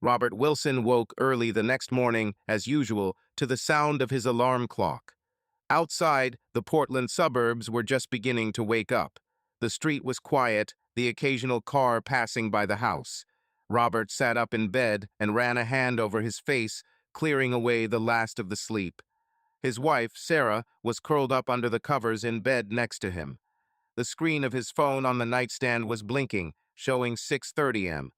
Robert Wilson woke early the next morning, as usual, to the sound of his alarm clock. Outside, the Portland suburbs were just beginning to wake up. The street was quiet, the occasional car passing by the house. Robert sat up in bed and ran a hand over his face, clearing away the last of the sleep. His wife, Sarah, was curled up under the covers in bed next to him. The screen of his phone on the nightstand was blinking, showing 6:30 am.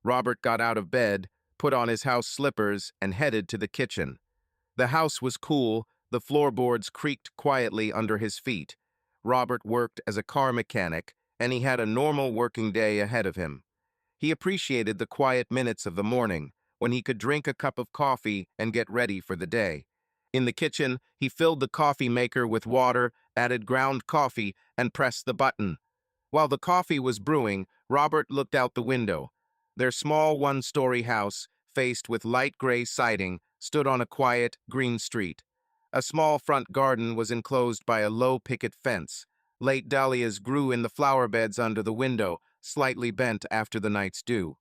Robert got out of bed, put on his house slippers, and headed to the kitchen. The house was cool, the floorboards creaked quietly under his feet. Robert worked as a car mechanic, and he had a normal working day ahead of him. He appreciated the quiet minutes of the morning, when he could drink a cup of coffee and get ready for the day. In the kitchen, he filled the coffee maker with water, added ground coffee, and pressed the button. While the coffee was brewing, Robert looked out the window. Their small one-story house, faced with light gray siding, stood on a quiet, green street. A small front garden was enclosed by a low picket fence. Late dahlias grew in the flower beds under the window, slightly bent after the night's dew.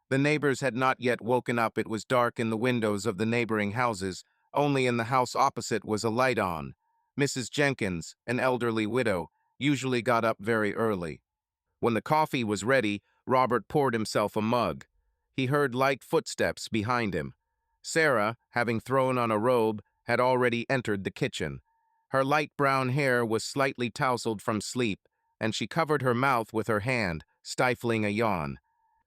The neighbors had not yet woken up. It was dark in the windows of the neighboring houses. Only in the house opposite was a light on. Mrs. Jenkins, an elderly widow, usually got up very early. When the coffee was ready, Robert poured himself a mug. He heard light footsteps behind him. Sarah, having thrown on a robe, had already entered the kitchen. Her light brown hair was slightly tousled from sleep, and she covered her mouth with her hand, stifling a yawn.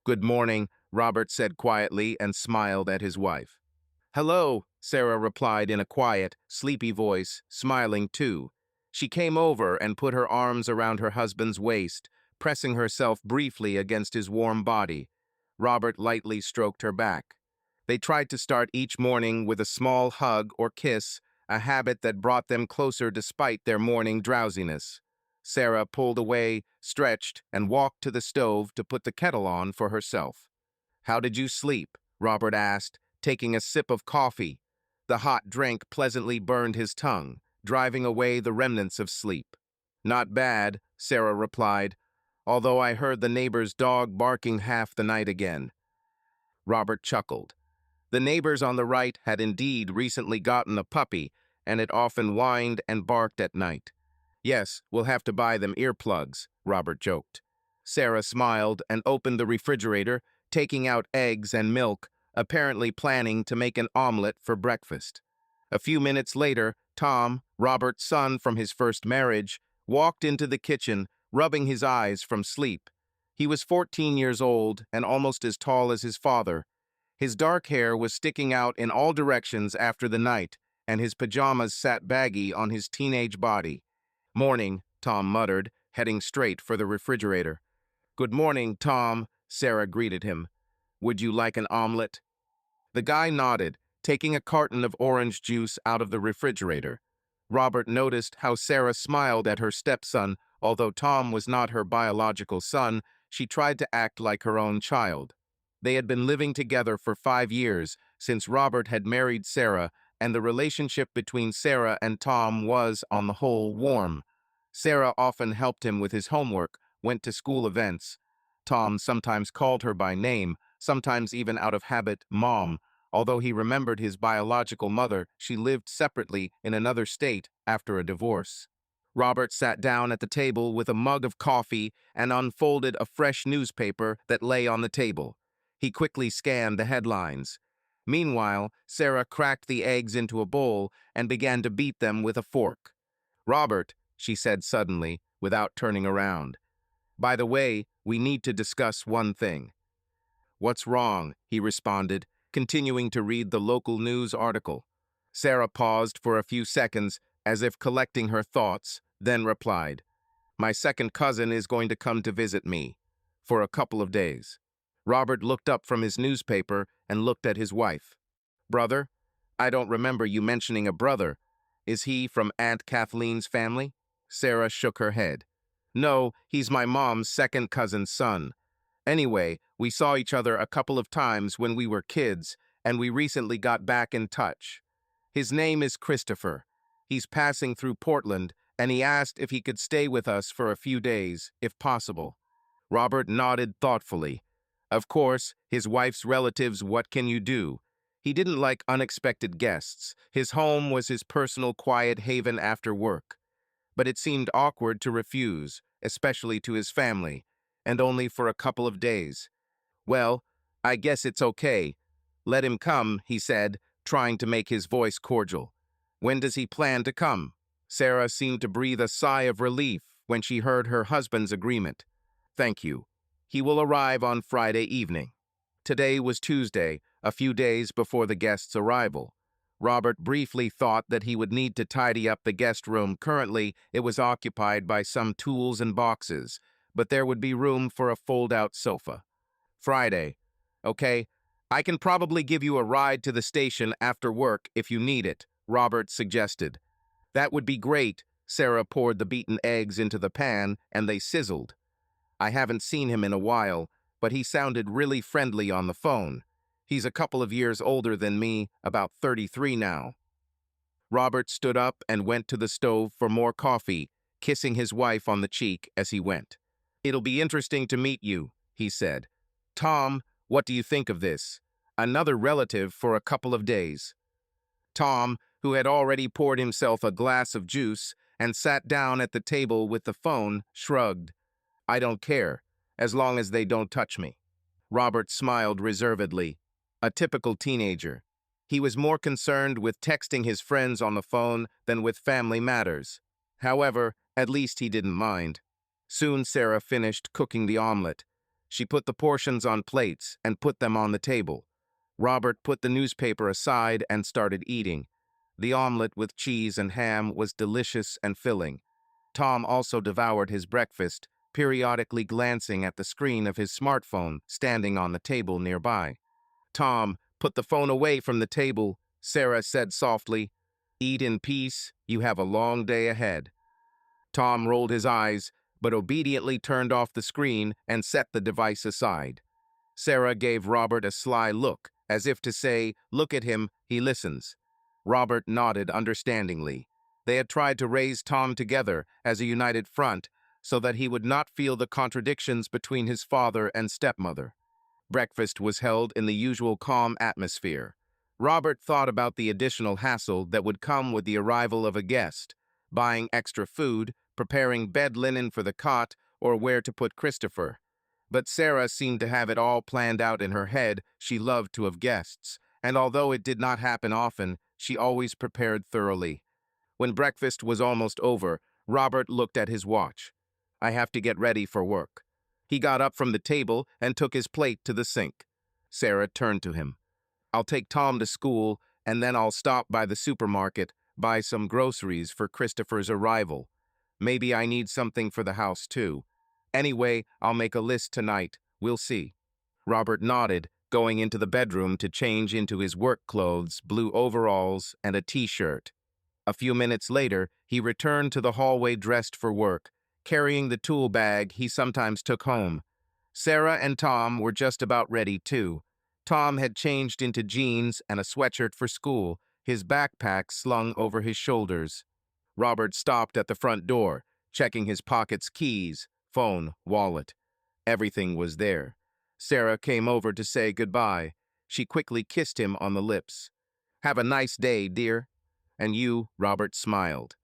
"Good morning," Robert said quietly and smiled at his wife. "Hello," Sarah replied in a quiet, sleepy voice, smiling too. She came over and put her arms around her husband's waist, pressing herself briefly against his warm body. Robert lightly stroked her back. They tried to start each morning with a small hug or kiss, a habit that brought them closer despite their morning drowsiness. Sarah pulled away, stretched, and walked to the stove to put the kettle on for herself. "How did you sleep?" Robert asked, taking a sip of coffee. The hot drink pleasantly burned his tongue, driving away the remnants of sleep. "Not bad," Sarah replied, "although I heard the neighbor's dog barking half the night again." Robert chuckled. The neighbors on the right had indeed recently gotten a puppy, and it often whined and barked at night. "Yes, we'll have to buy them earplugs," Robert joked. Sarah smiled and opened the refrigerator, taking out eggs and milk, apparently planning to make an omelet for breakfast. A few minutes later, Tom, Robert's son from his first marriage, walked into the kitchen, rubbing his eyes from sleep. He was 14 years old and almost as tall as his father. His dark hair was sticking out in all directions after the night, and his pajamas sat baggy on his teenage body. "Morning," Tom muttered, heading straight for the refrigerator. "Good morning, Tom," Sarah greeted him. "Would you like an omelet?" The guy nodded, taking a carton of orange juice out of the refrigerator. Robert noticed how Sarah smiled at her stepson. Although Tom was not her biological son, she tried to act like her own child. They had been living together for 5 years, since Robert had married Sarah, and the relationship between Sarah and Tom was, on the whole, warm. Sarah often helped him with his homework, went to school events. Tom sometimes called her by name, sometimes even out of habit, Mom. Although he remembered his biological mother, she lived separately in another state after a divorce. Robert sat down at the table with a mug of coffee and unfolded a fresh newspaper that lay on the table. He quickly scanned the headlines. Meanwhile, Sarah cracked the eggs into a bowl and began to beat them with a fork. "Robert," she said suddenly, without turning around. "By the way, we need to discuss one thing." "What's wrong?" he responded, continuing to read the local news article. Sarah paused for a few seconds, as if collecting her thoughts, then replied, "My second cousin is going to come to visit me for a couple of days." Robert looked up from his newspaper and looked at his wife. "Brother? I don't remember you mentioning a brother. Is he from Aunt Kathleen's family?" Sarah shook her head. "No, he's my mom's second cousin's son. Anyway, we saw each other a couple of times when we were kids, and we recently got back in touch. His name is Christopher. He's passing through Portland, and he asked if he could stay with us for a few days, if possible." Robert nodded thoughtfully. Of course, his wife's relatives, what can you do? He didn't like unexpected guests. His home was his personal quiet haven after work. But it seemed awkward to refuse, especially to his family, and only for a couple of days. Well, I guess it's okay. Let him come, he said, trying to make his voice cordial. When does he plan to come? Sarah seemed to breathe a sigh of relief when she heard her husband's agreement. Thank you. He will arrive on Friday evening. Today was Tuesday, a few days before the guest's arrival. Robert briefly thought that he would need to tidy up the guest room. Currently, it was occupied by some tools and boxes, but there would be room for a fold-out sofa. Friday. Okay, I can probably give you a ride to the station after work if you need it, Robert suggested. That would be great. Sarah poured the beaten eggs into the pan, and they sizzled. I haven't seen him in a while, but he sounded really friendly on the phone. He's a couple of years older than me, about 33 now. Robert stood up and went to the stove for more coffee, kissing his wife on the cheek as he went. It'll be interesting to meet you, he said. Tom, what do you think of this? Another relative for a couple of days. Tom, who had already poured himself a glass of juice and sat down at the table with the phone, shrugged. I don't care, as long as they don't touch me. Robert smiled reservedly. A typical teenager. He was more concerned with texting his friends on the phone than with family matters. However, at least he didn't mind. Soon Sarah finished cooking the omelet. She put the portions on plates and put them on the table. Robert put the newspaper aside and started eating. The omelet with cheese and ham was delicious and filling. Tom also devoured his breakfast, periodically glancing at the screen of his smartphone standing on the table nearby. Tom, put the phone away from the table, Sarah said softly. Eat in peace, you have a long day ahead. Tom rolled his eyes, but obediently turned off the screen and set the device aside. Sarah gave Robert a sly look, as if to say, look at him, he listens. Robert nodded understandingly. They had tried to raise Tom together as a united front so that he would not feel the contradictions between his father and stepmother. Breakfast was held in the usual calm atmosphere. Robert thought about the additional hassle that would come with the arrival of a guest, buying extra food, preparing bed linen for the cot, or where to put Christopher. But Sarah seemed to have it all planned out in her head. She loved to have guests, and although it did not happen often, she always prepared thoroughly. When breakfast was almost over, Robert looked at his watch. I have to get ready for work. He got up from the table and took his plate to the sink. Sarah turned to him. I'll take Tom to school, and then I'll stop by the supermarket, buy some groceries for Christopher's arrival. Maybe I need something for the house, too. Anyway, I'll make a list tonight. We'll see. Robert nodded, going into the bedroom to change into his work clothes, blue overalls, and a t-shirt. A few minutes later, he returned to the hallway dressed for work, carrying the tool bag he sometimes took home. Sarah and Tom were just about ready, too. Tom had changed into jeans and a sweatshirt for school, his backpack slung over his shoulders. Robert stopped at the front door, checking his pockets, keys, phone, wallet. Everything was there. Sarah came over to say goodbye. She quickly kissed him on the lips. Have a nice day, dear. And you, Robert smiled.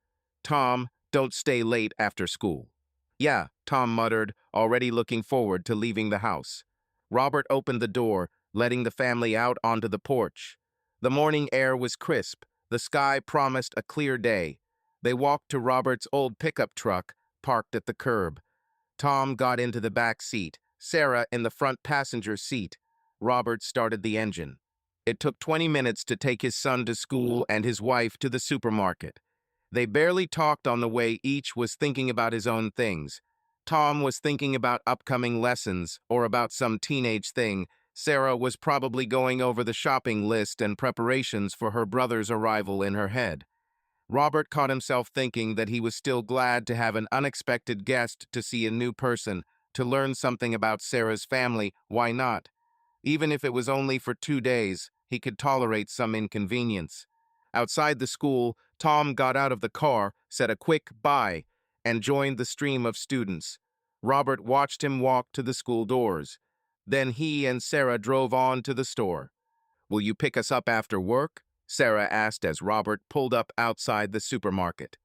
Tom, don't stay late after school. Yeah, Tom muttered, already looking forward to leaving the house. Robert opened the door, letting the family out onto the porch. The morning air was crisp. The sky promised a clear day. They walked to Robert's old pickup truck, parked at the curb. Tom got into the back seat, Sarah in the front passenger seat. Robert started the engine. It took 20 minutes to take his son to school and his wife to the supermarket. They barely talked on the way. Each was thinking about his own things. Tom was thinking about upcoming lessons or about some teenage thing. Sarah was probably going over the shopping list and preparations for her brother's arrival in her head. Robert caught himself thinking that he was still glad to have an unexpected guest, to see a new person, to learn something about Sarah's family. Why not? Even if it was only for 2 days, he could tolerate some inconvenience. Outside the school, Tom got out of the car, said a quick bye, and joined the stream of students. Robert watched him walk to the school doors. Then he and Sarah drove on to the store. "Will you pick us up after work?" Sarah asked as Robert pulled up outside the supermarket.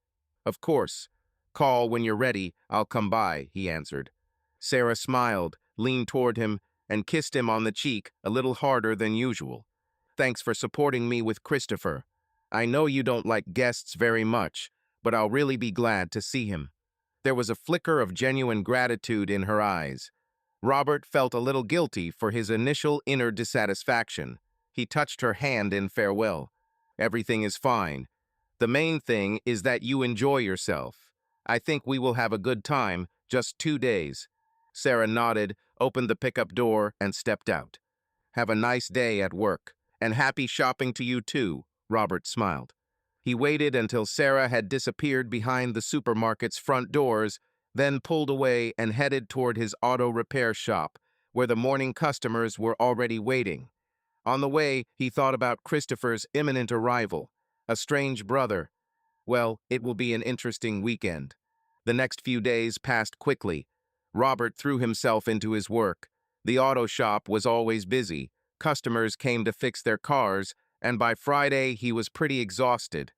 "Of course. Call when you're ready, I'll come by," he answered. Sarah smiled, leaned toward him, and kissed him on the cheek a little harder than usual. "Thanks for supporting me with Christopher. I know you don't like guests very much, but I'll really be glad to see him." There was a flicker of genuine gratitude in her eyes. Robert felt a little guilty for his initial inner dissatisfaction. He touched her hand in farewell. "Everything is fine. The main thing is that you enjoy yourself. I think we will have a good time, just 2 days." Sarah nodded, opened the pickup door, and stepped out. "Have a nice day at work, and happy shopping to you too," Robert smiled. He waited until Sarah had disappeared behind the supermarket's front doors, then pulled away and headed toward his auto repair shop, where the morning customers were already waiting. On the way, he thought about Christopher's imminent arrival. A strange brother. Well, it will be an interesting weekend. The next few days passed quickly. Robert threw himself into his work. The auto shop was always busy. Customers came to fix their cars, and by Friday he was pretty exhausted.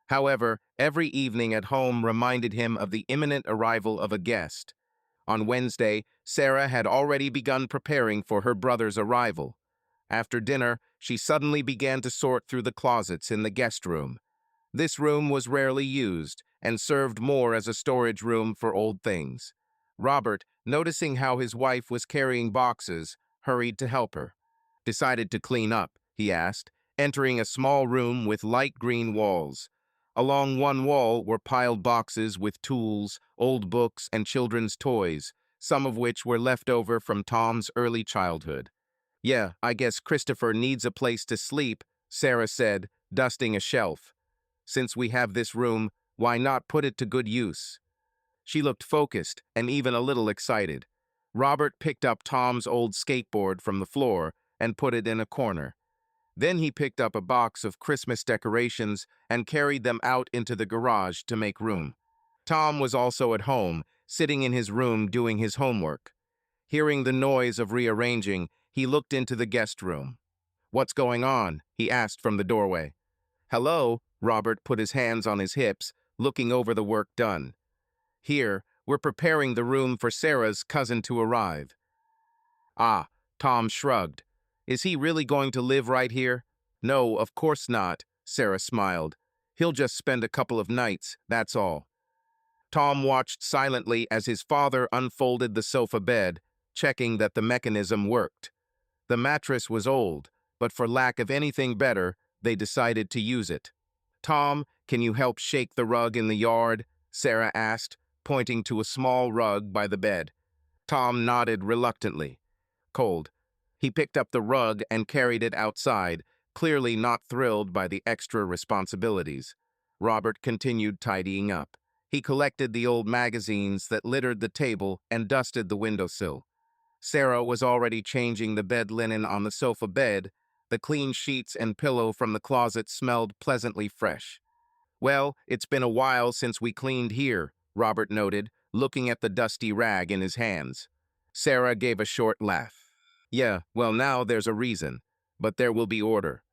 However, every evening at home reminded him of the imminent arrival of a guest. On Wednesday, Sarah had already begun preparing for her brother's arrival. After dinner, she suddenly began to sort through the closets in the guest room. This room was rarely used and served more as a storage room for old things. Robert, noticing how his wife was carrying boxes, hurried to help her. "Decided to clean up?" he asked, entering a small room with light green walls. Along one wall were piled boxes with tools, old books, and children's toys, some of which were left over from Tom's early childhood. "Yeah, I guess Christopher needs a place to sleep," Sarah said, dusting a shelf. "Since we have this room, why not put it to good use?" She looked focused and even a little excited. Robert picked up Tom's old skateboard from the floor and put it in a corner. Then he picked up a box of Christmas decorations and carried them out into the garage to make room. Tom was also at home, sitting in his room doing his homework. Hearing the noise of rearranging, he looked into the guest room. "What's going on?" he asked from the doorway. "Hello," Robert put his hands on his hips, looking over the work done. "Here, we're preparing the room for Sarah's cousin to arrive." "Ah," Tom shrugged. "Is he really going to live right here?" "No, of course not," Sarah smiled. "He'll just spend a couple of nights, that's all." Tom watched silently as his father unfolded the sofa bed, checking that the mechanism worked. The mattress was old, but for lack of anything better, they decided to use it. "Tom, can you help shake the rug in the yard?" Sarah asked, pointing to a small rug by the bed. Tom nodded reluctantly. Cold. He picked up the rug and carried it outside, clearly not thrilled by the extra responsibilities. Robert continued tidying up. He collected the old magazines that littered the table and dusted the windowsill. Sarah was already changing the bed linen on the sofa bed. The clean sheets and pillow from the closet smelled pleasantly fresh. "Well, it's been a while since we cleaned here," Robert noted, looking at the dusty rag in his hands. Sarah gave a short laugh. "Yeah, well, now there's a reason, but there will be order."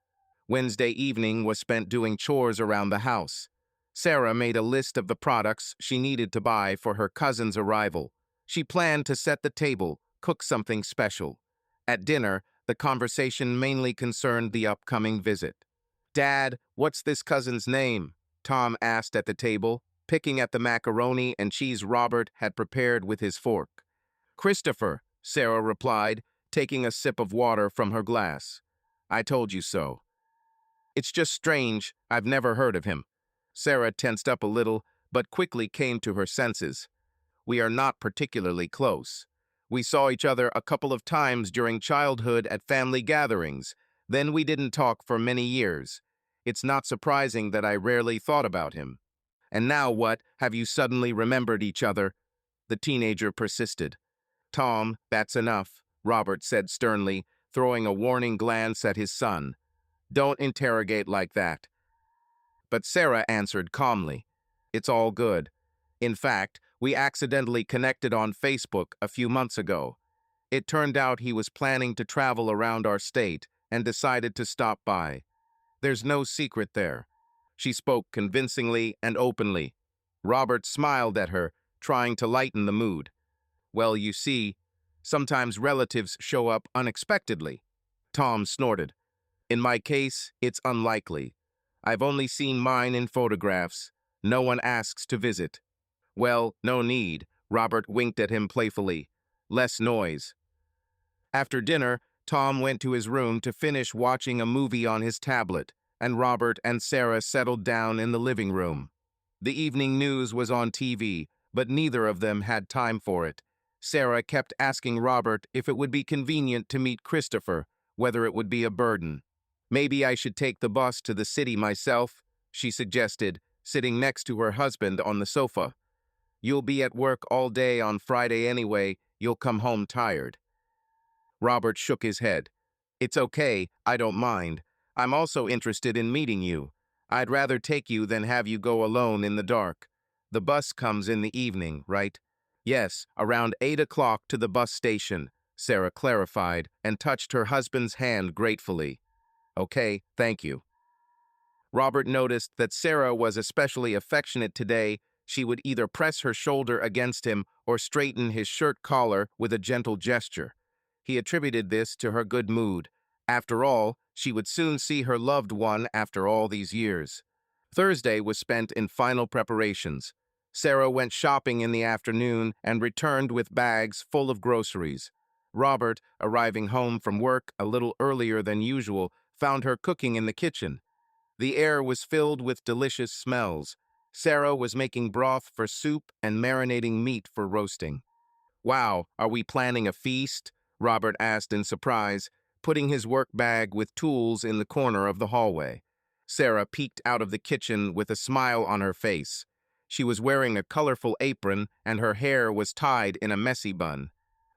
Wednesday evening was spent doing chores around the house. Sarah made a list of the products she needed to buy for her cousin's arrival. She planned to set the table, cook something special. At dinner, the conversation mainly concerned the upcoming visit. "Dad, what's this cousin's name?" Tom asked at the table, picking at the macaroni and cheese Robert had prepared with his fork. "Christopher," Sarah replied, taking a sip of water from her glass. "I told you so." "It's just strange. I've never heard of him." Sarah tensed up a little, but quickly came to her senses. "We are not particularly close. We saw each other a couple of times during childhood at family gatherings. Then we didn't talk for many years. It's not surprising that I rarely thought about him." "And now what? Have you suddenly remembered each other?" The teenager persisted. "Tom, that's enough," Robert said sternly, throwing a warning glance at his son. "Don't interrogate like that." But Sarah answered calmly. "It's all good. In fact, we accidentally connected on Facebook a few months ago. It turned out he was planning to travel around our state and decided to stop by. There's no secret there. She spoke convincingly and openly. Robert smiled at her, trying to lighten the mood. Well, you see, sometimes relatives show up unexpectedly. Tom snorted. In my case, it's unlikely. I've only seen mine in photographs. No one asks to visit. Well, no need, Robert winked at him playfully. Less noise. After dinner, Tom went to his room to finish watching a movie on his tablet, and Robert and Sarah settled down in the living room. The evening news was on TV, but neither of them had time for it. Sarah kept asking Robert if it would be convenient to meet Christopher, whether it would be a burden. Maybe I should take the bus to the city myself, she suggested, sitting next to her husband on the sofa. You'll be at work all day on Friday anyway, you'll come home tired. Robert shook his head. It's okay, I don't mind. I'm also interested in meeting you. I'd rather take you than have you go alone in the dark. The bus comes in the evening, right? Yes, around 8 o'clock to the bus station, Sarah clarified and touched her husband's hand gratefully. Okay, thank you. Robert noticed that Sarah was especially affectionate today. She would either press her shoulder against him or straighten his shirt collar with a gentle gesture. He attributed this to her good mood. After all, she would soon see her loved one after all these years. Thursday was spent in final preparations. Sarah went shopping in the afternoon and returned with bags full of groceries. Robert, arriving home from work a little earlier than usual, found her cooking in the kitchen. The air was filled with delicious smells. Sarah was making broth for soup and marinating meat for roasting. Wow, are we planning a feast? Robert asked in surprise, putting his work bag with tools in the corner of the hallway. Sarah peeked out of the kitchen with a smile on her face. She was wearing a colorful apron and her hair was tied in a messy bun.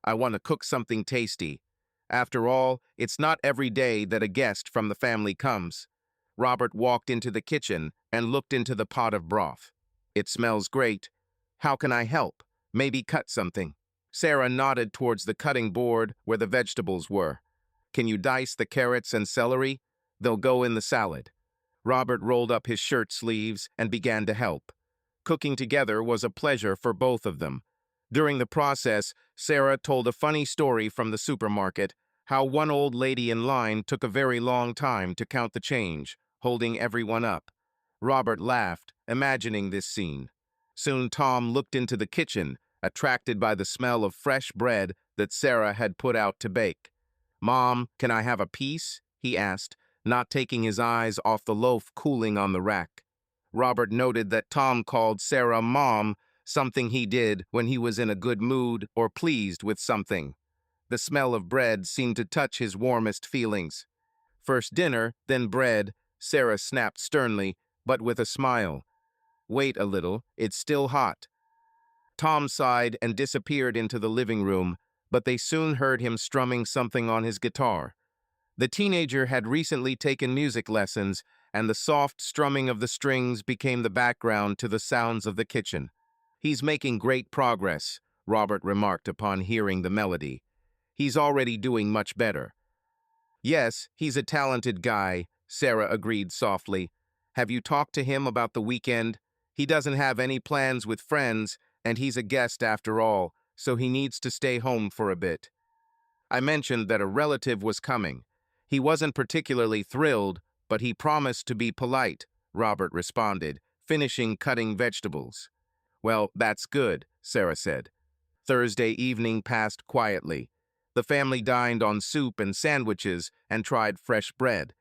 I want to cook something tasty. After all, it's not every day that a guest from the family comes. Robert walked into the kitchen and looked into the pot of broth. It smells great. How can I help? Maybe cut something. Sarah nodded towards the cutting board where the vegetables were. Can you dice the carrots and celery? They'll go in the salad. Robert rolled up his shirt sleeves and began to help. Cooking together was a pleasure for both of them. During the process, Sarah told a funny story from the supermarket, how one old lady in line took a very long time to count the change, holding everyone up. Robert laughed, imagining this scene. Soon Tom looked into the kitchen, attracted by the smell of fresh bread that Sarah had put out to bake. Mom, can I have a piece? He asked, not taking his eyes off the loaf cooling on the rack. Robert noted that Tom called Sarah Mom, something he did when he was in a good mood or pleased with something. The smell of bread seemed to touch his warmest feelings. First dinner, then bread, Sarah snapped sternly, but with a smile. Wait a little, it's still hot. Tom sighed and disappeared into the living room, but they soon heard him strumming something on his guitar. The teenager had recently taken music lessons, and the soft strumming of the strings became the background to the sounds of the kitchen. He's making great progress, Robert remarked upon hearing the melody. He's already doing much better. Yes, he's a talented guy, Sarah agreed softly. Have you talked to him about the weekend? He doesn't have any plans with friends, and he's a guest after all, so he needs to stay home for a bit. I mentioned that a relative was coming. He wasn't particularly thrilled, but he promised to be polite, Robert responded, finishing cutting vegetables. Well, that's good, Sarah said. Thursday evening passed quietly. The family dined on soup and sandwiches and tried fresh bread.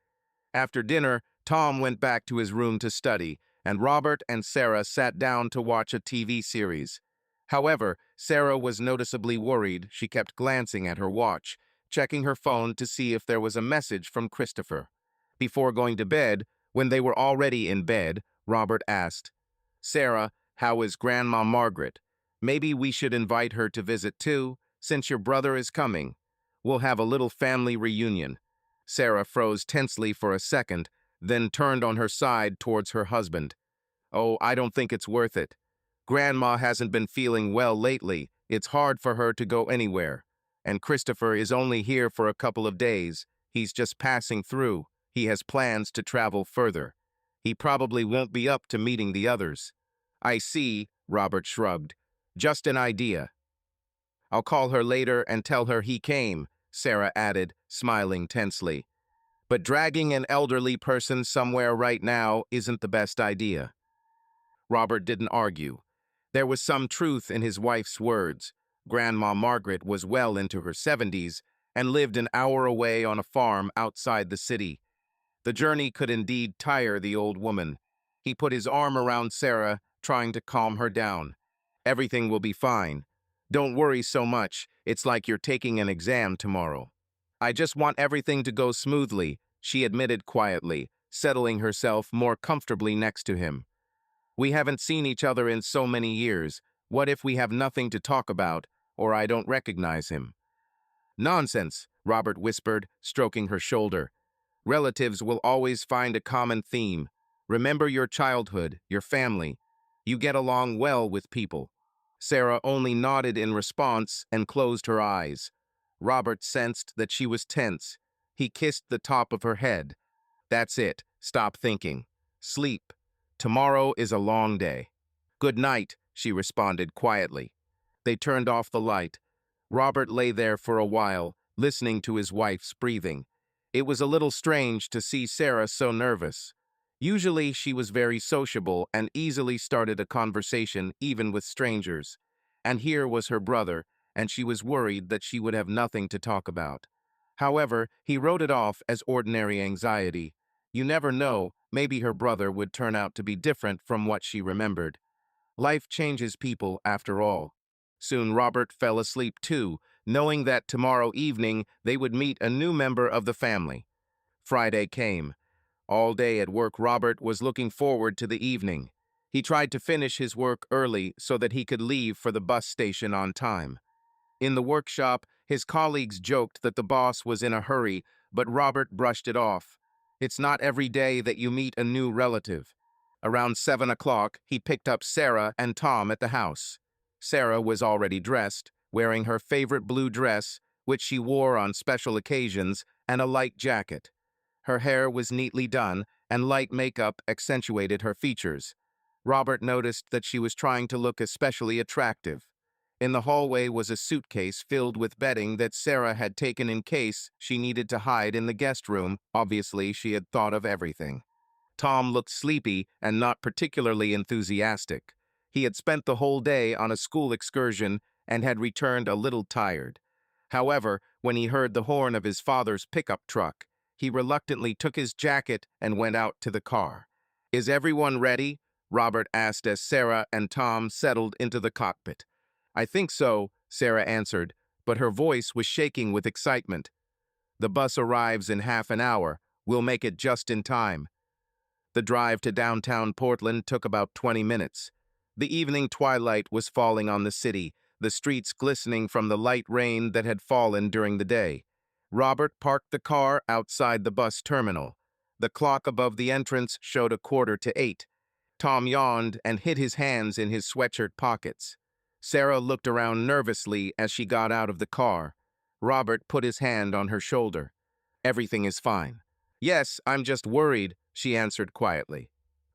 After dinner, Tom went back to his room to study, and Robert and Sarah sat down to watch a TV series. However, Sarah was noticeably worried. She kept glancing at her watch, checking her phone to see if there was a message from Christopher. Before going to bed, when they were already in bed, Robert asked, Sarah, how is Grandma Margaret? Maybe we should invite her to visit too, since your brother is coming. We'll have a little family reunion. Sarah froze tensely for a second, then turned on her side towards her husband. Oh, I don't think it's worth it. Grandma hasn't been feeling well lately. It's hard for her to go anywhere. And Christopher is only here for a couple of days. He's just passing through. He has plans to travel further. He probably won't be up to meeting the others." "I see," Robert shrugged. "Just an idea." "I'll call her later and tell her he came," Sarah added, smiling tensely. "But dragging an elderly person somewhere right now isn't the best idea." Robert didn't argue. There was some truth in his wife's words. Grandma Margaret was well into her 70s and lived an hour away on a farm outside the city. The journey could indeed tire the old woman. He put his arm around Sarah, trying to calm her down. "Everything will be fine. Don't worry so much. It's like you're taking an exam tomorrow." "I just want everything to go smoothly," she admitted quietly, settling herself more comfortably next to him. "We haven't seen each other in so many years. What if we have nothing to talk about, or I don't recognize him?" "Nonsense," Robert whispered, stroking her shoulder. "Relatives will always find a common theme. Remember your childhood, your family. You get along well with people." Sarah only nodded in response and closed her eyes. Robert sensed that she was tense. He kissed the top of her head. "That's it. Stop thinking. Sleep. Tomorrow is a long day." "Good night," she responded quietly. They turned off the light. Robert lay there for a while, listening to his wife's breathing. It was a little strange to see Sarah so nervous. Usually she was very sociable and easily started a conversation even with strangers. And here was her brother, and she was worried that she would have nothing to talk about. However, he wrote it off as ordinary anxiety. You never know, maybe her brother would turn out to be different from what she remembered. Life changes people after all. Soon Robert fell asleep too, knowing that tomorrow evening they would meet a new member of the family. Friday came. All day at work, Robert was looking forward to the evening. He tried to finish his work early so that he could leave for the bus station on time. In the workshop, his colleagues joked that the boss was in a hurry, but Robert brushed it off. It's not every day that you meet a new relative. Around 7 o'clock, he picked up Sarah and Tom at the house. Sarah was already dressed, wearing her favorite blue dress, which she wore on special occasions, and a light jacket. Her hair was neatly done, and light makeup accentuated her features. Robert noticed that she was trying to look especially attractive. In the hallway was a suitcase filled with bedding that Sarah had taken in case she needed to hide in the guest room. Obviously, she had thought of everything. Tom looked sleepy and not particularly enthusiastic. He had spent the whole day on a school excursion and had returned a little tired. However, when he heard the horn of his father's pickup truck, he reluctantly took his jacket and went out to the car. "Is everyone ready?" Robert asked as Sarah and Tom settled into the cockpit. "I think so," Sarah answered, but her voice was shaking with excitement. "The bus arrives in half an hour. We'll make it just in time." The drive to downtown Portland took about 20 minutes. The evening twilight was falling on the city, the streets glistening from the light rain that had fallen during the day. Robert parked the car outside the bus terminal. The clock above the entrance showed 7:45. Tom yawned and hid his hands in his sweatshirt pockets. Sarah looked around nervously as she got out of the car. Robert put his hand on her shoulder. "Everything is fine." "Yes, I'm just worried," she answered quietly.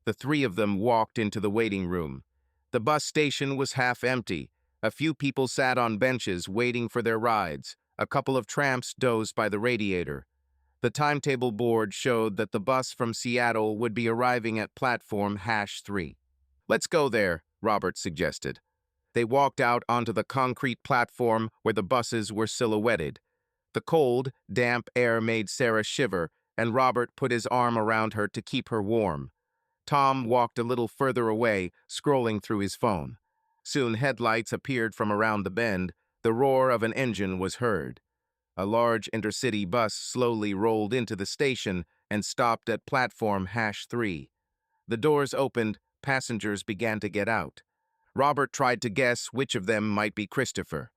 The three of them walked into the waiting room. The bus station was half empty. A few people sat on benches waiting for their rides. A couple of tramps dozed by the radiator. The timetable board showed that the bus from Seattle would be arriving at platform #3. "Let's go there," Robert suggested. They walked out onto the concrete platform where the buses were silhouetted. The cold, damp air made Sarah shiver, and Robert put his arm around her to keep her warm. Tom walked a little further away, scrolling through his phone. Soon headlights appeared from around the bend. The roar of an engine was heard. A large intercity bus slowly rolled into the station and stopped at platform #3. The doors opened, passengers began to get out. Robert tried to guess which of them might be Christopher.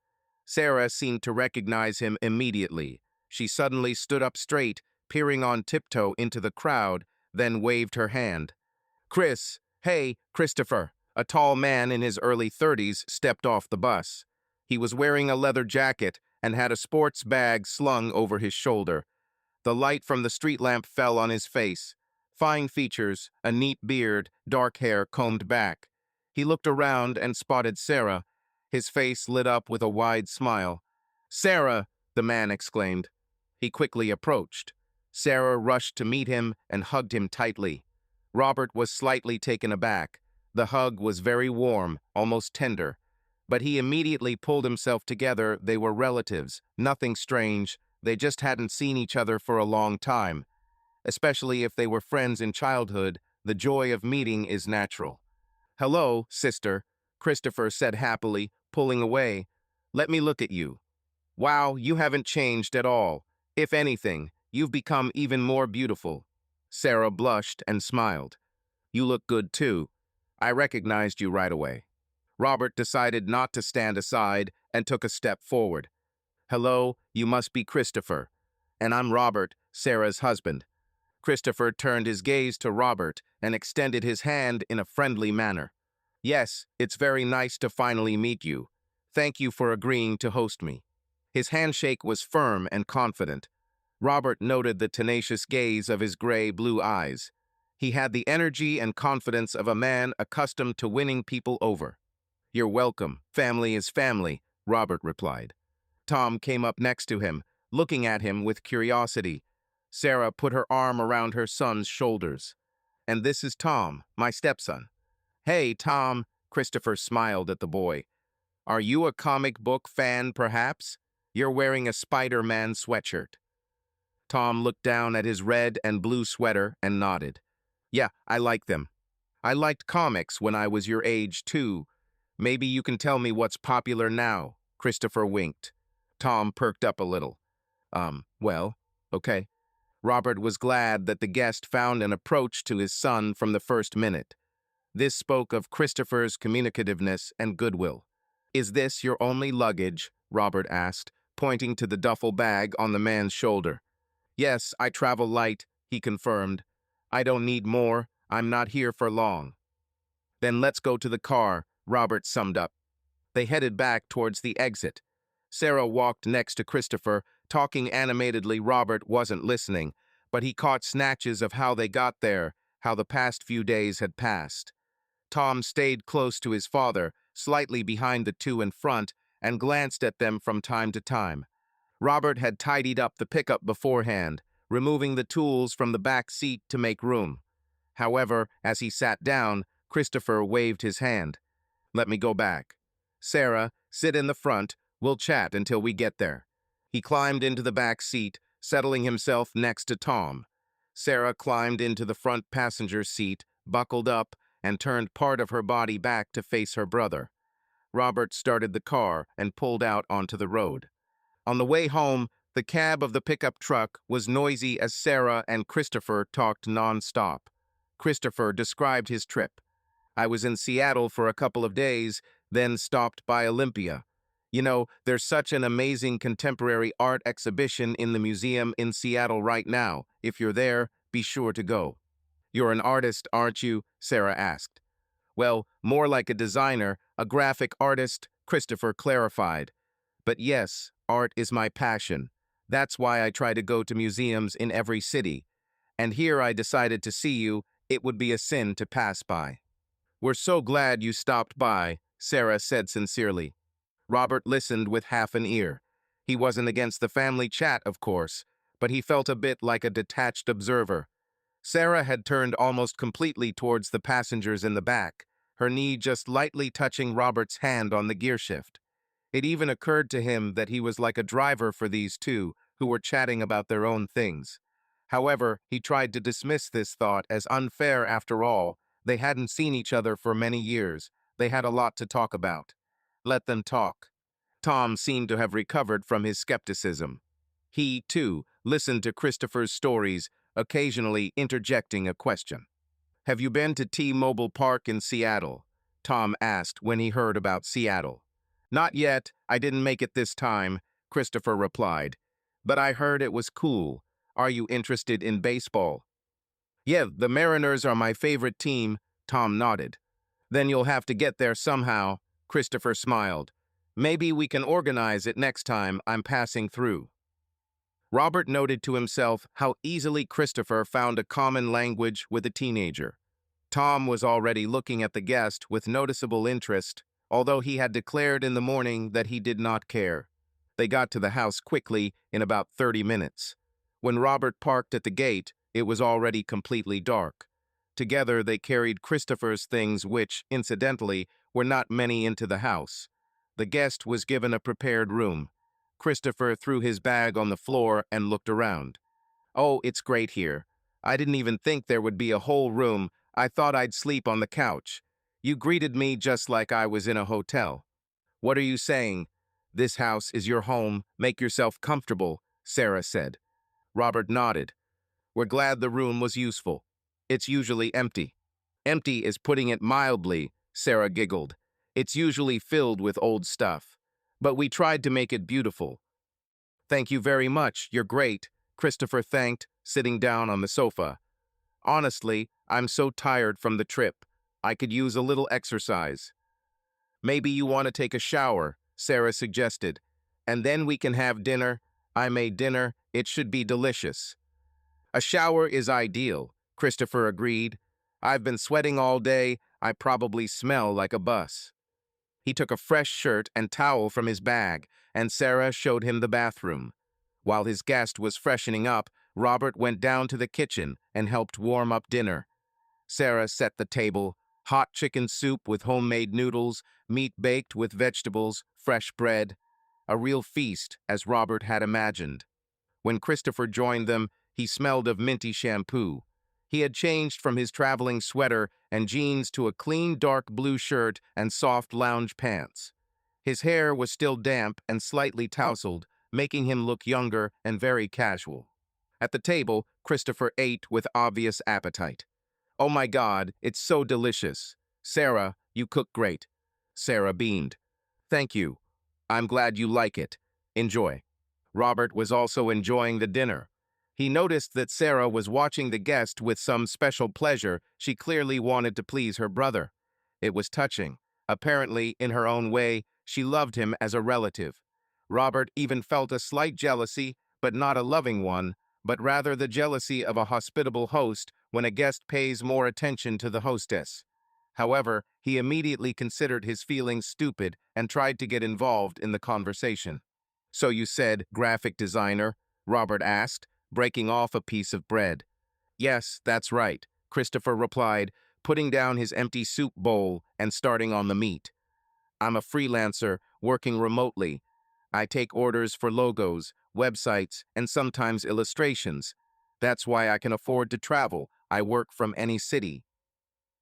Sarah seemed to recognize him immediately. She suddenly stood up straight, peering on tiptoe into the crowd, then waved her hand. "Chris, hey, Christopher." A tall man in his early 30s stepped off the bus. He was wearing a leather jacket, and had a sports bag slung over his shoulder. The light from the street lamp fell on his face. Fine features, a neat beard, dark hair combed back. He looked around and spotted Sarah. His face lit up with a wide smile. "Sarah!" the man exclaimed. He quickly approached. Sarah rushed to meet him and hugged him tightly. Robert was slightly taken aback. The hug was very warm, almost tender. But he immediately pulled himself together. They were relatives, nothing strange. They just hadn't seen each other for a long time. Especially if they were friends in childhood, the joy of meeting is natural. "Hello, sister," Christopher said happily, pulling away. "Let me look at you. Wow, you haven't changed at all. If anything, you've become even more beautiful." Sarah blushed and smiled. "You look good too. I recognized you right away." Robert decided not to stand aside and took a step forward. "Hello, you must be Christopher. And I'm Robert, Sarah's husband." Christopher turned his gaze to Robert and extended his hand in a friendly manner. "Yes, it's very nice to finally meet you. Thank you for agreeing to host me." His handshake was firm and confident. Robert noted the tenacious gaze of his gray-blue eyes. He had the energy and confidence of a man accustomed to winning people over. "You're welcome. Family is family," Robert replied. Tom came up next to him, looking at him with curiosity. Sarah put her arm around her son's shoulders. "And this is Tom, my stepson." "Hey, Tom," Christopher smiled at the boy. "Are you a comic book fan, perhaps? You're wearing a Spider-Man sweatshirt." Tom looked down at his red and blue sweater and nodded. "Yeah, I like them. I liked comics when I was your age, too. Maybe you can tell me what's popular now." Christopher winked. Tom perked up a little. Well, okay." Robert was glad that the guest found an approach to his son from the first minute. This spoke of Christopher's communicativeness and goodwill. "Is this your only luggage?" Robert asked, pointing to the duffel bag on the man's shoulder. "Yes, I travel light," he confirmed. "I don't need more. I'm not here for long." "Then let's go to the car," Robert summed up. They headed back towards the exit. Sarah walked next to Christopher, talking animatedly. Robert wasn't listening, but he caught snatches of how they got there, how the past few days had passed. Tom stayed close to his father, slightly behind the two in front, and glanced at them from time to time. Robert had tidied up the pickup beforehand, removing the tools from the back seat to make room. However, as he sat down, Christopher waved his hand. "Let me go back. Sarah, sit in the front. We'll chat until we get there." He climbed into the back seat, settling himself next to Tom. Sarah climbed into the front passenger seat, buckled up, and turned part of her body back to face her brother. Robert started the car and pulled out onto the road. On the way home, the cab of the pickup truck was noisy as Sarah and Christopher talked non-stop. Christopher described his trip. "I was in Seattle for a couple of days, then stopped by Olympia. You know, there's such an amazing contemporary art exhibition in the museum in Seattle right now. If you're there, be sure to go." "You're an artist, aren't you?" Sarah asked. "Well, more like a designer, a graphic artist," Christopher clarified. "But yes, art is my passion. That's why I try to go to museums in every city. And here I decided to see you. It would be a sin to pass by." "We're so glad you stopped by," Sarah said sincerely. Robert listened with half an ear. He wasn't against the family chat, of course, but he felt a bit like a detached observer. Sarah had turned almost completely towards the passengers in the back, her knee just lightly touching Robert's hand on the gearshift. It even occurred to him that he was like a driver for these two, who were chatting about their own things. However, he tried to dismiss this thought as unfair. After all, they hadn't seen each other for many years. They had a lot to talk about. Let them talk. Tom seemed to have recovered from his skepticism. He, too, listened to Christopher's stories, occasionally interjecting a question. "Have you been to T-Mobile Park in Seattle?" Tom asked when he heard about Seattle. "Not yet. I didn't make it this time," Christopher replied. "But I heard it was cool. Are you interested in baseball?" "Yeah, the Mariners are my favorite team," Tom nodded. "Then you'll have to get there somehow," Christopher smiled. Maybe we can organize it next time I'm passing through. Robert noted to himself how easily Christopher found a common language with a teenager. Tom was already looking at the guest with noticeable interest, although he had declared in the morning that he did not care. They got to the house quickly in about 30 minutes. When Robert parked at the gate, it was already completely dark. Together they carried Christopher's things which, incidentally, were not many into the house. The guest was given a prepared room. Christopher threw his bag on the floor and looked around. "Oh, it's great here. I didn't even think there would be a whole room. I thought I'd sleep on the couch. You greeted me just like I was in a hotel." "What are you saying? This house is your home. Make yourself comfortable," Sarah said. Robert nodded. "We're glad the room was useful. It's usually empty." "Empty is putting it mildly," Sarah giggled. "It's usually filled with old stuff. But we tried to make it beautiful." "Thank you very much. You're great," Christopher thanked, sitting down on the sofa. "Honestly, I'm so tired from the trip. I could use a little exercise." "Maybe you want to take a shower," Sarah suggested. "And then we can have dinner. I made dinner. It should be delicious." "A shower is ideal," Christopher agreed. "I've been sweating all day. I probably smell like a bus." He took a fresh shirt and towel from his bag, and Sarah showed him the bathroom. While his guest was freshening up, Robert went down to the kitchen and helped warm up dinner. Sarah set the table: hot chicken soup with homemade noodles, meat baked with vegetables, fresh bread. A real feast, as Robert had imagined. When Christopher joined them, he smelled of minty shampoo. He had changed from his traveling sweater and jeans to a clean dark blue shirt and soft lounge pants. His hair was still damp and slightly tousled, making him look younger and very casual. At the table, Christopher ate with obvious appetite. "Oh my God, it's so delicious. Sarah, you cook great." Sarah beamed. "Thank you. I'm glad you like it. Enjoy." Robert was also enjoying the dinner. He noticed that Sarah was watching the guest with some special pleasure. She clearly wanted to please her brother. It was touching. Apparently, in her own way, she loved him as a relative. Robert even felt a slight jealousy, but not a loving one, but rather the jealousy of a hospitable host when a guest pays more attention to the hostess. However, he immediately considered his feelings stupid and tried to get involved in the conversation. "So you said graphic designer?" Robert asked, breaking off a piece of bread. "Yes, that's right," Christopher replied, putting down his empty soup bowl and starting on the meat. "I'm a freelancer working remotely. I take orders for logos, websites, and sometimes illustrations. That's why I can afford to travel. I work from any city."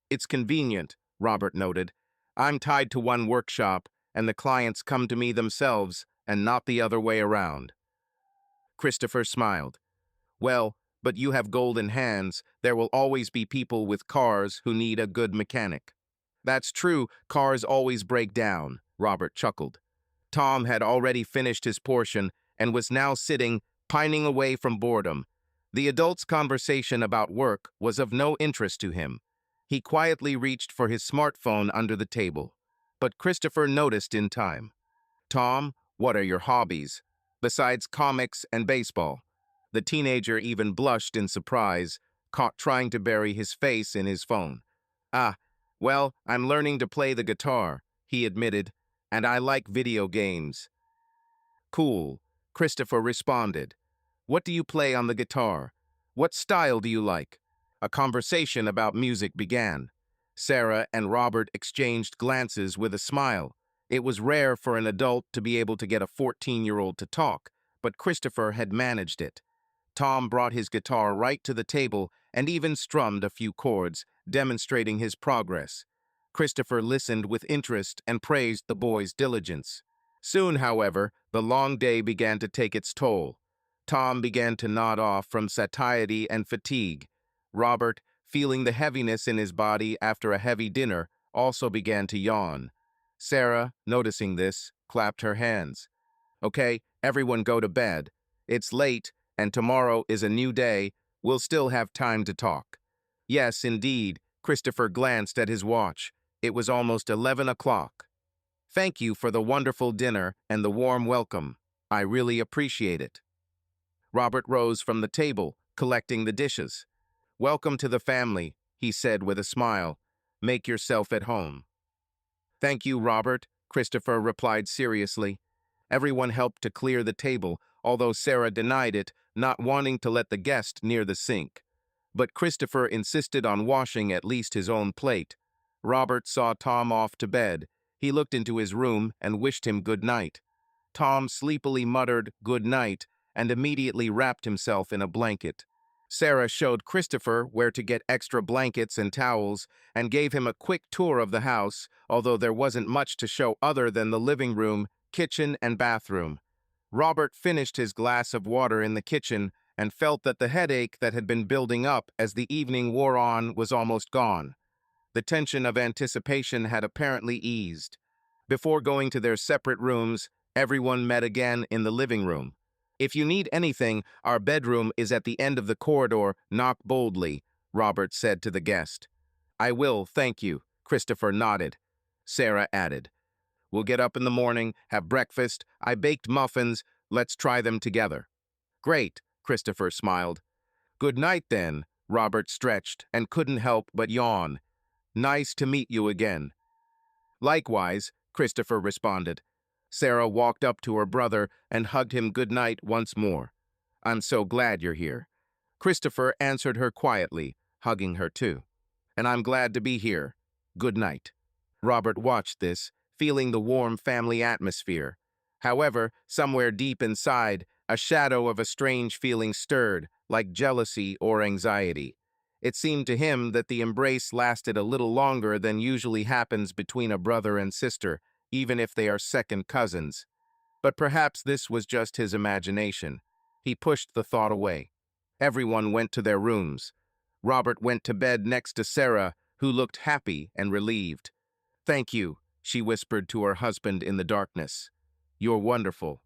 "It's convenient," Robert noted. "I'm tied to one workshop, and the clients come to me themselves, and not the other way around." Christopher smiled. "Well, but you have golden hands. There will always be people with cars who need a good mechanic." "That's true. Cars always break down," Robert chuckled. Tom had already finished his portion and was now sitting, pining away from boredom. The adult's conversation about work was of no interest to him. He quietly reached for his smartphone under the table. But Christopher noticed in time. "Tom, what are your hobbies? Besides comics and baseball?" The teenager even blushed in surprise, caught trying to bury his face in his phone. "Ah, well, I'm learning to play the guitar," he admitted, "and I like video games." "Cool," Christopher responded. "What do you play on the guitar? What style do you like?" A conversation about music began. Sarah and Robert exchanged glances with a smile. It was rare for an adult to be able to get a 14-year-old to talk, but Christopher had managed it. Tom brought his guitar right to the table and even strummed a few chords, demonstrating his progress. Christopher listened with interest and praised the boy's diligence. Soon, however, the long day began to take its toll. Tom began to nod off from satiety and fatigue. Robert, feeling the heaviness in his body after a heavy dinner, also began to yawn. Sarah, noticing this, clapped her hands. "Okay, everyone go to bed. It's late, and tomorrow is a new day. We'll still have time to talk." Yes, indeed. Christopher glanced at his watch. It was almost 11 o'clock. Thank you for the wonderful dinner and the warm welcome. I really appreciate it. Robert rose from the table, collecting the dishes. Welcome to the family, he said with a smile. Make yourself at home. Thank you, Robert, Christopher replied seriously. Everyone helped to clear the table, although Sarah denied it, not wanting to let the guest near the sink. But Christopher insisted on washing at least his own plate. Robert saw Tom off to bed. He looked into his room and wished him good night. Tom sleepily muttered good night and immediately wrapped himself in a blanket. Sarah showed Christopher where to get extra blankets and towels and gave him a quick tour of the house, although there wasn't much to show other than the living room, kitchen, and bathroom. Robert finished his glass of water in the kitchen and felt that the headache that had been building up as the evening wore on was almost gone. The tension of anticipation had apparently eased. Before going to their separate rooms, everyone met again in the living room. If you need anything, our bedroom is at the end of the corridor. Knock boldly, Robert said to the guest. I will, thank you, Christopher nodded. Sarah added, we'll get up in the morning, have breakfast. I baked muffins. Let's try them together. Great, Christopher smiled. Good night then, Robert stretched and couldn't help but yawn. Nice to meet you again. Likewise, Christopher responded. Sarah walked up to her brother and hugged him good night once more. I'm so glad you're here. Christopher answered her quietly, hugging her too. And I'm glad to be here. Good night. Robert watched this, feeling the warm family atmosphere. However, somewhere deep inside, a shadow of a strange feeling stirred, like jealousy or anxiety. It seemed to him that the embrace lasted a little longer than usually happens between a brother and sister, even if they are second cousins. But perhaps this was just his imagination. He pushed the thought away. Everyone went to their rooms. Robert went to bed next to Sarah, who looked happy and relieved. Thank you, she whispered to her husband in the darkness. You're wonderful.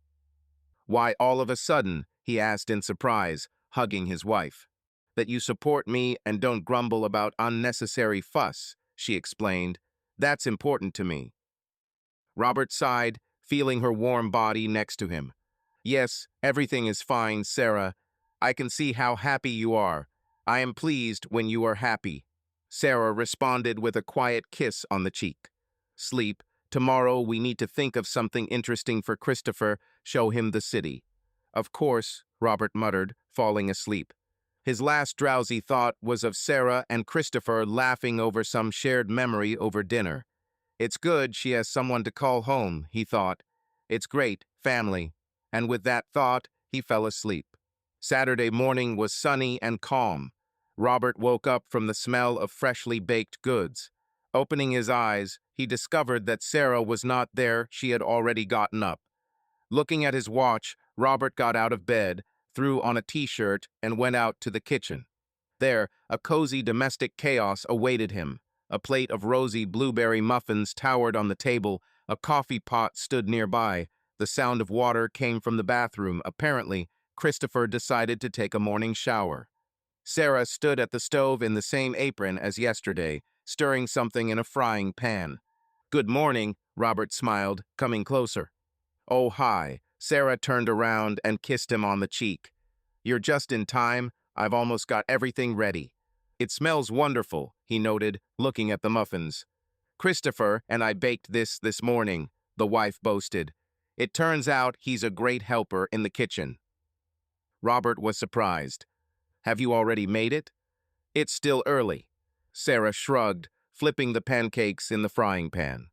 Why all of a sudden? He asked in surprise, hugging his wife. That you support me and don't grumble about unnecessary fuss, she explained. That's important to me. Robert sighed, feeling her warm body next to him. Yes, everything is fine, Sarah. I can see how happy you are. I am pleased when you are happy. Sarah responded with a quiet kiss on the cheek. Sleep. Tomorrow we need to think of something interesting for Christopher, show him the city. Of course, Robert muttered, falling asleep. His last drowsy thought was of Sarah and Christopher laughing over some shared memory over dinner. It's good she has someone to call home, he thought. It's great, family. And with that thought, he fell asleep. Saturday morning was sunny and calm. Robert woke up from the smell of freshly baked goods. Opening his eyes, he discovered that Sarah was not there. She had already gotten up. Looking at his watch, Robert got out of bed, threw on a t-shirt, and went out to the kitchen. There, a cozy domestic chaos awaited him. A plate of rosy blueberry muffins towered on the table. A coffee pot stood nearby. The sound of water came from the bathroom. Apparently, Christopher decided to take a morning shower. Sarah stood at the stove in the same apron as yesterday, stirring something in a frying pan. Good morning, Robert smiled, coming closer. Oh, hi. Sarah turned around and kissed him on the cheek. You're just in time. I've almost got everything ready. It smells wonderful, he noted, looking at the muffins. Christopher and I baked this morning, the wife boasted. It turns out he's a great helper in the kitchen. Robert was surprised. Have you already made it? It's still early. Sarah shrugged, flipping the pancakes in the frying pan.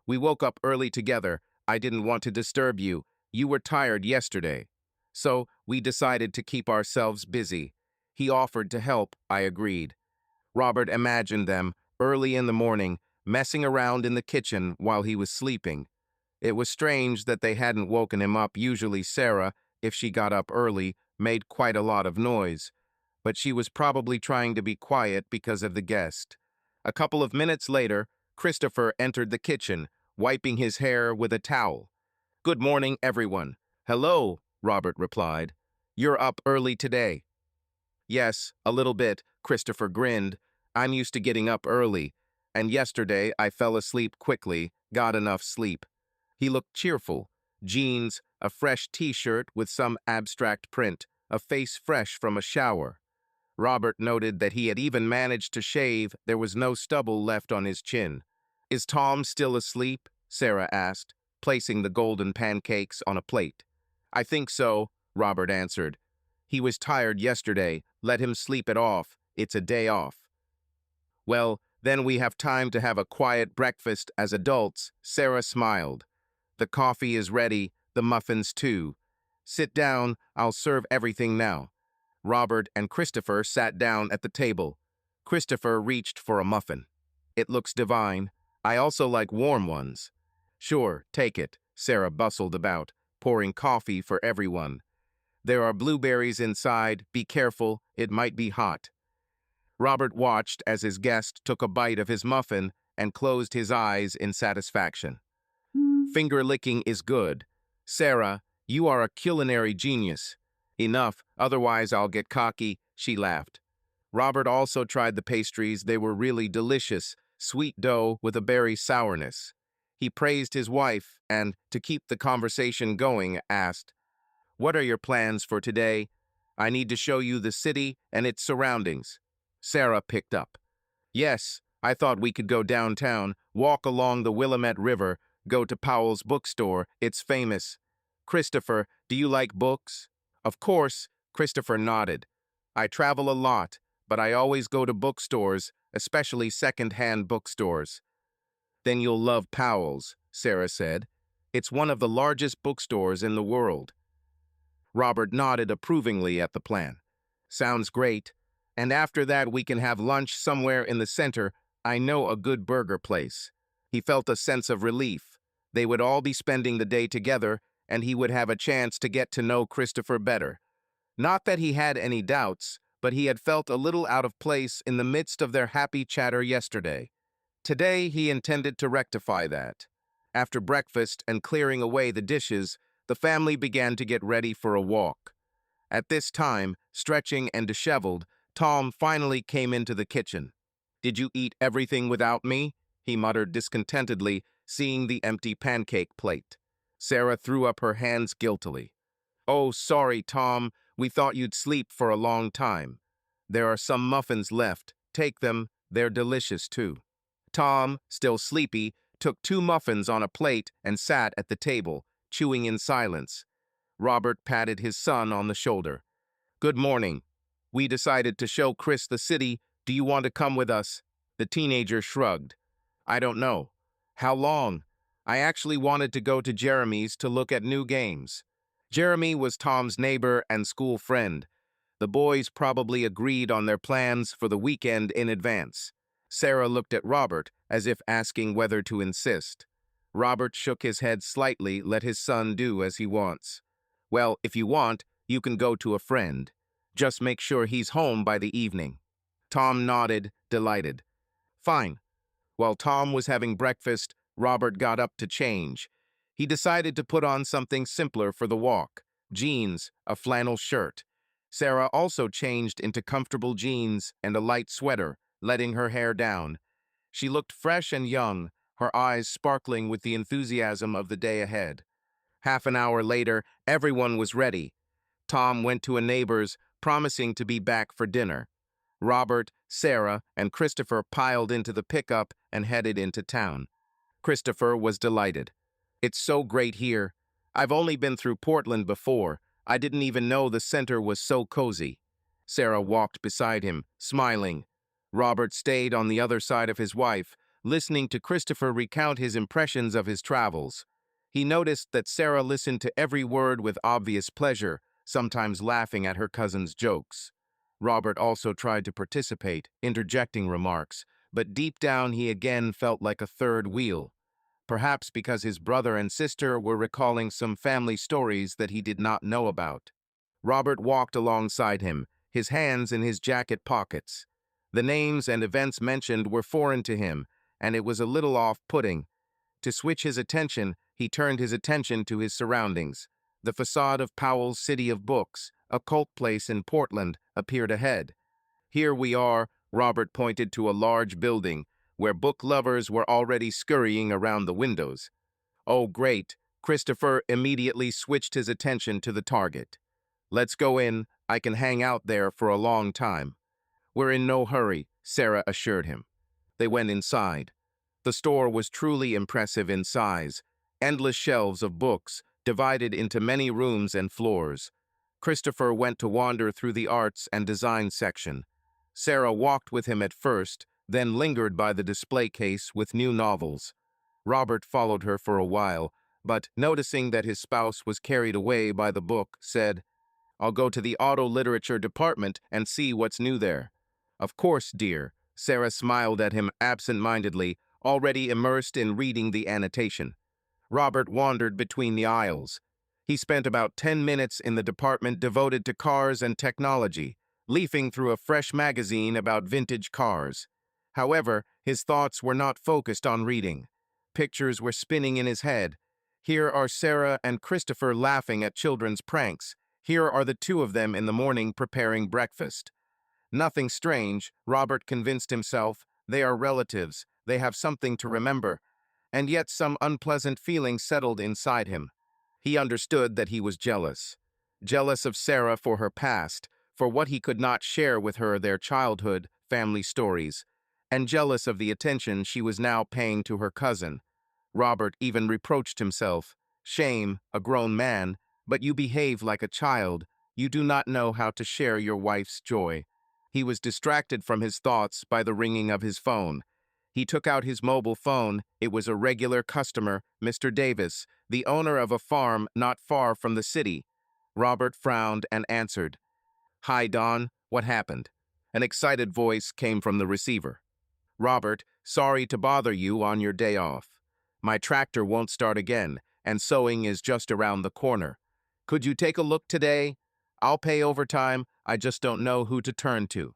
We woke up early together. I didn't want to disturb you. You were tired yesterday. So we decided to keep ourselves busy. He offered to help, I agreed. Robert imagined them, early in the morning, messing around in the kitchen while he was sleeping. It was strange that they hadn't woken him up. Usually Sarah, if she got up early, made quite a lot of noise. But she was probably trying to be quiet because of the guest. A couple of minutes later, Christopher entered the kitchen, wiping his hair with a towel. Good morning, everyone. Hello, Robert replied. You're up early today. Yes, a little bit, Christopher grinned. I'm used to getting up early, and yesterday I fell asleep quickly, got enough sleep. He looked cheerful. Jeans, a fresh t-shirt with some abstract print, a face fresh from a shower. Robert noted that he had even managed to shave. There was no stubble left on his chin. "Is Tom still asleep?" Sarah asked, placing the golden pancakes on a plate. "I think so," Robert answered. "He was tired yesterday. Let him sleep it off. It's a day off." "Well, then we have time to have a quiet breakfast as adults," Sarah smiled. "The coffee is ready, the muffins too. Sit down, I'll serve everything now." Robert and Christopher sat down at the table. Christopher reached for a muffin. "It looks divine. I also like warm ones." "Sure, take it," Sarah bustled about, pouring coffee for everyone. "There are blueberries inside. Be careful, it might be hot." Robert watched as his guest took a bite of his muffin and closed his eyes in satisfaction. "Finger licking is good. Sarah, you are a culinary genius." "Enough, otherwise I'll get cocky," she laughed. Robert also tried the pastries. They were really delicious, sweet dough with a berry sourness. He praised his wife and, to keep the conversation going, asked, "What are your plans for today? I need to show you the city and its surroundings." Sarah picked up. "Yes, I thought we could go downtown, walk along the Willamette River, go to Powell's bookstore. It's famous." "Christopher, do you like books?" "Of course," Christopher nodded. "I travel a lot, but I always go to bookstores, especially second-hand bookstores." "Then you'll love Powell's," Sarah said. "It's one of the largest bookstores in the world." Robert nodded approvingly at the plan. "Sounds great. And after that we can have lunch somewhere in the center. I know a good burger place." He felt a sense of relief. They would all be spending the day together, and he would have a chance to get to know Christopher better. Not that he had any doubts, but he had felt a little out of place in the midst of their happy chatter yesterday. Today he intended to rectify that. After breakfast and clearing away the dishes, the family began to get ready for a walk. At this time, stretching and disheveled, Tom finally came into the kitchen. "Did you eat everything without me?" he muttered discontentedly, seeing the empty pancake plate. Sarah threw up her hands guiltily. "Oh, sorry, Tom. We thought you'd sleep for a long time. There are some muffins left. Take them. They're delicious, too." Tom, still sleepy, took 2 muffins on a plate and sat at the table, chewing in silence. Robert patted his son on the shoulder. "Good morning. We decided to show Chris the city. Do you want to come with us?" The teenager shrugged. "I don't know. How long? I actually wanted to go to Jeremy's to look at new games." Jeremy was Tom's neighbor and school friend. The boys probably agreed on their plans for the weekend in advance. Sarah looked at Robert as if asking whether to insist. Robert shook his head slightly, let his son do as he wants. "Well, if you want, you can go to a friend. Just make sure he's home by the evening." Tom nodded, delighted. "Fine." While Tom was having breakfast, Robert got up to change. He decided to put on something simpler for the walk: jeans, a flannel shirt. Sarah also changed into comfortable jeans and a light sweater, letting her hair down. She looked fresh and young, her eyes sparkling with the enthusiasm of the day ahead. Half an hour later, everyone was ready. Tom went to a neighbor's, promising to be back for dinner. Robert, Sarah, and Christopher piled into the pickup and headed into town. Christopher was delighted. "It's so great here. I've only been through Portland before. I didn't even know the center was so cozy." Sarah walked beside him, smiling. Robert stayed on the other side of his wife, listening to Christopher recount his impressions of his travels. He noticed that Sarah listened to every word with obvious pleasure, sometimes laughing at her cousin's jokes. Robert also tried to participate, interjecting remarks, but deep down he again felt like a third wheel. Perhaps because his brother and sister were recalling some family stories that he did not know about. Robert walked alongside him, his hands in his jacket pockets. The names and events mentioned were foreign to him, and it was a little off-putting. To switch his attention, he turned his attention to his surroundings. The facade of Powell's City of Books, a cult place in Portland, appeared ahead. "Here we are," Robert pointed to a large building, where book lovers were already scurrying around the windows. Oh, great. Christopher immediately switched his attention to the target. Let's go in. I can hang out there for a long time. We're in no hurry, Sarah assured him. They went inside. The store was truly impressive in size. Endless shelves of books, divided into many rooms and floors. Christopher went to wander through the arts and design section. Sarah walked with him at first, then lingered by the display case with new novels. Robert followed her for a while, but noticing that his spouse was carried away by the book, said, I'll go to the auto literature department and see what's new there. Of course, dear. Sarah smiled at him absent-mindedly, already immersed in reading the annotation. Robert wandered between the aisles. He spent about 10 minutes in the department devoted to cars and technology, leafing through a fresh magazine about vintage cars. However, his thoughts were not focused on reading. Pictures were spinning in his head. Here are Sarah and Christopher laughing at children's pranks. Here are the two of them in the morning preparing breakfast. Nothing strange, Robert convinced himself. They are relatives. They have something to remember. And yet some unpleasant feeling settled inside him. He understood that he was jealous. Jealous of Sarah for her past, for what he could not share with her, their childhood, family stories, and jealous of the attention she was now paying to her cousin. Robert even reproached himself. Shame, a grown man, but you behave like a child. You do not know how to share your wife's joy. He was distracted from his thoughts by the ringing of his phone. He took out his mobile phone. It was a regular customer, Mr. Davis, the owner of a farm not far from the city. Robert frowned and answered. Hi, Don. What happened? An excited voice came from the receiver. Robert, sorry to bother you on your day off. My tractor won't start again, and sowing is just around the corner. Could you take a look today? I'll pay overtime. I just don't know who to turn to.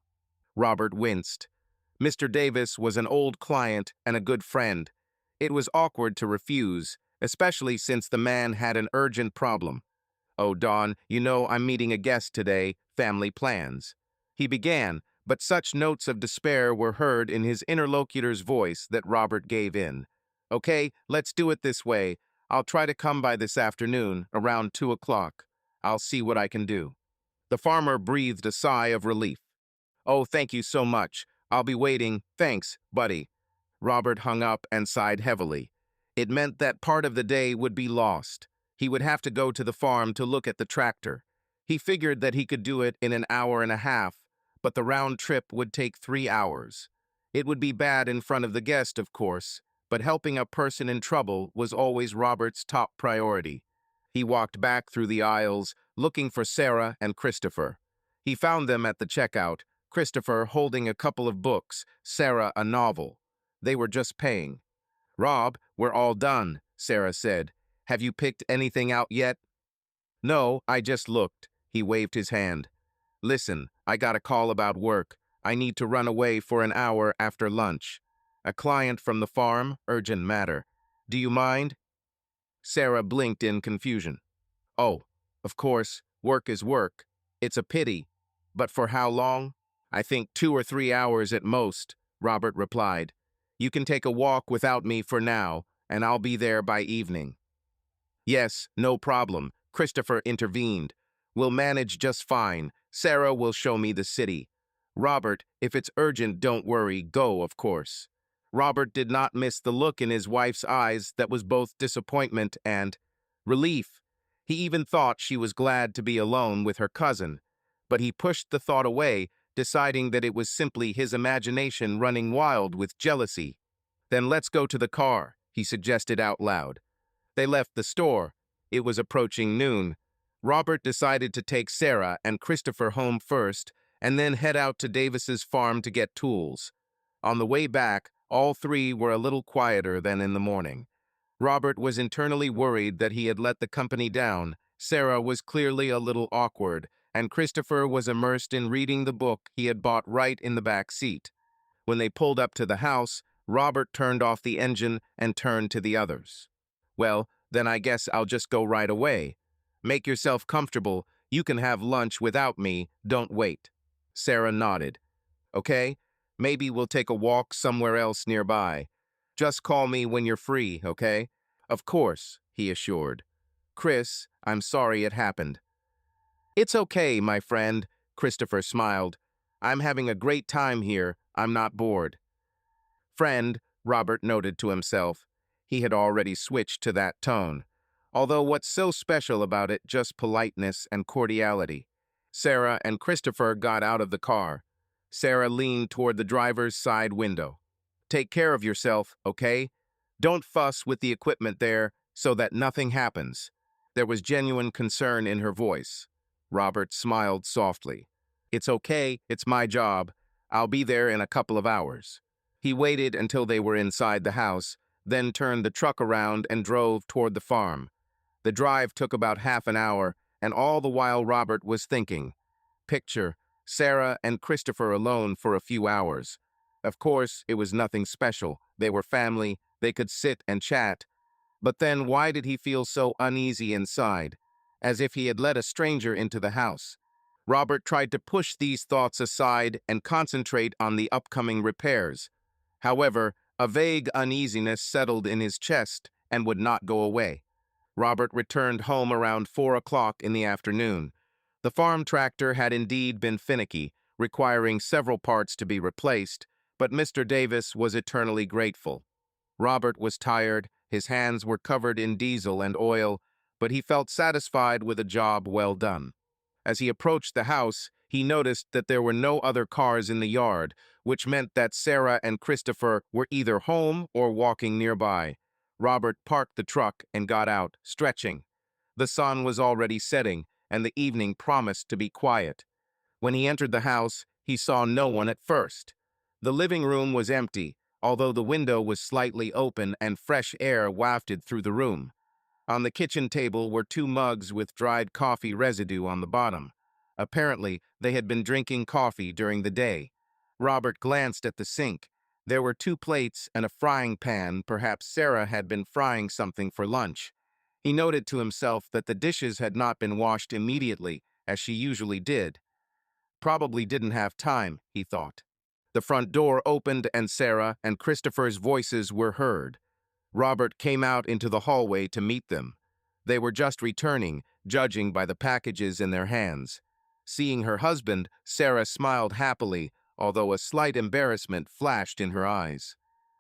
Robert winced. Mr. Davis was an old client and a good friend. It was awkward to refuse, especially since the man had an urgent problem. Oh, Don, you know I'm meeting a guest today, family plans. He began, but such notes of despair were heard in his interlocutor's voice that Robert gave in. Okay, let's do it this way. I'll try to come by this afternoon, around 2 o'clock. I'll see what I can do. The farmer breathed a sigh of relief. Oh, thank you so much. I'll be waiting. Thanks, buddy. Robert hung up and sighed heavily. It meant that part of the day would be lost. He would have to go to the farm to look at the tractor. He figured that he could do it in an hour and a half, but the round trip would take 3 hours. It would be bad in front of the guest, of course, but helping a person in trouble was always Robert's top priority. He walked back through the aisles, looking for Sarah and Christopher. He found them at the checkout, Christopher holding a couple of books, Sarah a novel. They were just paying. Rob, we're all done, Sarah said. Have you picked anything out yet? No, I just looked. He waved his hand. Listen, I got a call about work. I need to run away for an hour after lunch. A client from the farm, urgent matter. Do you mind? Sarah blinked in confusion. Oh, of course, work is work. It's a pity. But for how long? I think 2 or 3 hours at most, Robert replied. You can take a walk without me for now, and I'll be there by evening. Yes, no problem, Christopher intervened. We'll manage just fine. Sarah will show me the city. Robert, if it's urgent, don't worry, go, of course. Robert did not miss the look in his wife's eyes that was both disappointment and relief. He even thought she was glad to be alone with her cousin, but he pushed the thought away, deciding that it was simply his imagination running wild with jealousy. Then let's go to the car, he suggested out loud. They left the store. It was approaching noon. Robert decided to take Sarah and Christopher home first, and then head out to Davis's farm to get tools. On the way back, all three were a little quieter than in the morning. Robert was internally worried that he had let the company down. Sarah was clearly a little awkward, and Christopher was immersed in reading the book he had bought right in the back seat. When they pulled up to the house, Robert turned off the engine and turned to the others. Well, then I guess I'll just go right away. Make yourself comfortable. You can have lunch without me. Don't wait. Sarah nodded. Okay? Maybe we'll take a walk somewhere else nearby. Just call me when you're free, okay? Of course, he assured. Chris, I'm sorry it happened. It's okay, my friend, Christopher smiled. I'm having a great time here. I'm not bored. Friend, Robert noted to himself. He had already switched to that tone. Although what's so special about it, just politeness and cordiality. Sarah and Christopher got out of the car. Sarah leaned toward the driver's side window. Take care of yourself, okay? Don't fuss with the equipment there so that nothing happens. There was genuine concern in her voice. Robert smiled softly. It's okay, it's my job. I'll be there in a couple of hours. He waited until they were inside the house, then turned the truck around and drove toward the farm. The drive took about half an hour, and all the while Robert was thinking. Picture Sarah and Christopher alone for a few hours. Of course, it was nothing special. They were family, they could sit and chat. But then why did he feel so uneasy inside, as if he had let a stranger into the house? Robert tried to push these thoughts aside and concentrate on the upcoming repairs. However, a vague uneasiness settled in his chest and would not go away. Robert returned home around 4 o'clock in the afternoon. The farm tractor had indeed been finicky, requiring several parts to be replaced, but Mr. Davis was eternally grateful. Robert was tired, his hands were covered in diesel and oil, but he felt satisfied with a job well done. As he approached the house, he noticed that there were no other cars in the yard, which meant that Sarah and Christopher were either home or walking nearby. Robert parked the truck and got out, stretching. The sun was already setting, and the evening promised to be quiet. When he entered the house, he saw no one at first. The living room was empty, although the window was slightly open and fresh air wafted through the room. On the kitchen table were 2 mugs with dried coffee residue on the bottom. Apparently, they had been drinking coffee during the day. Robert glanced at the sink. There were 2 plates and a frying pan. Perhaps Sarah had been frying something for lunch. He noted to himself that the dishes had not been washed immediately, as she usually did. Probably didn't have time, he thought. The front door opened and Sarah and Christopher's voices were heard. Robert came out into the hallway to meet them. They were just returning, judging by the packages in their hands. Seeing her husband, Sarah smiled happily, although a slight embarrassment flashed in her eyes.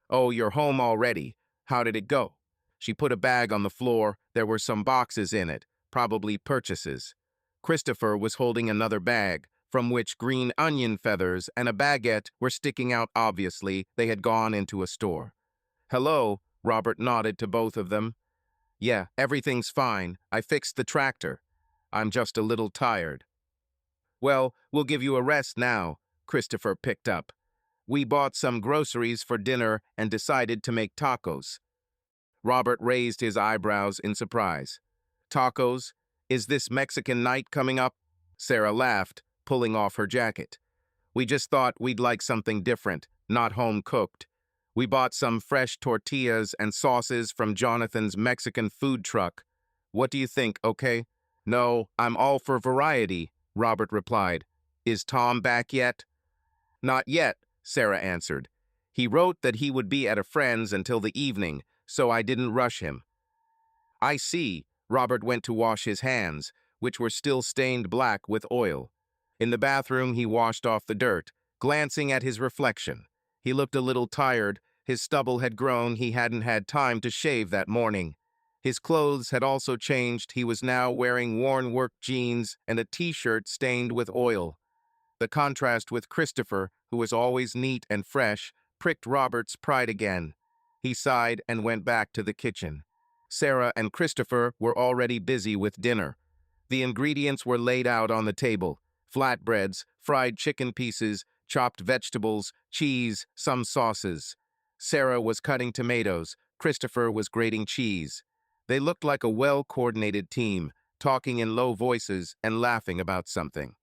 "Oh, you're home already. How did it go?" She put a bag on the floor. There were some boxes in it, probably purchases. Christopher was holding another bag, from which green onion feathers and a baguette were sticking out obviously. They had gone into a store. "Hello," Robert nodded to both of them. "Yeah, everything's fine. I fixed the tractor. I'm just a little tired." "Well, we'll give you a rest now," Christopher picked up. "We bought some groceries for dinner and decided to make tacos." Robert raised his eyebrows in surprise. "Tacos? Is this Mexican night coming up?" Sarah laughed, pulling off her jacket. "We just thought we'd like something different, not home-cooked. We bought some fresh tortillas and sauces from Jonathan's Mexican food truck. What do you think, okay?" "No, I'm all for variety," Robert replied. "Is Tom back yet?" "Not yet," Sarah answered. "He wrote that he would be at a friend's until the evening, so I didn't rush him." "I see." Robert went to wash his hands, which were still stained black with oil. In the bathroom, he washed off the dirt, glancing at his reflection. He looked a little tired. His stubble had grown. He hadn't had time to shave that morning. His clothes had also changed. He was now wearing worn work jeans and a t-shirt stained with oil. The contrast with Christopher, who was always neat and fresh, pricked Robert's pride again. He sighed and went back to the kitchen. Sarah and Christopher were already busy with dinner. The ingredients were laid out on the table: flatbreads, fried chicken pieces, chopped vegetables, cheese, some sauces. Sarah was cutting tomatoes. Christopher was grating cheese. They looked like a well-coordinated team, talking in low voices and laughing about something.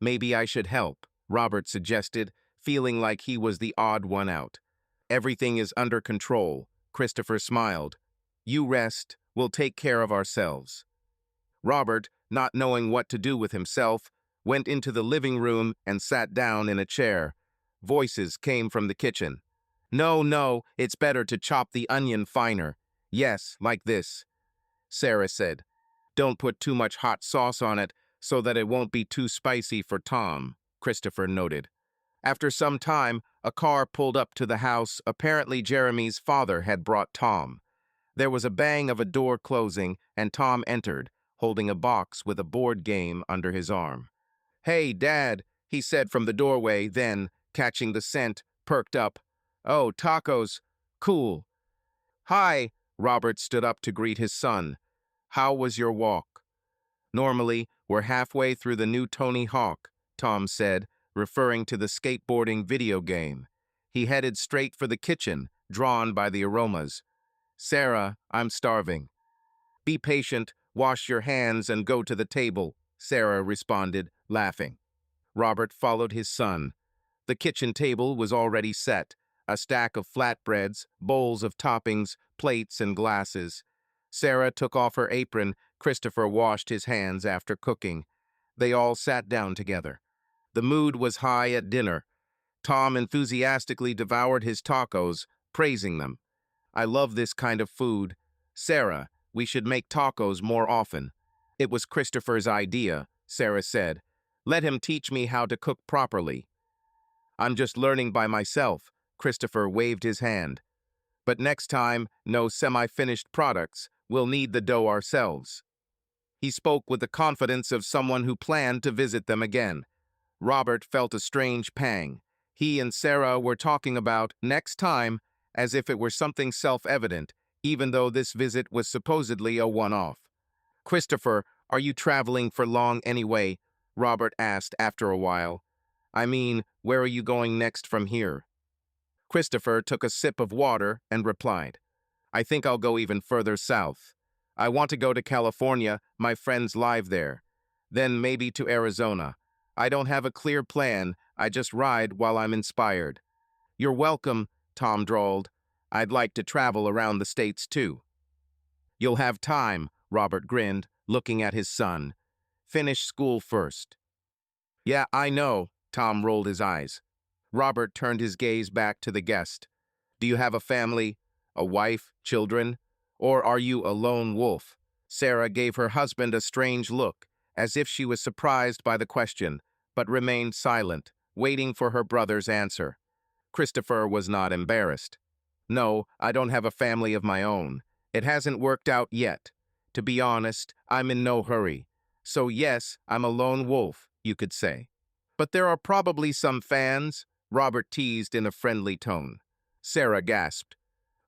"Maybe I should help," Robert suggested, feeling like he was the odd one out. "Everything is under control," Christopher smiled. "You rest. We'll take care of ourselves." Robert, not knowing what to do with himself, went into the living room and sat down in a chair. Voices came from the kitchen. "No, no, it's better to chop the onion finer. Yes, like this, Sarah said. Don't put too much hot sauce on it so that it won't be too spicy for Tom, Christopher noted. After some time, a car pulled up to the house. Apparently Jeremy's father had brought Tom. There was a bang of a door closing, and Tom entered, holding a box with a board game under his arm. Hey, Dad, he said from the doorway, then, catching the scent, perked up. Oh, tacos. Cool. Hi, Robert stood up to greet his son. How was your walk? Normally, we're halfway through the new Tony Hawk, Tom said, referring to the skateboarding video game. He headed straight for the kitchen, drawn by the aromas. Sarah, I'm starving. Be patient, wash your hands, and go to the table, Sarah responded, laughing. Robert followed his son. The kitchen table was already set, a stack of flatbreads, bowls of toppings, plates, and glasses. Sarah took off her apron. Christopher washed his hands after cooking. They all sat down together. The mood was high at dinner. Tom enthusiastically devoured his tacos, praising them. I love this kind of food. Sarah, we should make tacos more often. It was Christopher's idea, Sarah said. Let him teach me how to cook properly. I'm just learning by myself, Christopher waved his hand. But next time, no semi-finished products. We'll need the dough ourselves. He spoke with the confidence of someone who planned to visit them again. Robert felt a strange pang. He and Sarah were talking about next time as if it were something self-evident, even though this visit was supposedly a one-off. Christopher, are you traveling for long anyway? Robert asked after a while. I mean, where are you going next from here? Christopher took a sip of water and replied, I think I'll go even further south. I want to go to California, my friends live there. Then maybe to Arizona. I don't have a clear plan, I just ride while I'm inspired. You're welcome, Tom drawled. I'd like to travel around the States too. You'll have time, Robert grinned, looking at his son. Finish school first. Yeah, I know, Tom rolled his eyes. Robert turned his gaze back to the guest. Do you have a family, a wife, children? Or are you a lone wolf? Sarah gave her husband a strange look, as if she was surprised by the question, but remained silent, waiting for her brother's answer. Christopher was not embarrassed. No, I don't have a family of my own. It hasn't worked out yet. To be honest, I'm in no hurry. So yes, I'm a lone wolf, you could say. But there are probably some fans, Robert teased in a friendly tone. Sarah gasped.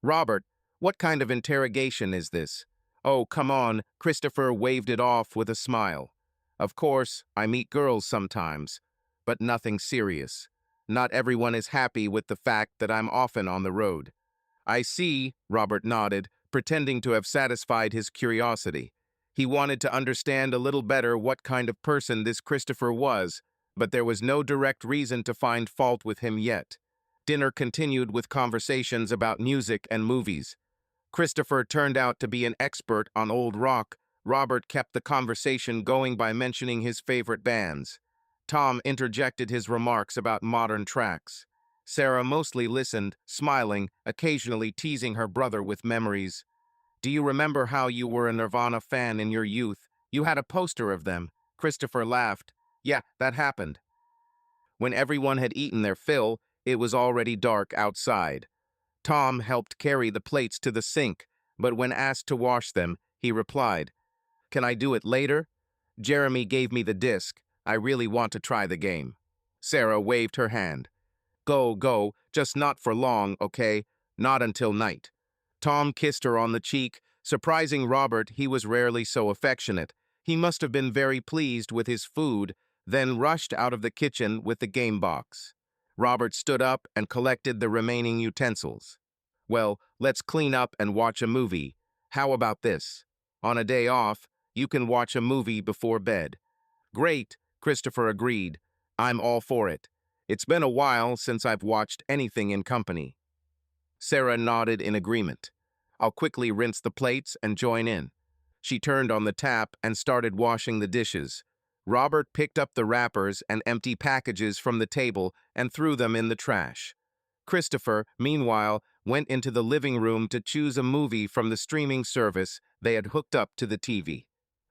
Robert, what kind of interrogation is this? Oh, come on, Christopher waved it off with a smile. Of course, I meet girls sometimes, but nothing serious. Not everyone is happy with the fact that I'm often on the road. I see, Robert nodded, pretending to have satisfied his curiosity. He wanted to understand a little better what kind of person this Christopher was, but there was no direct reason to find fault with him yet. Dinner continued with conversations about music and movies. Christopher turned out to be an expert on old rock. Robert kept the conversation going by mentioning his favorite bands. Tom interjected his remarks about modern tracks. Sarah mostly listened, smiling, occasionally teasing her brother with memories. Do you remember how you were a Nirvana fan in your youth? You had a poster of them. Christopher laughed. Yeah, that happened. When everyone had eaten their fill, it was already dark outside. Tom helped carry the plates to the sink, but when asked to wash them, he replied, Can I do it later? Jeremy gave me the disc. I really want to try the game. Sarah waved her hand. Go, go, just not for long, okay? Not until night. Tom kissed her on the cheek. Surprising Robert, he was rarely so affectionate. He must have been very pleased with his food, then rushed out of the kitchen with the game box. Robert stood up and collected the remaining utensils. Well, let's clean up and watch a movie. How about this? On a day off, you can watch a movie before bed. Great, Christopher agreed. I'm all for it. It's been a while since I've watched anything in company. Sarah nodded in agreement. I'll quickly rinse the plates and join in. She turned on the tap and started washing the dishes. Robert picked up the wrappers and empty packages from the table and threw them in the trash. Christopher, meanwhile, went into the living room to choose a movie from the streaming service they had hooked up to the TV.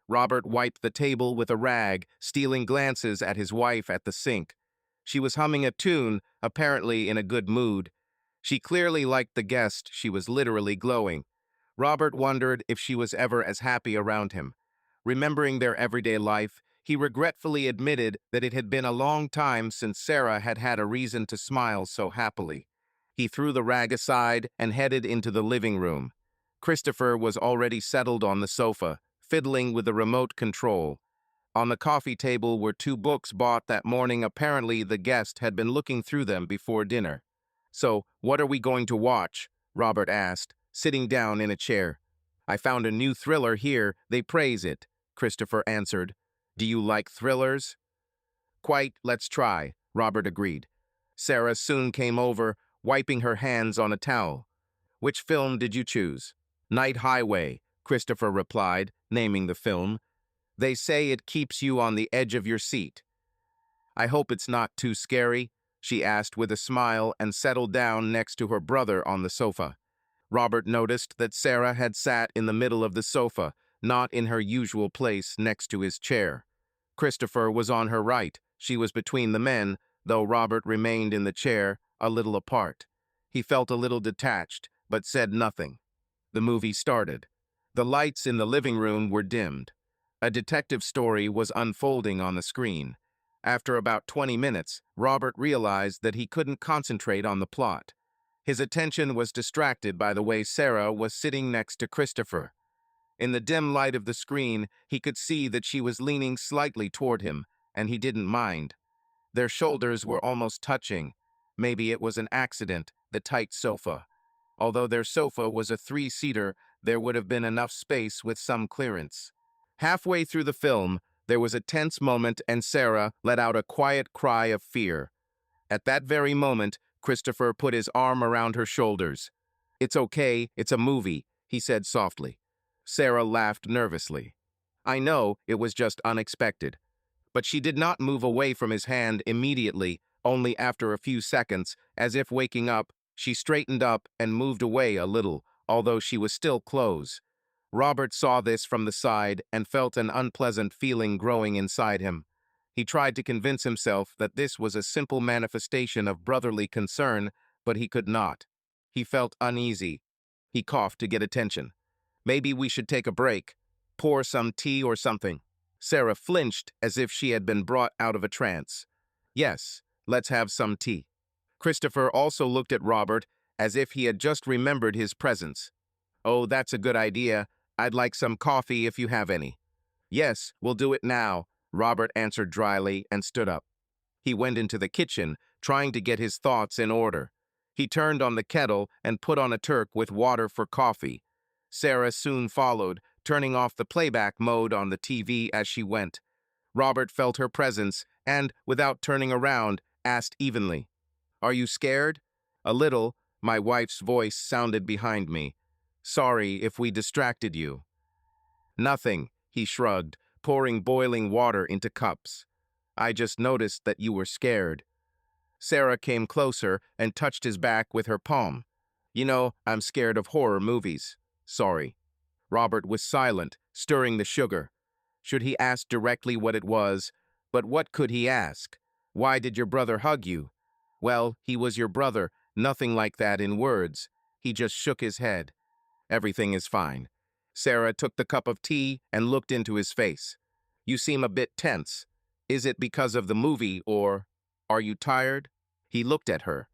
Robert wiped the table with a rag, stealing glances at his wife at the sink. She was humming a tune, apparently in a good mood. She clearly liked the guest. She was literally glowing. Robert wondered if she was ever as happy around him. Remembering their everyday life, he regretfully admitted that it had been a long time since Sarah had had a reason to smile so happily. He threw the rag aside and headed into the living room. Christopher was already settled on the sofa, fiddling with the remote control. On the coffee table were two books bought that morning. Apparently, the guest had been looking through them before dinner. "So, what are we going to watch?" Robert asked, sitting down in a chair. "I found a new thriller here. They praise it," Christopher answered. "Do you like thrillers?" "Quite, let's try," Robert agreed. Sarah soon came over, wiping her hands on a towel. "Which film did you choose?" "Night Highway," Christopher replied, naming the film. "They say it keeps you on the edge of your seat." "I hope it's not too scary," she asked with a smile and settled down next to her brother on the sofa. Robert noticed that Sarah had sat in the middle of the sofa, not in her usual place next to his chair. Christopher was on her right. She was between the men, though Robert remained in the chair, a little apart. He felt a little detached, but said nothing. The movie started. The lights in the living room were dimmed. A detective story was unfolding on the screen. After about 20 minutes, Robert realized that he couldn't concentrate on the plot. His attention was distracted by the way Sarah was sitting next to Christopher. In the dim light of the screen, he could see that she was leaning slightly toward him, and he didn't mind. Their shoulders were almost touching. Maybe it was an accident, the tight sofa. Although their sofa was a three-seater, there would have been enough space with some clearance. Halfway through the film, there was a tense moment and Sarah let out a quiet cry of fear. At that very moment, Christopher put his arm around her shoulders. "It's okay, it's a movie," he said softly. Sarah laughed nervously. "I know, it was just unexpected." But she did not move away from his hand immediately, only after a few seconds, as if waking up, she straightened up and moved away a little, although she was still close. Robert saw this from the side and felt an unpleasant feeling growing inside him. He tried to convince himself that this was a simple manifestation of brotherly concern, but he could not. He felt uneasy. He coughed to get attention. "Maybe we should take a break. Pour some tea or something." Sarah flinched as if she had been brought out of a trance. "Yes, let's have some tea." Christopher also looked at Robert as if he had just remembered his presence. "Oh, that's a good idea. I'd like some coffee if you have any." "Yes, we'll do it now," Robert answered dryly and stood up. He went into the kitchen, trying to get his thoughts in order. He turned on the kettle and put on a Turk with water for coffee. Sarah soon followed, turning off the playback mode on the TV as she went. Robert felt her presence and, without turning around, asked evenly, "Are you scared?" "A little," my wife's voice sounded behind me. "Sorry if we distracted you." "Nothing," he shrugged, pouring boiling water into cups. "I just noticed that you were scared." Sarah came closer and touched his back with her palm. "You know, I'm scared of horror movies." "Sorry." Robert was silent, stirring the sugar. Should he ask directly what it was? But what could he ask? "Why did your brother hug you?" "Well, he was your brother, nothing like that in words." He just shook his head. "Everything is fine." Sarah took the cup of tea and looked into his face. "You seem a bit tense. Is it because of the movie or are you tired?" He looked at her.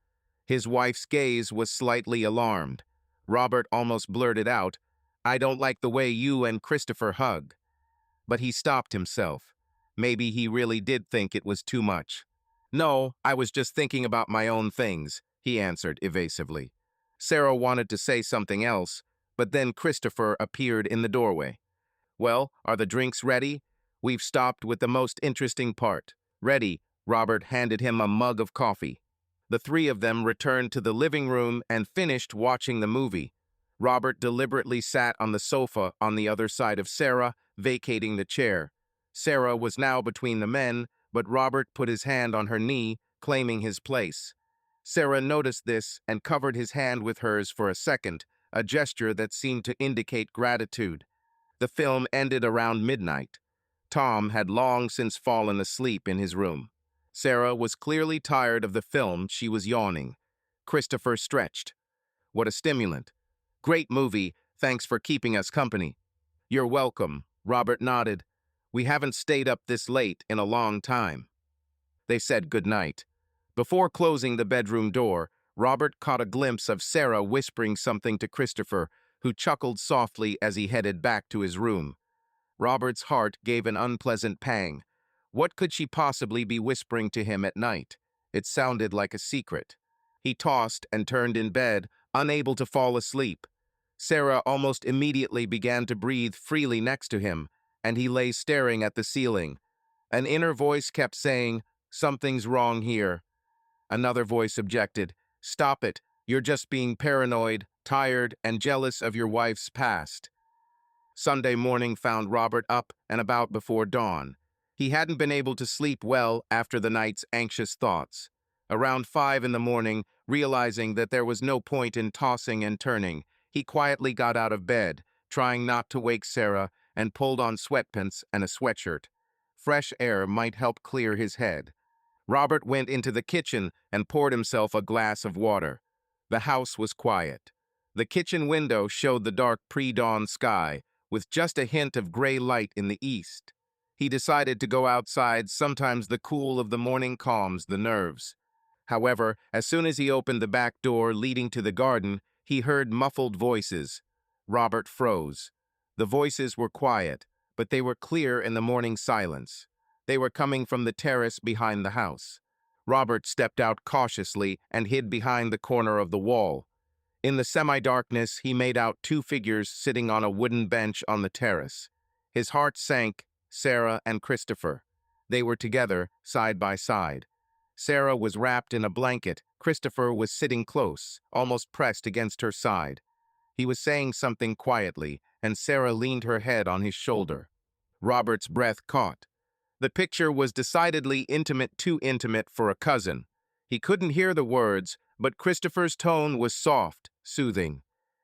His wife's gaze was slightly alarmed. Robert almost blurted out, "I don't like the way you and Christopher hug." But he stopped himself. Maybe he really did think it was too much. "No, I was just thinking about my own things," he answered evasively. Sarah wanted to say something else, but then Christopher appeared in the doorway. "Well, are the drinks ready? We've stopped with the most interesting part." "Ready." Robert handed him a mug of coffee. The three of them returned to the living room and finished watching the movie. Robert deliberately sat on the sofa on the other side of Sarah, vacating the chair. Sarah was now between the men, but Robert put his hand on her knee, claiming his place. Sarah noticed this and covered his hand with hers for a second, a gesture that seemed to indicate gratitude. The film ended around midnight. Tom had long since fallen asleep in his room. Sarah was clearly tired of the film. She was yawning. Christopher stretched. What a stimulant. Great movie. Thanks for keeping us company. You're welcome, Robert nodded. We haven't stayed up this late in a long time. They said goodnight. Before closing the bedroom door, Robert caught a glimpse of Sarah whispering something to Christopher, who chuckled softly as he headed back to his room. Robert's heart gave an unpleasant pang. What could she possibly be whispering to him at night? It sounded like a secret. He tossed and turned in bed, unable to fall asleep. Sarah almost immediately began to breathe freely next to him, and he lay staring at the ceiling. An inner voice kept saying, "Something's wrong here." Another voice objected, "Stop it. You're just being paranoid, tired, and jealous of your wife's past." Sunday morning found Robert up and about before dawn. He hadn't been able to sleep well after the night's anxious thoughts. Around 5 in the morning, realizing that there was no point in tossing and turning, he quietly got out of bed, trying not to wake Sarah, and pulled on sweatpants and a sweatshirt. Fresh air might help clear his head. Robert went into the kitchen and poured himself a glass of water. The house was quiet. The kitchen window showed the dark pre-dawn sky, with just a hint of gray light in the east. He decided to go outside. Sometimes the cool of the morning calms the nerves. However, as soon as he opened the back door leading to the garden, he heard muffled voices. Robert froze. The voices were quiet, but they were clear in the morning silence. They were coming from the terrace behind the house. Robert stepped out cautiously and hid behind the corner of the wall. In the semi-darkness, he made out two figures sitting on a wooden bench on the terrace. His heart sank. Sarah and Christopher. They were together, side by side. Sarah was wrapped in a blanket. Christopher was sitting close, almost pressed against her side. He was saying something quietly, and Sarah leaned her head on his shoulder. Robert's breath caught. The picture was decidedly intimate, too intimate for a cousin. He couldn't hear the words, but Christopher's tone was soft, soothing.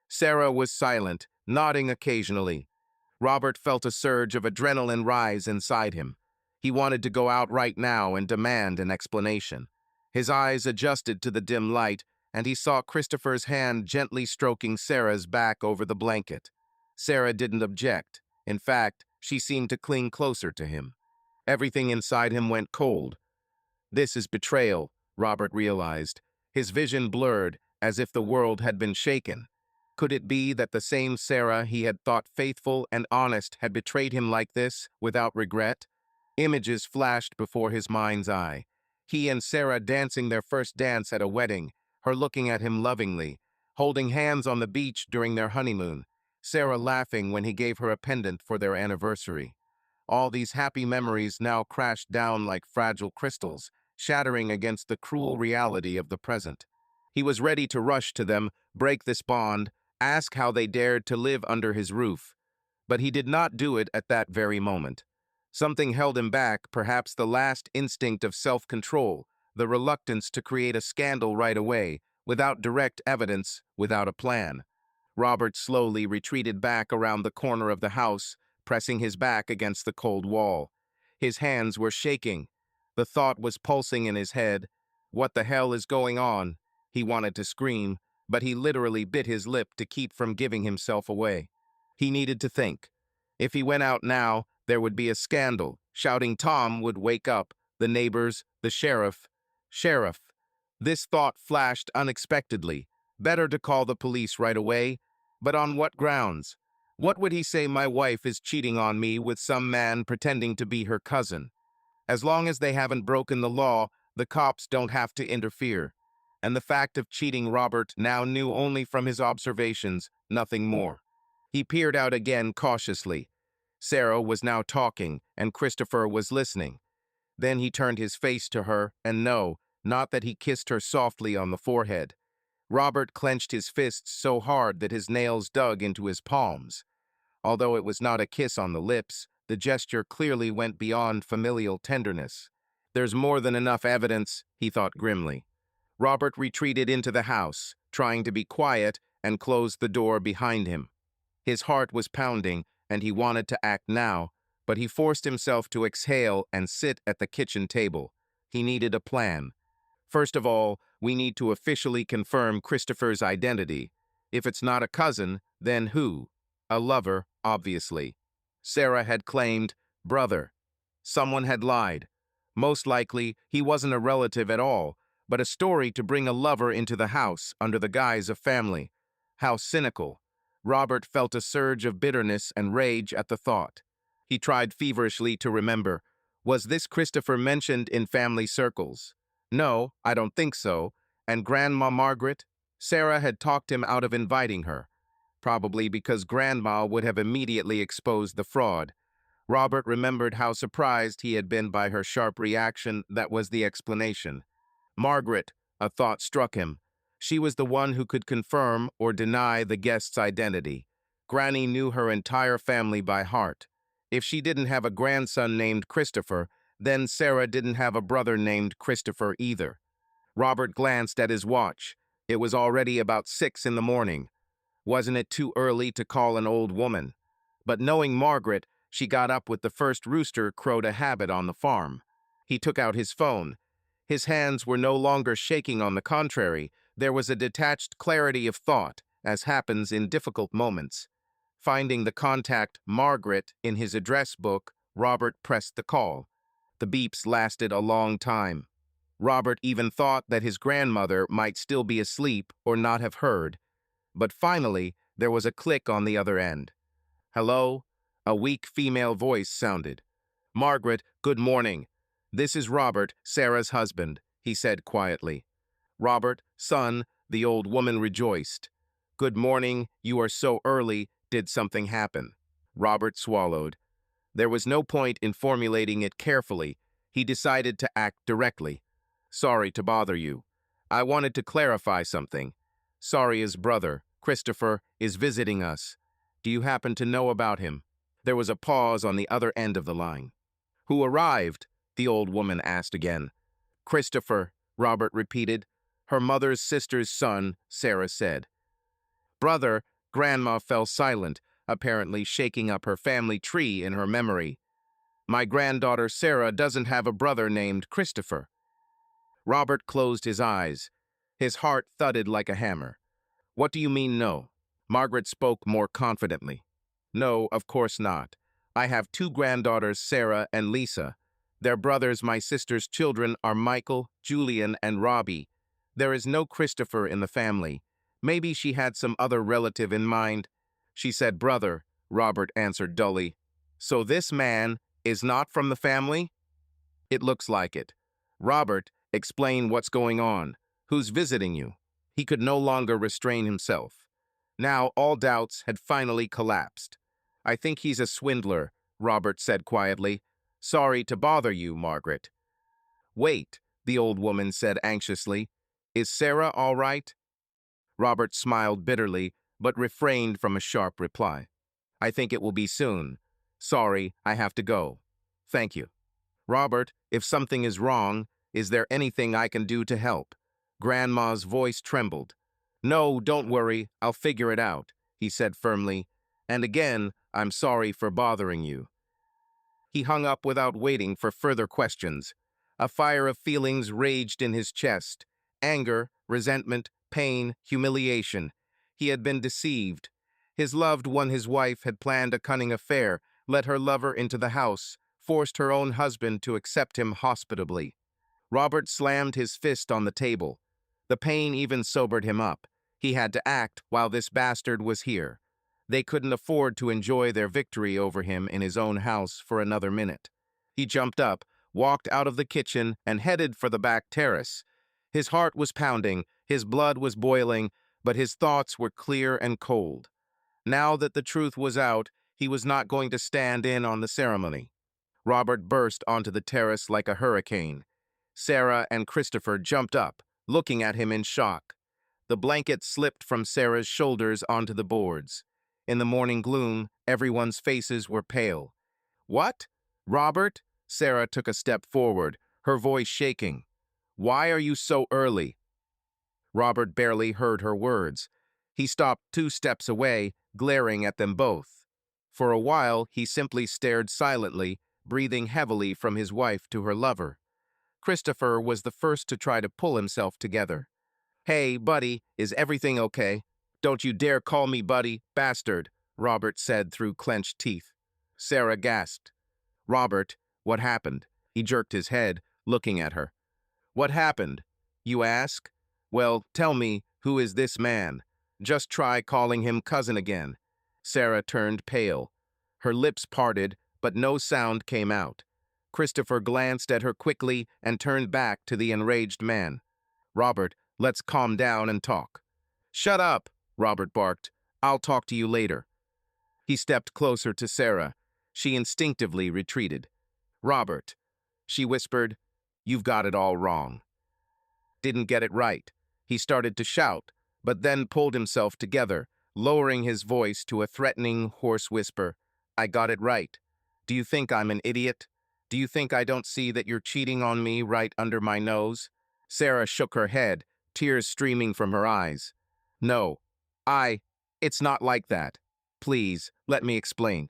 Sarah was silent, nodding occasionally. Robert felt a surge of adrenaline rise inside him. He wanted to go out right now and demand an explanation. His eyes adjusted to the dim light, and he saw Christopher's hand gently stroking Sarah's back over the blanket. Sarah didn't object. In fact, she seemed to cling closer to him. Everything inside him went cold. This is betrayal, Robert realized. His vision blurred, as if the world had been shaken. Could it be that the same Sarah he had thought faithful and honest had betrayed him like this, without regret? Images flashed before his mind's eye. He and Sarah dancing their first dance at a wedding, her looking at him lovingly, holding hands on the beach during their honeymoon, Sarah laughing when he gave her a pendant for their anniversary. All these happy memories now crashed down like fragile crystals, shattering against the cruel reality of the present. He was ready to rush to them, break this bond, ask how they dared to live under his roof. But he did not do it at that very moment. Something held him back, perhaps the last instinct of self-control, the reluctance to create a scandal right away, without direct evidence, without a plan. Robert slowly retreated back around the corner of the house, pressing his back against the cold wall. His hands were shaking. The thought was pulsing in his head. What the hell is going on? He wanted to scream, but he literally bit his lip to keep from giving himself away. He needed to think. If he went out now, there would be a scandal. Shouting Tom would wake up, the neighbors, the sheriff. Sheriff. This thought flashed unexpectedly. Better to call the police right away. But on what grounds? What would he say? My wife is cheating on me with some man pretending to be her cousin. As long as they haven't broken the law, the cops don't have to interfere. And the fact of cheating Robert now knew only from his observations, nothing more. He peered out again cautiously. Sarah was now talking, and Christopher was listening. Then he turned his face to her, and no, not that he kissed her softly on the forehead. Robert clenched his fists so hard that his nails dug into his palms. Although it was not a kiss on the lips, the gesture clearly went beyond familial tenderness. There's more than enough evidence, he thought grimly. Robert retreated into the house, trying to be quiet, and closed the door behind him. His heart was pounding, and he wanted to act now, but he forced himself to exhale and sit at the kitchen table. He needed a plan. First of all, we need to officially confirm Christopher's identity. If it's not a cousin, then who? A lover, obviously. Sarah had claimed brother. Someone had lied. Most likely, he wasn't a relative at all, but a story to bring a lover into the house under the guise of family. How cynical. Robert felt a surge of bitterness and rage at the thought. He tried feverishly to remember. Was this Christopher mentioned in family circles? No, I don't think so. And Grandma Margaret? Sarah had talked him out of inviting her, probably because Grandma would have immediately exposed the fraud. Robert remembered how surprised he had been by her sharp reaction. That was the explanation. Margaret, a thought struck him. She was the one who could confirm or deny the guest's identity. Granny knew her entire family by heart. If she didn't have a grandson named Christopher, then Sarah didn't have a brother named Christopher either. Robert glanced at his watch. It was already about 6 in the morning. Wasn't it too early to call an old woman? But knowing Margaret, she got up with the first rooster crowed a habit on the farm. He took out his phone. His hands were no longer shaking, on the contrary. There was a detached clarity of thought, as happens in difficult moments. Finding the contact Margaret in his address book, Robert pressed the call. The beeps lasted a long time. Robert even thought that his grandmother might still be asleep or not have heard. But finally, there was a click on the other end. Hello? A weak female voice sounded. Margaret, good morning. This is Robert, Sarah's husband, he said quietly. Robert, son, the old woman rejoiced. Good morning, you are so early. Did something happen? Robert swallowed. There was no point in formulating it carefully. He decided to act directly. Sorry to bother you. I wanted to clarify something. Saria's brother, Christopher, is visiting us. Do you happen to know about him? There was a pause on the other end of the line. Who arrived? The old woman asked again. Christopher, Robert repeated. Her mother's sister's son, Sarah said. Brother, Grandma fell silent, apparently shaking up her family tree in her memory. My granddaughter Sarah doesn't have a brother named Christopher. Robert closed his eyes. His heart thudded like a hammer. What do you mean, no? Margaret spoke more confidently. No, of course not. I have two granddaughters, Sarah and Lisa. Their brothers, my sister's children, are Michael, Julian, and Robbie. There is no Christopher in the family. Maybe she had some other relative in mind. She said brother, Robert answered dully. So this man is not from the family? It looks like it. Robert, explain what's going on. Who's visiting you? He could no longer restrain himself. Now all doubts had finally collapsed. I think he's a swindler, Robert said quietly. Sorry to bother you, Margaret. Wait, the old woman said anxiously. Is Sarah all right? Robert smiled bitterly, but refrained from a sharp reply. I think it will be soon. Sorry, I have to go. Thank you. Robert, if something is wrong, is there anything I can do to help? Grandma's voice trembled. No, don't worry, I'll figure it out, he said firmly. And again, I'm sorry for bothering you. He hung up without waiting for further questions. A fire of feelings raged in his chest. Anger, resentment, pain, humiliation. He had been deceived. His loved one, his wife, had planned a cunning affair, let her lover into the house, forced her own husband to accept him hospitably. Robert slammed his fist on the table. The pain even sobered him up. He had to act while this bastard was here. They couldn't afford to enjoy their victory over him in his own house for another minute. He jumped up, walked out of the kitchen, and headed for the back terrace. His heart was pounding, his blood was boiling, but his thoughts were clear and cold. Now that the truth was out, he was not going to stand in on the ceremony. Robert burst onto the terrace like a hurricane. Sarah and Christopher jumped up, looking at him in shock. The blanket slipped from Sarah's shoulders onto the boards. In the morning gloom, everyone's faces were pale. What? Robert? Sarah took a step forward, her voice shaking. Why are you so early? Robert barely heard her words. He stopped 2 steps away, glaring at them both. For a while, he simply stared silently, breathing heavily from his wife to her lover. Christopher was the first to try to pull himself together. "Hey, buddy, is everything okay?" "Don't you dare call me buddy, bastard," Robert said through clenched teeth. Sarah gasped. "Robert, what happened?" He jerked his head, looking at her. "What happened, you ask? Well, tell me, who is this man? Just try calling him cousin again." Sarah turned pale. Her lips parted, but no sound came out. Christopher glanced at her quickly and turned back to the enraged man. "Robert, let's calm down and talk." "Shut up," Robert barked. "I'll talk to you later." He stepped closer to Sarah. She instinctively retreated. "Robert," she whispered, "you've got it all wrong." Didn't get it right. He started to shout, but then pulled himself together, lowering his voice to a threatening, hoarse whisper. "I got it right. Do you think I'm an idiot? Do you think I don't see that you're cheating on me right under my nose?" Sarah shook her head, tears streaming from her eyes. "No, it's not like that. Please, let me explain."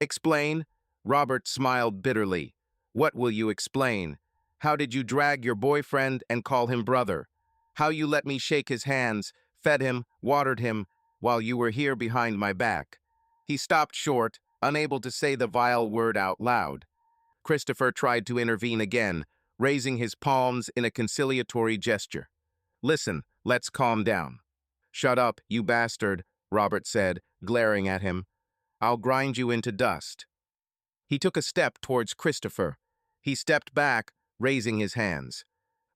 "Explain?" Robert smiled bitterly. "What will you explain? How did you drag your boyfriend and call him brother? How you let me shake his hands, fed him, watered him, while you were here behind my back?" He stopped short, unable to say the vile word out loud. Christopher tried to intervene again, raising his palms in a conciliatory gesture. "Listen, let's calm down." "Shut up, you bastard," Robert said, glaring at him. "I'll grind you into dust." He took a step towards Christopher. He stepped back, raising his hands.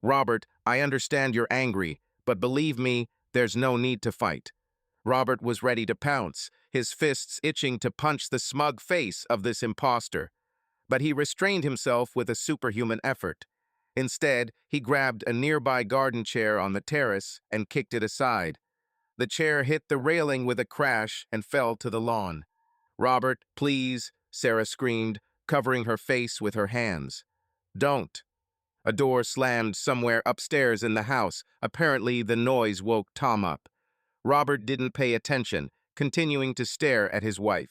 "Robert, I understand you're angry, but believe me, there's no need to fight." Robert was ready to pounce, his fists itching to punch the smug face of this impostor. But he restrained himself with a superhuman effort. Instead, he grabbed a nearby garden chair on the terrace and kicked it aside. The chair hit the railing with a crash and fell to the lawn. "Robert, please," Sarah screamed, covering her face with her hands. "Don't." A door slammed somewhere upstairs in the house. Apparently, the noise woke Tom up. Robert didn't pay attention, continuing to stare at his wife.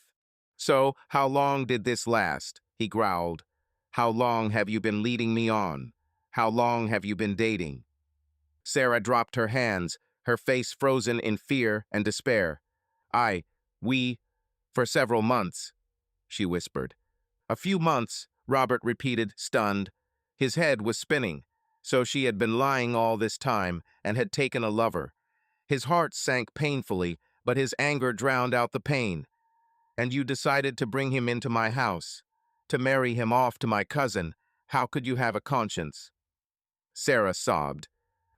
"So, how long did this last?" he growled. "How long have you been leading me on? How long have you been dating?" Sarah dropped her hands, her face frozen in fear and despair. We, for several months," she whispered. "A few months," Robert repeated, stunned. His head was spinning. So she had been lying all this time and had taken a lover. His heart sank painfully, but his anger drowned out the pain. "And you decided to bring him into my house, to marry him off to my cousin. How could you have a conscience?" Sarah sobbed.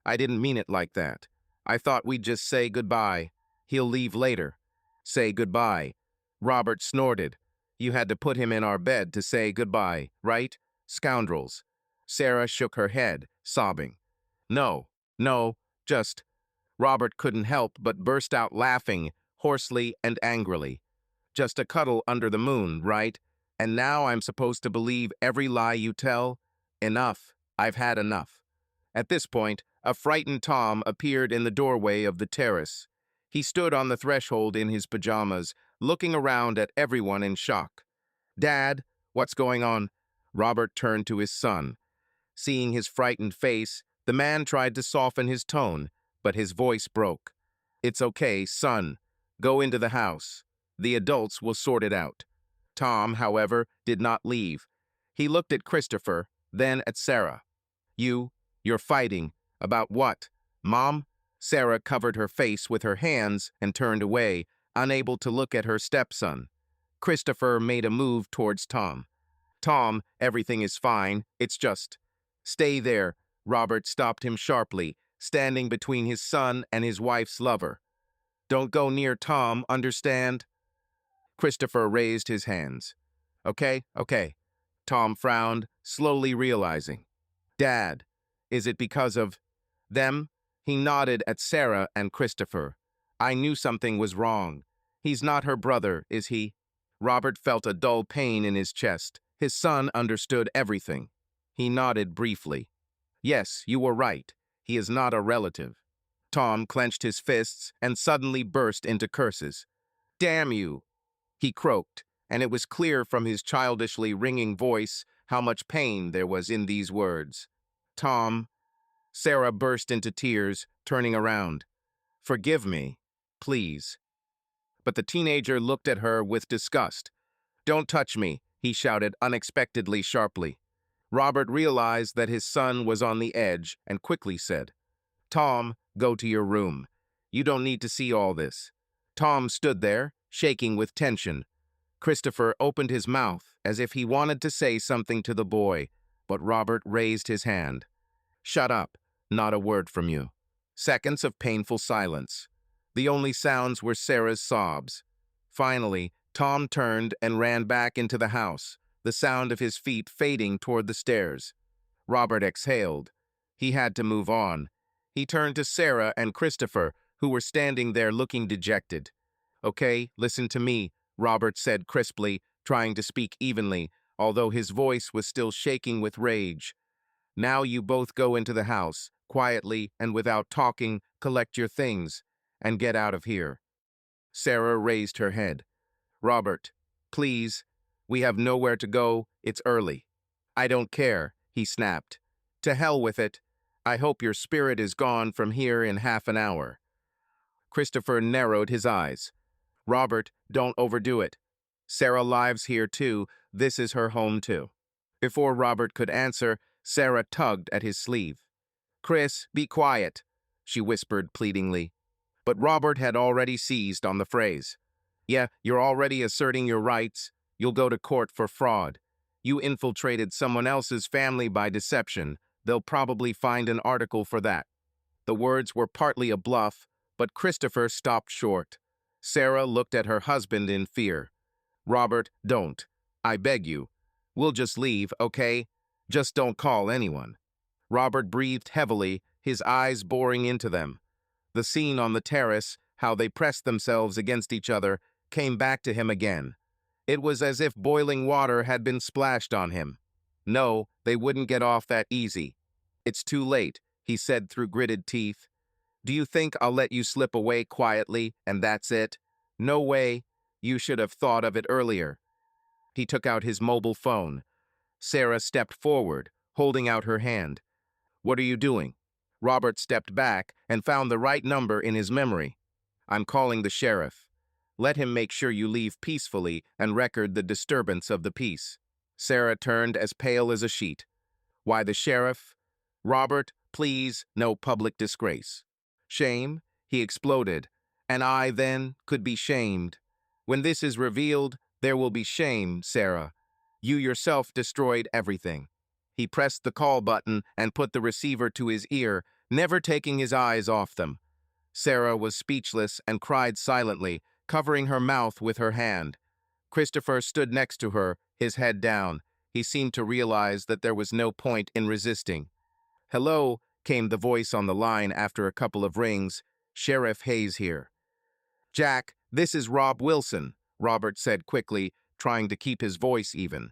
"I didn't mean it like that. I thought we'd just say goodbye. He'll leave later." "Say goodbye." Robert snorted. "You had to put him in our bed to say goodbye, right? Scoundrels." Sarah shook her head, sobbing. No, just..." Robert couldn't help but burst out laughing, hoarsely and angrily. "Just a cuddle under the moon, right? And now I'm supposed to believe every lie you tell? Enough. I've had enough." At this point, a frightened Tom appeared in the doorway of the terrace. He stood on the threshold in his pajamas, looking around at everyone in shock. "Dad, what's going on?" Robert turned to his son. Seeing his frightened face, the man tried to soften his tone, but his voice broke. "It's okay, son. Go into the house. The adults will sort it out." Tom, however, did not leave. He looked at Christopher, then at Sarah. You're fighting. About what? Mom?" Sarah covered her face with her hands and turned away, unable to look at her stepson. Christopher made a move towards Tom. "Tom, everything is fine. It's just..." "Stay there." Robert stopped him sharply, standing between his son and his wife's lover. "Don't go near Tom, understand?" Christopher raised his hands. Okay. Tom frowned, slowly realizing. "Dad, is it because of them?" He nodded at Sarah and Christopher. "I knew something was wrong. He's not her brother, is he?" Robert felt a dull pain in his chest. His son understood everything. He nodded briefly. "Yes, you were right. He is not a relative." Tom clenched his fists and suddenly burst into curses. "Damn you!" he croaked, and it was clear from his childishly ringing voice how much pain there was in these words. "Tom," Sarah burst into tears, turning around. "Forgive me, please." But the teenager looked at her with disgust. "Don't touch me," he shouted unexpectedly sharply. Robert realized that his son was on the edge and quickly said, "Tom, go to your room. You don't need to see all this." Tom stood there, shaking with tension. Christopher opened his mouth as if he wanted to say something to the boy, but Robert raised his hand. "Shut up. Not a word from you." Seconds of painful silence. The only sounds were Sarah's sobs. Finally, Tom turned and ran back into the house, the sound of his feet fading toward the stairs. Robert exhaled. He had to move on. He turned to Sarah and Christopher, who were standing there looking dejected. "Okay, listen to me," Robert said crisply, trying to speak evenly, although his voice was still shaking with rage. "Now you both go into the house, quietly and without talking, collect your things, and get out of here." Sarah raised her head. "Robert, please, we have nowhere to go, it's early." "I don't care," he snapped. "To hell with it. I hope your spirit is gone from here in half an hour." Christopher narrowed his eyes. "Robert, don't overdo it. Sarah lives here too. This is her home too." Before Robert could answer, Sarah tugged at his sleeve. "Chris, be quiet," she whispered pleadingly. But Robert had already seized on the phrase. "Yeah, you're already asserting your rights. You'll go to court for fraud. You infiltrated someone else's family by deception. They'll probably find an article for that." The words were partly a bluff, but Christopher stopped short. Sarah looked at her husband in fear. "Robert, don't. I beg you. We'll just leave, okay? Just don't call anyone." Robert breathed heavily, his eyes boring into them. The scene on the terrace, how they pressed themselves against each other, came back to him again. It was as if boiling water had been splashed on him. No, they wouldn't get off that easy. "It's too late," he said through gritted teeth. "Do you think I'll let you slip away quietly, and that's it? No way. You should have thought of it earlier." He took out his mobile phone. Sarah stepped forward, holding out her hand. "What are you doing?" Robert stepped back and found the right number in his memory. "I'm calling the sheriff. Let him make sure you leave peacefully and record the disturbance of the peace." Sarah turned as pale as a sheet. "Why the sheriff? Robert, please, no public disgrace." "Shame?" he exploded. "And I, then, could be shamed. When this is revealed, there will be shame, Sarah. You yourself destroyed everything." He pressed the call button and put the receiver to his ear, never taking his eyes off them. Sarah was speechless and cried silently, covering her mouth with her hand. Christopher stood next to her, his head down. He seemed to realize that there was no point in resisting. "Hello," came the voice on the line after a couple of rings. "Sheriff Hayes here." "Jack, this is Rob Wilson," Robert said quickly, trying to keep his voice even.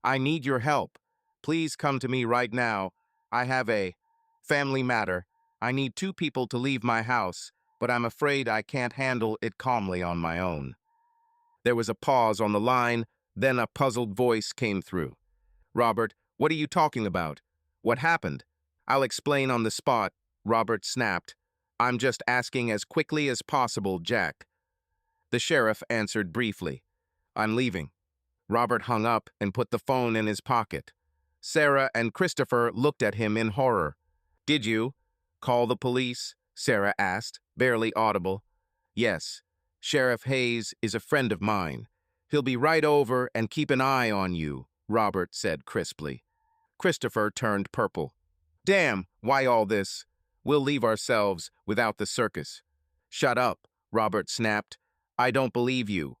"I need your help. Please come to me right now. I have a family matter. I need 2 people to leave my house, but I'm afraid I can't handle it calmly on my own." There was a pause on the line, then a puzzled voice came through. "Robert, what are you talking about? What happened?" "I'll explain on the spot," Robert snapped. "I'm just asking as quickly as possible, Jack." The sheriff answered briefly. "I'm leaving." Robert hung up and put the phone in his pocket. Sarah and Christopher looked at him in horror. "Did you call the police?" Sarah asked, barely audible. "Yes. Sheriff Hayes is a friend of mine. He'll be right over and keep an eye on you," Robert said crisply. Christopher turned purple. "Damn, why all this? We'll leave ourselves without the circus." "Shut up," Robert snapped. "I don't believe you.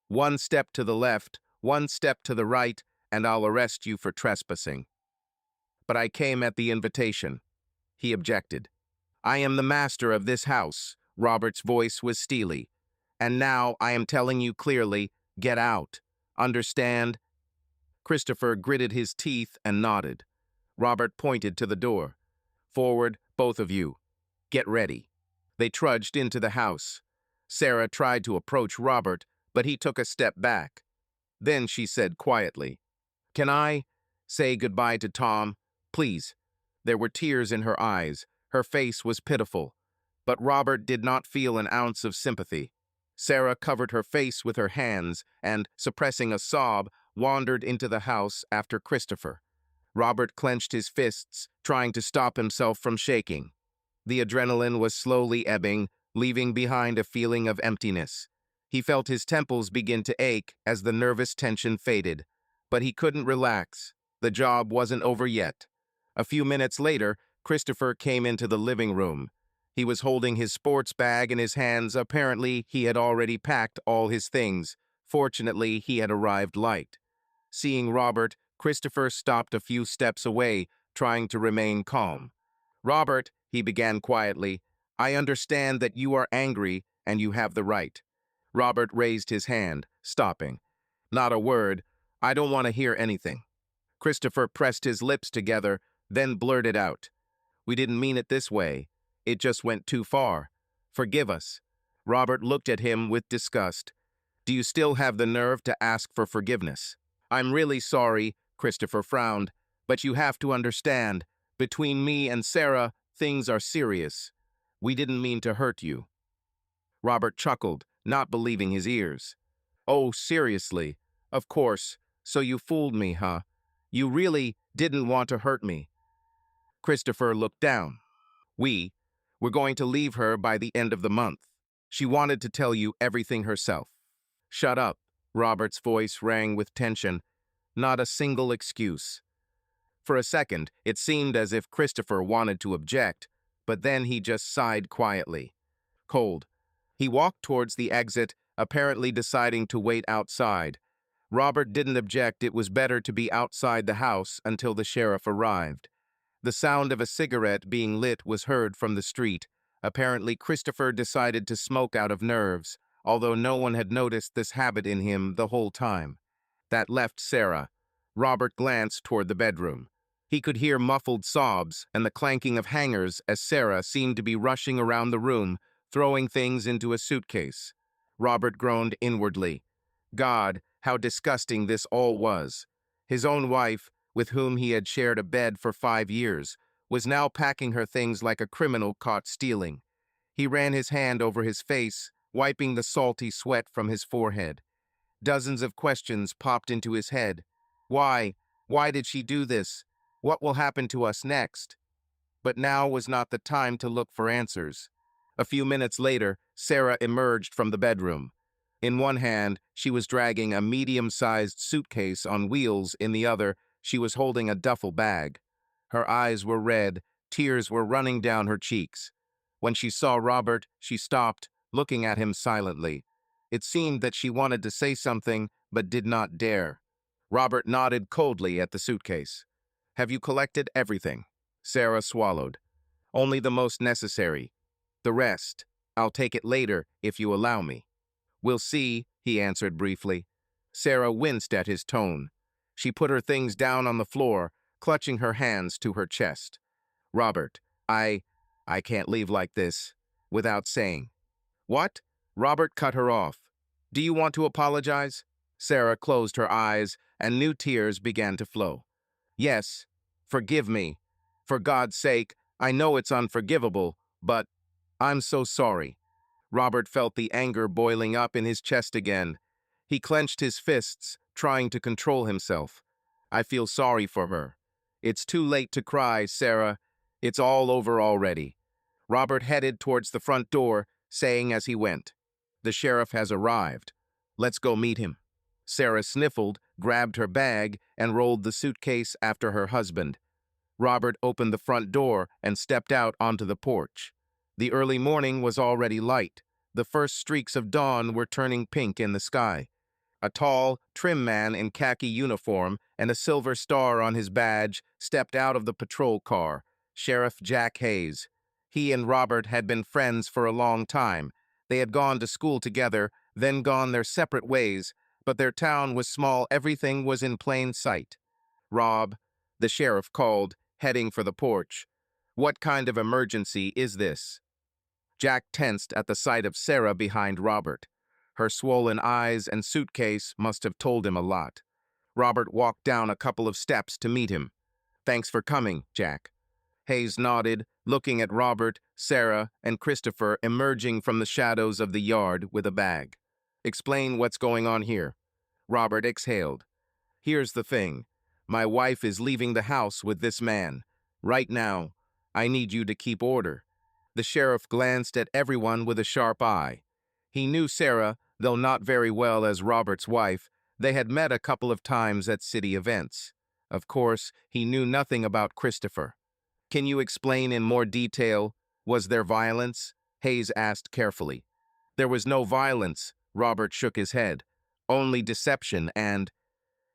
1 step to the left, 1 step to the right, and I'll arrest you for trespassing." "But I came at the invitation," he objected. "I am the master of this house," Robert's voice was steely. "And now I am telling you clearly, get out. Understand?" Christopher gritted his teeth and nodded. Robert pointed to the door. "Forward, both of you. Get ready." They trudged into the house. Sarah tried to approach Robert, but he took a step back. Then she said quietly, "Can I say goodbye to Tom, please?" There were tears in her eyes. Her face was pitiful. But Robert did not feel an ounce of sympathy. Sarah covered her face with her hands and, suppressing a sob, wandered into the house after Christopher. Robert clenched his fists, trying to stop himself from shaking. The adrenaline was slowly ebbing, leaving behind a feeling of emptiness. He felt his temples begin to ache as the nervous tension faded. But he couldn't relax. The job wasn't over yet. A few minutes later, Christopher came into the living room. He was holding his sports bag in his hands. Apparently, he had already packed all his things. Fortunately, he had arrived light. Seeing Robert, Christopher stopped a few steps away, trying to remain calm. "Robert," he began quietly, "I understand that you are angry and you have the right." Robert raised his hand, stopping. "Not a word. I don't want to hear anything." Christopher pressed his lips together, then blurted out, "We didn't mean it this way. It just went too far. Forgive us." Robert looked at him with disgust. "Do you still have the nerve to ask for forgiveness?" "I'm really sorry," Christopher frowned, "but you have to understand, between me and Sarah, things are serious. We didn't mean to hurt you." Robert chuckled, not believing his ears. "Oh, seriously? Of course. So you fooled me, huh? You really didn't want to hurt me." Christopher looked down. We're going to leave her by the end of the month. She wanted to tell you everything herself." "Shut up." Robert's voice rang with tension. "Not a single excuse." For a second, it seemed as if Christopher wanted to object, but then he just sighed quietly. Cold. He walked towards the exit, apparently deciding to wait outside. Robert didn't object. It was better to be outside the house until the sheriff arrived. The sound of a cigarette being lit was heard from the street. Apparently, Christopher decided to smoke out of nerves, although no one had noticed this habit in him the whole time. That left Sarah. Robert glanced toward the bedroom. He could hear muffled sobs and the clanking of hangers as Sarah seemed to be rushing around the room, throwing things into a suitcase. Robert groaned inwardly. God, how disgusting this all was. His own wife, with whom he had shared a bed for 5 years, was now packing her things like a criminal caught stealing. He ran his hand over his face, wiping the salty sweat from his forehead. Dozens of questions popped into his head. Why? Why did she do this? What will happen to us next? But now was not the time to look for answers. A few minutes later, Sarah emerged from the bedroom. In one hand, she was dragging a medium-sized suitcase on wheels. In the other, she was holding a duffel bag. Her eyes were red, tears were running down her cheeks. When she saw Robert, she stopped, looking at him silently. It seemed that she wanted to say something, but did not dare. Robert nodded coldly at the suitcase. "Have you collected everything?" Sarah swallowed. "Only the most necessary. The rest, I'll take it later if you allow me." "We'll see," he answered briefly. Sarah winced at his tone. She put her things down on the floor, clutching her hands to her chest. "Robert, I can't leave like this, without saying." "What?" Robert cut her off. "Do you want to apologize?" Sarah closed her eyes, and new tears began to flow. "Yes, forgive me. For God's sake, I know it's unforgivable, but I'm so sorry." Robert felt the anger boiling up in his chest again. He clenched his fists, trying to control himself. "I feel sorry for her. It's too late to cry, Sarah. It's all over already." Robert headed towards the front door, saying as he went, "The sheriff has arrived. Let's go meet him." Sarah sniffled, grabbed her bag, and rolled the suitcase after her husband. Robert opened the front door and stepped out onto the porch. The early morning was already light. The first streaks of dawn were turning pink in the sky. A tall, trim man in khaki uniform and a silver star on his badge stepped out of the patrol car, Sheriff Jack Hayes. He and Robert had been friends for a long time. They had gone to school together, then gone their separate ways, but their town was small. Everything was in plain sight. "Rob," the sheriff called, heading for the porch. "What kind of emergency is this?" Jack tensed at the sight of Sarah behind Robert. Her swollen eyes and suitcase must have told him a lot. Robert walked down a couple of steps to meet him. "Thanks for coming, Jack." Hayes nodded, looking at Robert, Sarah, and Christopher emerging from the shadows of the yard with a bag. "Explain what's going on here." Robert exhaled. "Here's the thing. My wife is leaving the house with this man. Right now, I need you to keep order." The sheriff glanced at everyone with a sharp eye. He knew Sarah, though not very well as Robert's wife. They had met a couple of times at city events. Of course, he knew nothing about Christopher. "Can you explain in more detail? Was there violence?" Hayes asked carefully. "There was no violence," Robert shook his head. "Only deception and—"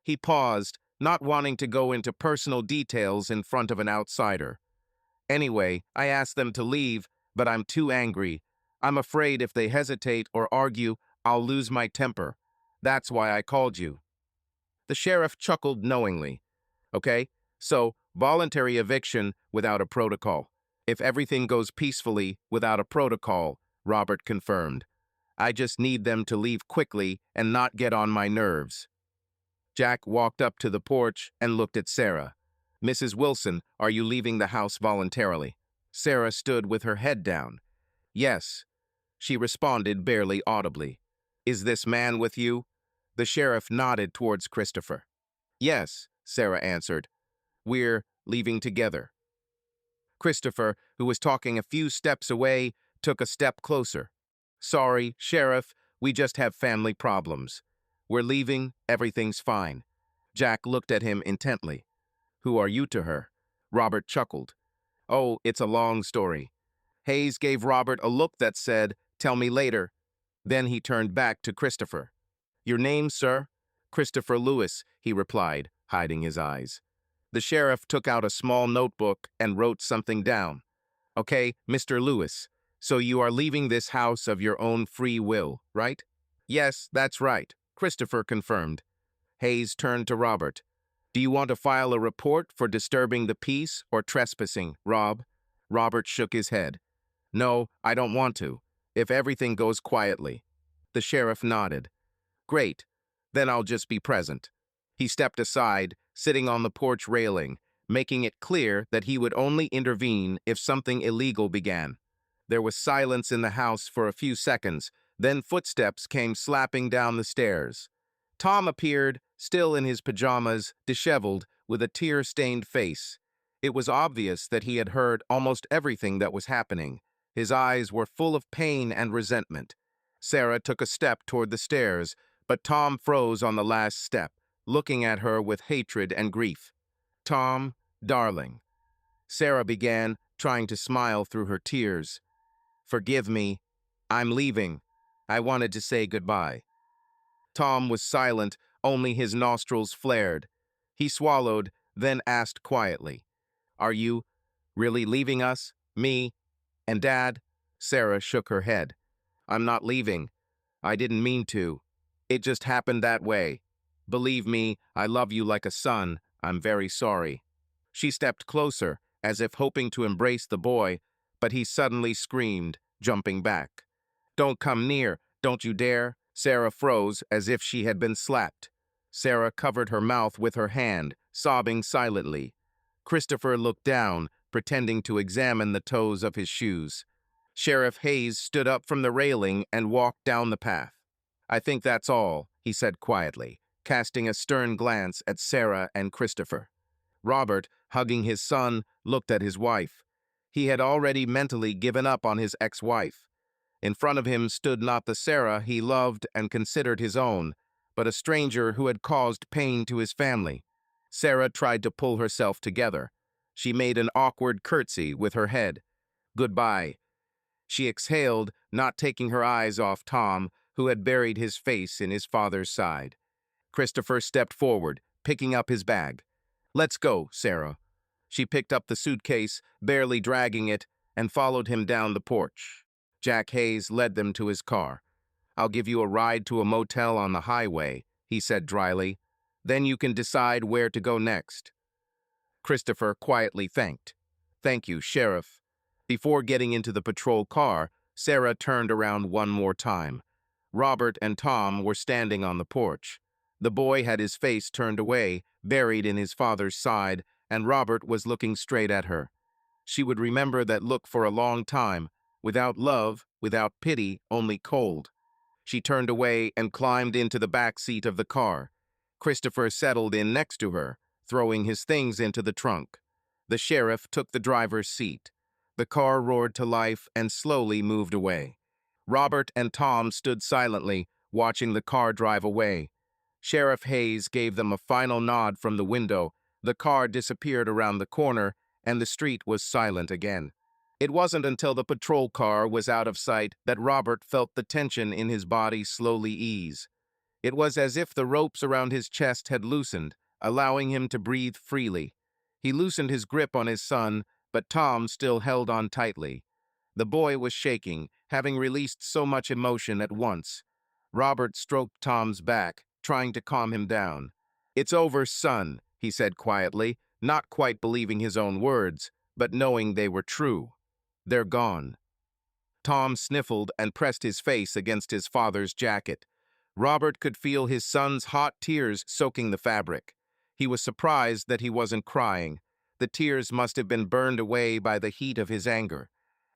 He paused, not wanting to go into personal details in front of an outsider. "Anyway, I asked them to leave, but I'm too angry. I'm afraid if they hesitate or argue, I'll lose my temper. That's why I called you." The sheriff chuckled knowingly. "Okay, so voluntary eviction without a protocol. If everything goes peacefully without a protocol," Robert confirmed. "I just need them to leave quickly and not get on my nerves." Jack walked up to the porch and looked at Sarah. "Mrs. Wilson, are you leaving the house voluntarily?" Sarah stood with her head down. "Yes," she responded barely audibly. "Is this man with you?" The sheriff nodded towards Christopher. "Yes," Sarah answered. "We're leaving together." Christopher, who was talking a few steps away, took a step closer. "Sorry, Sheriff, we just have family problems. We're leaving, everything's fine." Jack looked at him intently. "Who are you to her?" Robert chuckled. "Oh, it's a long story." Hayes gave Robert a look that said, "Tell me later." Then he turned back to Christopher. "Your name, sir?" "Christopher Lewis," he replied, hiding his eyes. The sheriff took out a small notebook and wrote something down. "Okay, Mr. Lewis, so you are leaving this house of your own free will, right?" "Yes, that's right," Christopher confirmed. Hayes turned to Robert. "Do you want to file a report for disturbing the peace or trespassing, Rob?" Robert shook his head. "No, I don't want to, if everything goes quietly." The sheriff nodded. "Great, then I'll just be present." He stepped aside, sitting on the porch railing, making it clear that he would only intervene if something illegal began. There was silence in the house for a few seconds, then footsteps came slapping down the stairs. Tom appeared, still in his pajamas, disheveled, with a tear-stained face. It was obvious that he had heard almost everything that was happening. His eyes were full of pain and resentment. Sarah took a step toward the stairs, but Tom froze on the last step, looking at her with hatred and grief. "Tom, darling." Sarah began, trying to smile through her tears. "Forgive me. I'm leaving. I wanted to say goodbye." Tom was silent, only his nostrils flared. He swallowed, then asked quietly, "Are you really leaving us, me and Dad?" Sarah shook her head. "I'm not leaving. I didn't mean to. It just happened that way. Believe me, I love you like a son. I'm very sorry." She stepped closer, as if hoping to embrace the boy, but he suddenly screamed, jumping back. "Don't come near, don't you dare." Sarah froze as if she had been slapped. Sarah covered her mouth with her hand, sobbing silently. Christopher looked down, pretending to examine the toes of his shoes. Sheriff Hayes stood up from the railing and walked down the path. "I think that's all," he said quietly, casting a stern glance at Sarah and Christopher. Robert, hugging his son, looked at his wife. He had already mentally given up on his ex-wife. In front of him stood not the Sarah he loved and considered his own, but a stranger who had caused pain to his family. Sarah tried to pull herself together. She made an awkward curtsy with her head. "Goodbye." She exhaled, not taking her eyes off Tom, who had buried his face in his father's side. Christopher stepped forward, picking up his bag. "Let's go, Sarah." She picked up the suitcase, barely dragging it, and followed him down the porch. Jack Hayes led them to his car. "I'll give you a ride to a motel on the highway," he said dryly. "Then you can decide where to go next." Christopher quietly thanked. "Thank you, Sheriff." Before getting into the patrol car, Sarah turned around one more time. Robert and Tom were standing on the porch. The boy had his face turned away, buried in his father's side, and Robert was looking straight at her. She would remember that look for a long time, without love, without pity, only cold. She turned away and climbed into the back seat of the car. Christopher settled in next to her, throwing his things into the trunk. The sheriff took the driver's seat. The car roared to life and slowly moved away. Robert and Tom stood silently, watching the car drive away. Sheriff Hayes gave them a final nod from the window. The car disappeared around the corner, and the street was silent again. It wasn't until the patrol car was out of sight that Robert felt the tension in his body slowly ease. It was as if the ropes around his chest had loosened, allowing him to breathe freely. He loosened his grip on his son, but Tom still held on tightly. The boy was shaking, having released so much emotion at once. Robert stroked Tom's back, trying to calm him down. "It's over, son," he said quietly, not quite believing his own words, but knowing they were true. "They're gone." Tom sniffled and pressed his face against his father's jacket. Robert could feel his son's hot tears soaking the fabric. He was surprised that he wasn't crying. The tears must have been burned away by the heat of his anger.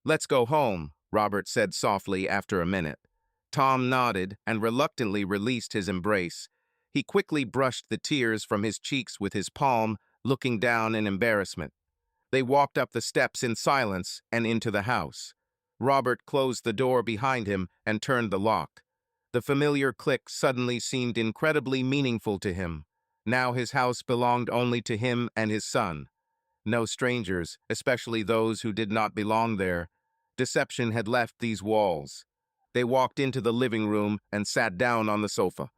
"Let's go home," Robert said softly after a minute. Tom nodded and reluctantly released his embrace. He quickly brushed the tears from his cheeks with his palm, looking down in embarrassment. They walked up the steps in silence and into the house. Robert closed the door behind him and turned the lock. The familiar click suddenly seemed incredibly meaningful to him. Now his house belonged only to him and his son. No strangers, especially those who did not belong there. Deception had left these walls. They walked into the living room and sat down on the sofa.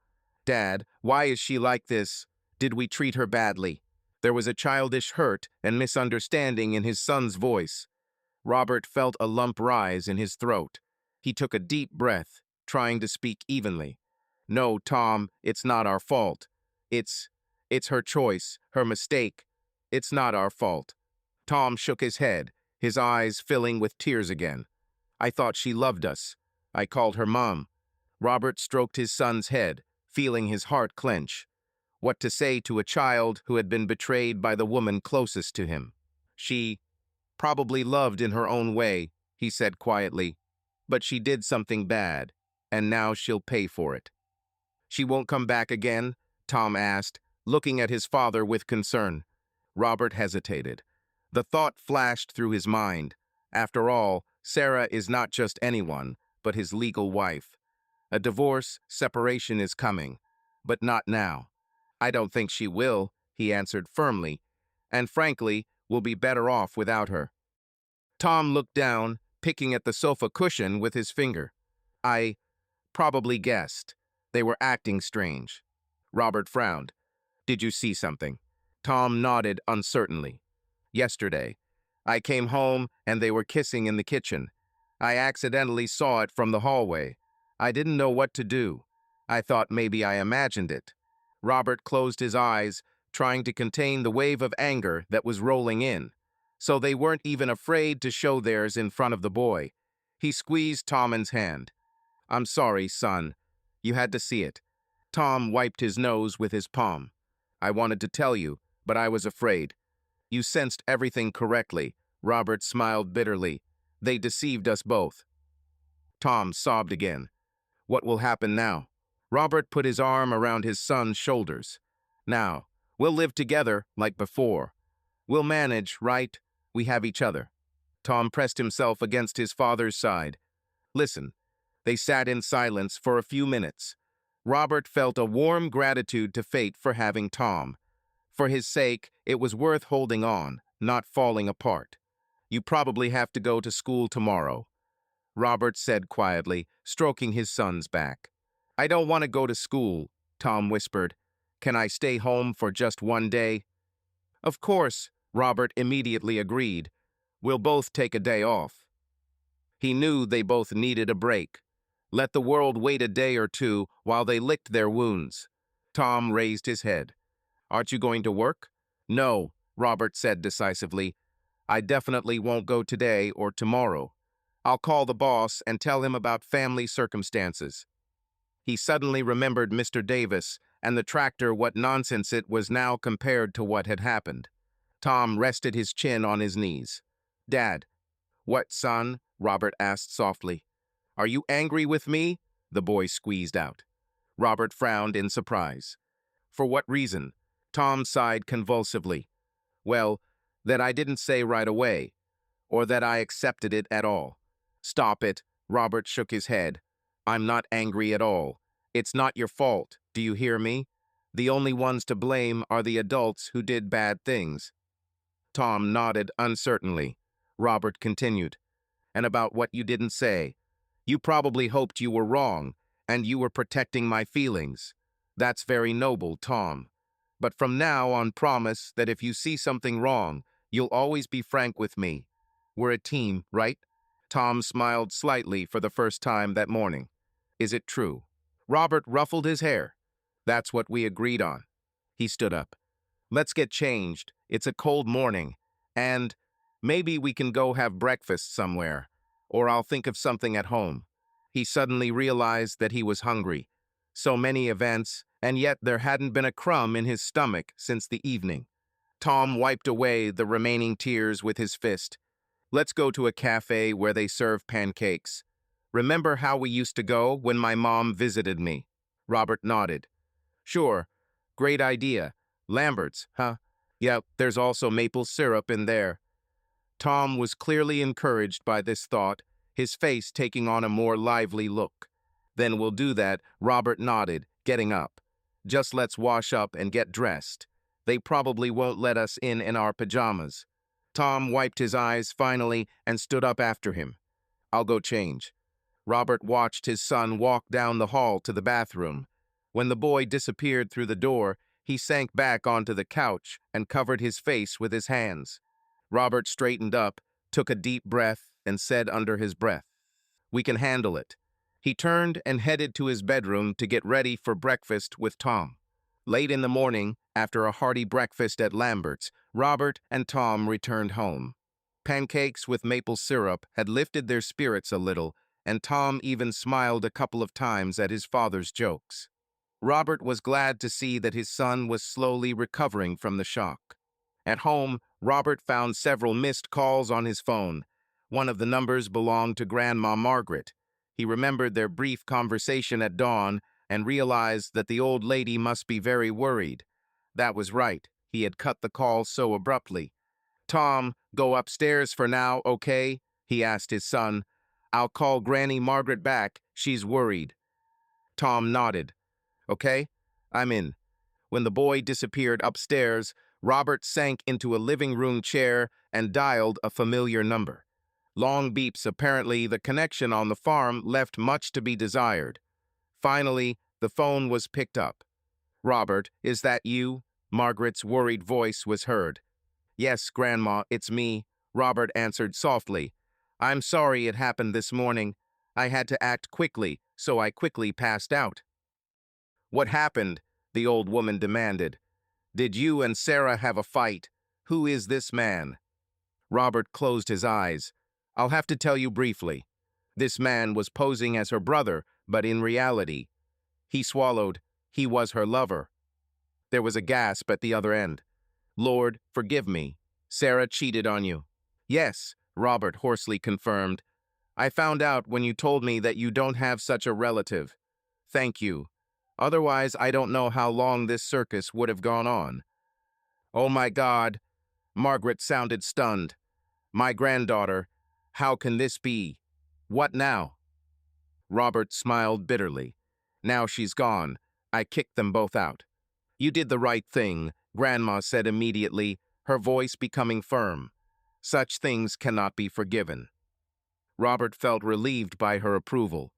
"Dad, why is she like this? Did we treat her badly?" There was a childish hurt and misunderstanding in his son's voice. Robert felt a lump rise in his throat. He took a deep breath, trying to speak evenly. "No, Tom, it's not our fault. It's her choice, her mistake. It's not our fault." Tom shook his head, his eyes filling with tears again. "I thought she loved us. I called her Mom." Robert stroked his son's head, feeling his heart clench. What to say to a child who had been betrayed by the woman closest to him? "She probably loved in her own way," he said quietly. "But she did something bad, and now she'll pay for it." "She won't come back again?" Tom asked, looking at his father with concern. Robert hesitated. The thought flashed through his mind. After all, Sarah is not just anyone, but his legal wife. A divorce, separation is coming, but not now. "I don't think she will," he answered firmly, "and frankly, we'll be better off without her." Tom looked down, picking at the sofa cushion with his finger. "I probably guessed. They were acting strange." Robert frowned. "Did you see something?" Tom nodded uncertainly. "Yesterday. I came home and they were kissing in the kitchen. I accidentally saw it from the hallway. I didn't know what to do. I thought maybe I imagined it." Robert closed his eyes, trying to contain the wave of anger that was rolling in. So they weren't even afraid to show theirs in front of the boy. He squeezed Tommen's hand. "I'm sorry, son. You had to see it." Tom wiped his nose with his palm. "I wanted to tell you, but I was afraid." "You sensed everything correctly." Robert smiled bitterly. "They deceived us both." Tom sobbed again. "What will happen now?" Robert put his arm around his son's shoulders. "Now, we'll live together like before. We'll manage, right? We have each other." Tom pressed himself against his father's side. "Listen." They sat in silence for a few minutes. Robert felt a warm gratitude to fate for having Tom. For his sake, it was worth holding on, not falling apart. "You probably have to go to school tomorrow," Robert said quietly, stroking his son's back. "I don't want to go to school," Tom whispered. "Can I stay home for just one day?" "Of course," Robert immediately agreed. "We'll both take a day off." He knew they both needed a break. Let the world wait a day or two while they licked their wounds. Tom raised his head. "Aren't you going to work?" "No," Robert said decisively. "I definitely won't go today or tomorrow. I'll call the boss and tell him about family circumstances. He suddenly remembered Mr. Davis and the tractor, what nonsense it was now compared to what had happened. Tom rested his chin on his knees. Dad. What, son? Robert asked softly. Are you angry with me? The boy squeezed out. Robert frowned in surprise. For what reason? Tom sighed convulsively. Well, that I didn't say right away, or that I accepted it at all. Stop it, Robert shook his head. I'm not angry at all. It's not your fault, do you hear me? The only ones to blame are the adults who did bad things. Tom nodded uncertainly. Robert continued. And about what you didn't say. You probably hoped you were wrong, and you were protecting my feelings. That's very noble, Tom. But from now on, promise that if you see something wrong, you'll always be frank with me. We're a team, right? Tom smiled slightly for the first time that morning. Is it true? Robert ruffled his hair. That's what we agreed on. He stood up. Let's get changed. It's a cold morning. And maybe we can go have breakfast somewhere. Or I'll think of something at home. He suddenly realized that he was hungry. So many events, and yet there hadn't been a crumb in his stomach since the evening. Tom wiped away the remaining tears with his fist. Let's go to a cafe where they serve pancakes. Remember how we used to go when my mom visited me? Robert nodded. Sure. Great idea. Lambert's, huh? Yeah, there's also maple syrup in there. Tom was clearly encouraged by this thought, his face taking on a more lively look. Then we'll do that, Robert nodded, getting up. Just let's wash up and get dressed. They probably won't let us in our pajamas. Tom wiped his eyes finally and stood up after him. I'll go change. Robert watched his son walk down the hall to the bathroom. When the boy disappeared through the door, he sank back onto the couch and covered his face with his hands. Robert straightened up, took a deep breath, and said under his breath, We can handle it. He turned and headed to his bedroom to get ready for breakfast with Tom. Late in the morning, after a hearty breakfast at Lambert's, Robert and Tom returned home. Pancakes with maple syrup had lifted their spirits a little, and Tom even smiled a couple of times at his father's jokes. Robert was glad to see that his son was slowly recovering from the shock. At home, Robert found several missed calls on his phone. One of the numbers belonged to Grandma Margaret. He remembered their brief conversation at dawn and realized that the old lady must be very worried. That was right. He had cut the call so abruptly. Tom, go upstairs for now, okay? He asked his son. I'll call Granny Margaret back. She's worried. Tom nodded. Okay, I'm in. When the boy disappeared upstairs, Robert sank into a living room chair and dialed a familiar number. Long beeps, apparently the connection on the farm left much to be desired. Finally, the phone was picked up. Robert, is that you? Margaret's worried voice was heard. Yes, Grandma, it's me, Robert answered softly. I'm sorry it happened this morning. I had to act quickly, so I quickly passed out. What happened? The old woman demanded. Did you and Sarah have a fight? Who is this man? Robert closed his eyes. I'll have to tell you briefly. This man was posing as her brother, but in reality, he swallowed. He was her lover. There was a gasp at the other end. Lord, forgive me. Sarah cheated on you. Yes, Robert hoarsely confirmed. I found out when you told me that you don't have such a relative. Thank you. Otherwise, I don't know how long this circus would have gone on. Oh my God. Margaret sounded stunned. My granddaughter. How can this be? What now? Robert smiled bitterly. Now she's gone. I kicked them both out. You did the right thing, Grandma said immediately, her voice becoming firm. Such things cannot be forgiven. Robert felt relieved by her approval.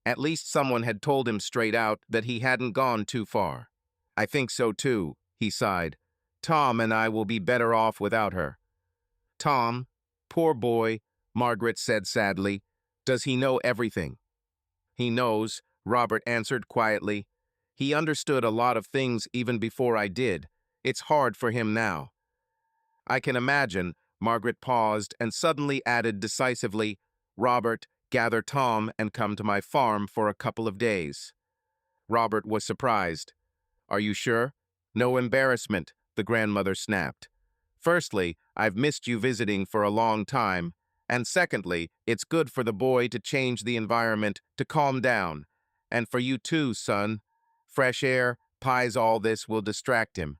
At least someone had told him straight out that he hadn't gone too far. I think so too, he sighed. Tom and I will be better off without her. Tom? Poor boy, Margaret said sadly. Does he know everything? He knows, Robert answered quietly. He understood a lot of things even before I did. It's hard for him now. I can imagine, Margaret paused and suddenly added decisively, Robert, gather Tom and come to my farm for a couple of days. Robert was surprised. Are you sure? No embarrassment, the grandmother snapped. Firstly, I've missed you visiting for a long time, and secondly, it's good for the boy to change the environment, to calm down. And for you too, son. Fresh air, pies, all this will distract him.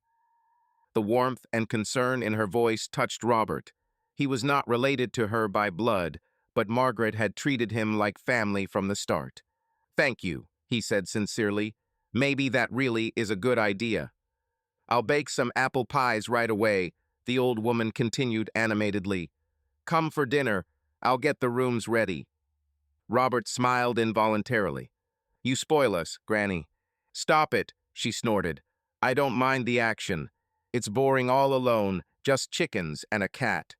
The warmth and concern in her voice touched Robert. He was not related to her by blood, but Margaret had treated him like family from the start. Thank you, he said sincerely. Maybe that really is a good idea. I'll bake some apple pies right away, the old woman continued animatedly. Come for dinner. I'll get the rooms ready. Robert smiled involuntarily. You spoil us, Granny. Stop it, she snorted. I don't mind the action. It's boring all alone, just chickens and a cat.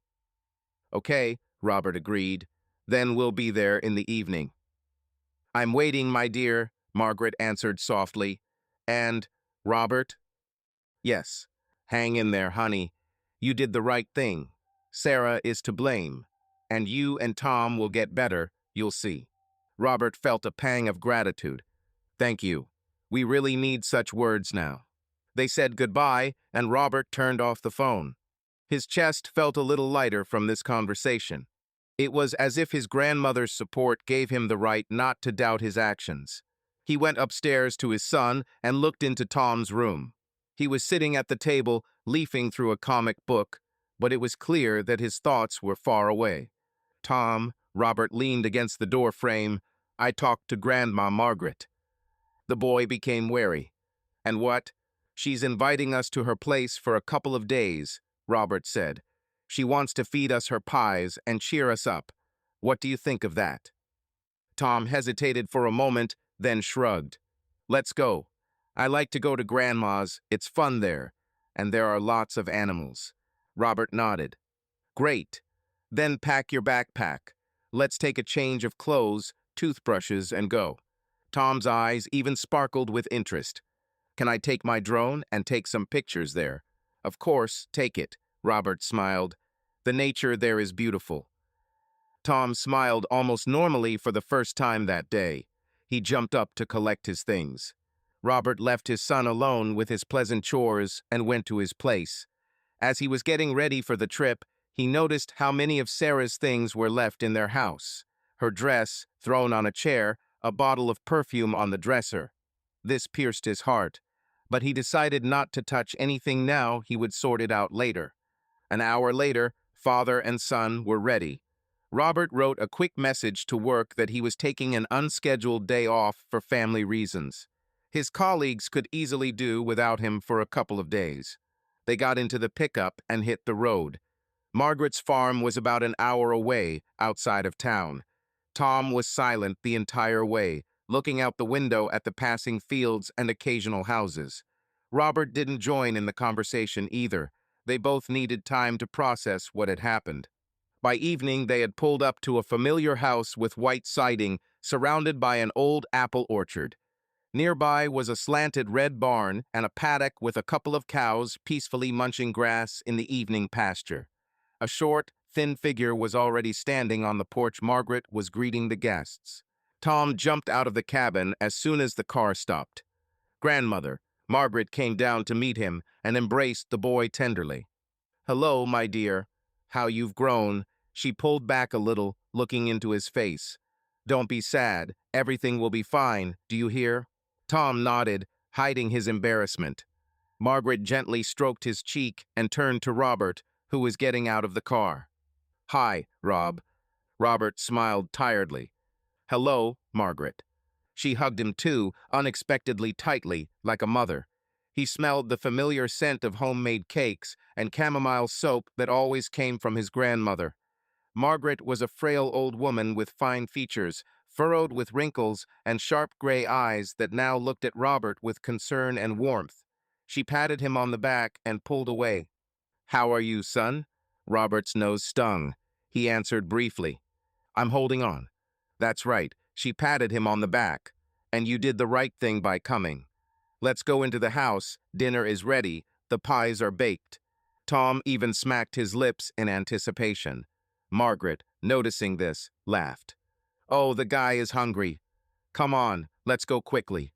Okay, Robert agreed. Then we'll be there in the evening. I'm waiting, my dear, Margaret answered softly. And, Robert? Yes. Hang in there, honey. You did the right thing. Sarah is to blame. And you and Tom will get better, you'll see. Robert felt a pang of gratitude. Thank you. We really need such words now. They said goodbye, and Robert turned off the phone. His chest felt a little lighter from this conversation. It was as if his grandmother's support gave him the right not to doubt his actions. He went upstairs to his son and looked into Tom's room. He was sitting at the table, leafing through a comic book, but it was clear that his thoughts were far away. Tom, Robert leaned against the door frame. I talked to Grandma Margaret. The boy became wary. And what? She's inviting us to her place for a couple of days, Robert said. She wants to feed us her pies and cheer us up. What do you think of that? Tom hesitated for a moment, then shrugged. Let's go. I like to go to Grandma's. It's fun there. And there are lots of animals. Robert nodded. Great. Then pack your backpack. Let's take a change of clothes, toothbrushes, and go. Tom's eyes even sparkled with interest. Can I take my drone and take some pictures there? Of course, take it, Robert smiled. The nature there is beautiful. Tom smiled almost normally for the first time that day. He jumped up to collect his things. Robert left his son alone with his pleasant chores and went to his place. As he was getting ready for the trip, he noticed how many of Sarah's things were left in their house. Her dress, thrown on a chair, a bottle of perfume on the dresser. This pierced his heart, but he decided not to touch anything now. He would sort it out later. An hour later, father and son were ready. Robert wrote a quick message to work that he was taking an unscheduled day off for family reasons. His colleagues could easily do without him for a couple of days. They got into the pickup and hit the road. Margaret's farm was about an hour away, outside of town. Tom was silent the entire way, looking out the window at the passing fields and occasional houses. Robert didn't join in the conversation either. They both needed time to process what had happened. By evening, they had pulled up to a familiar house with white siding, surrounded by an old apple orchard. Nearby was a slanted red barn and a paddock with a couple of cows peacefully munching grass in the evening pasture. A short, thin figure was already standing on the porch. Margaret was greeting the guests. Tom jumped out of the cabin as soon as the car stopped. Grandmother, Margaret came down to meet him and embraced the boy tenderly. Hello, my dear. How you've grown. She pulled back a little, looking into his face. Don't be sad. Everything will be fine. Do you hear? Tom nodded, hiding his embarrassment. Margaret gently stroked his cheek and turned to Robert, who was getting out of the car. Hi, Rob. Robert smiled tiredly. Hello, Margaret. She hugged him too, unexpectedly tightly, like a mother. He smelled the familiar scent of homemade cakes and chamomile soap that always came from his grandmother. Margaret was a frail old woman with fine features, furrowed with wrinkles and sharp gray eyes that now looked at Robert with concern and warmth. She patted him on the back and pulled away. How are you, son? Robert's nose stung. He answered briefly. I'm holding on. That's right. She patted him on the back. And you did the right thing by coming. Let's go into the house. Dinner is ready. The pies are baked. Tom even smacked his lips in anticipation. Margaret noticing this, laughed. "Oh, the guy is hungry. Come on, let's go quickly."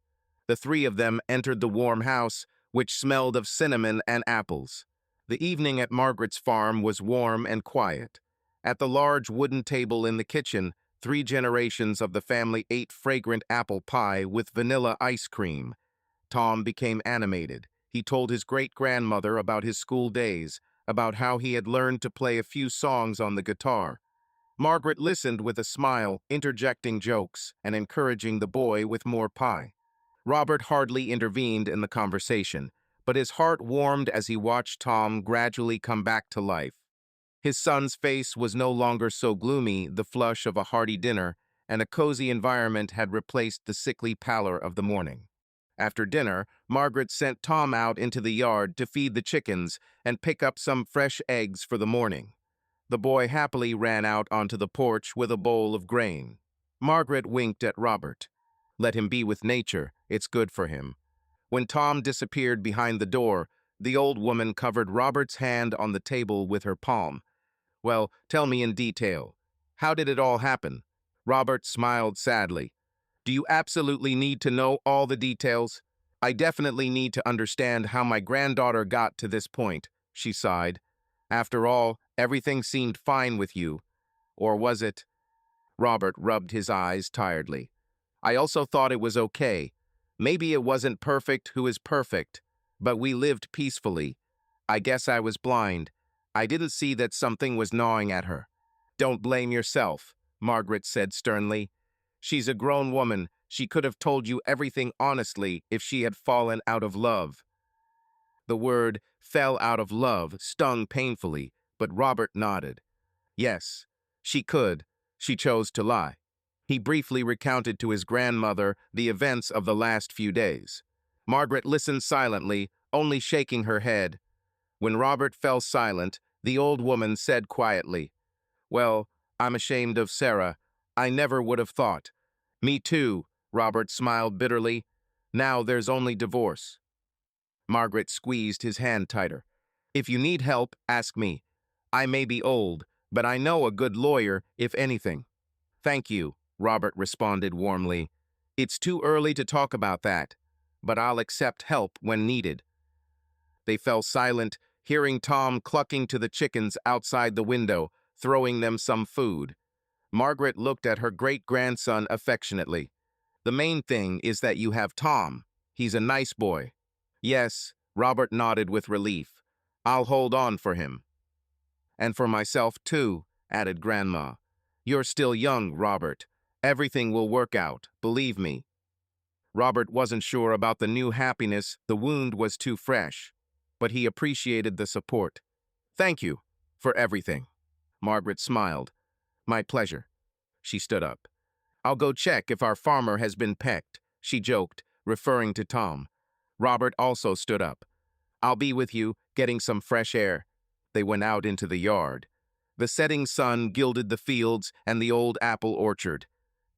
The three of them entered the warm house, which smelled of cinnamon and apples. The evening at Margaret's farm was warm and quiet. At the large wooden table in the kitchen, 3 generations of the family ate fragrant apple pie with vanilla ice cream. Tom became animated. He told his great-grandmother about his school days, about how he had learned to play a few songs on the guitar. Margaret listened with a smile, interjecting jokes and encouraging the boy with more pie. Robert hardly intervened in the conversation, but his heart warmed as he watched Tom gradually come back to life. His son's face was no longer so gloomy, the flush of a hearty dinner and a cozy environment had replaced the sickly pallor of the morning. After dinner, Margaret sent Tom out into the yard to feed the chickens and pick up some fresh eggs for the morning. The boy happily ran out onto the porch with a bowl of grain. Margaret winked at Robert. Let him be with nature, it's good for him. When Tom disappeared behind the door, the old woman covered Robert's hand on the table with her palm. "Well, tell me in detail. How did it all happen?" Robert smiled sadly. "Do you absolutely need to know all the details?" "I definitely need to understand how my granddaughter got to this point," she sighed. "After all, everything seemed fine with you. Or was it?" Robert rubbed his eyes tiredly. "I also thought it was okay. Maybe it wasn't perfect who is perfect, but we lived peacefully. I guess I was blind. I didn't see that something was gnawing at her." "Don't blame yourself," Margaret said sternly. "She's a grown woman. She could have told you everything honestly if she had fallen out of love." The word "fell out of love" stung painfully, but Robert nodded. Yes, she could. She chose to lie. He briefly recounted to his grandmother the events of the last few days. Margaret listened silently, only shaking her head. When Robert fell silent, the old woman said quietly, "Well, I'm ashamed of Sarah. I never would have thought." "Me too," Robert smiled bitterly. "Now there's only divorce." Margaret squeezed his hand tighter. "If you need help, ask me. I may be old, but I know a good lawyer, if anything." "Thank you," Robert responded warmly. "It's too early to talk about that, but I'll accept help when needed." They fell silent, hearing Tom clucking to the chickens outside the window, throwing them some food. Margaret looked at her great-grandson affectionately. "The main thing is that you have Tom. He's a nice boy." "Yes," Robert nodded with relief. "I'll hold on for him." "And for myself, too," added Grandma. "You're still young, Robert. Everything will work out, believe me." Robert wasn't sure about the new happiness, the wound was too fresh. But he appreciated the support. "Thank you for everything." Margaret smiled. "My pleasure." She stood up. "I'll go check if our farmer has been pecked," she joked, referring to Tom. Robert also stood up. "I'll be with you, getting some fresh air." They went out into the yard. The setting sun gilded the fields and the old apple orchard.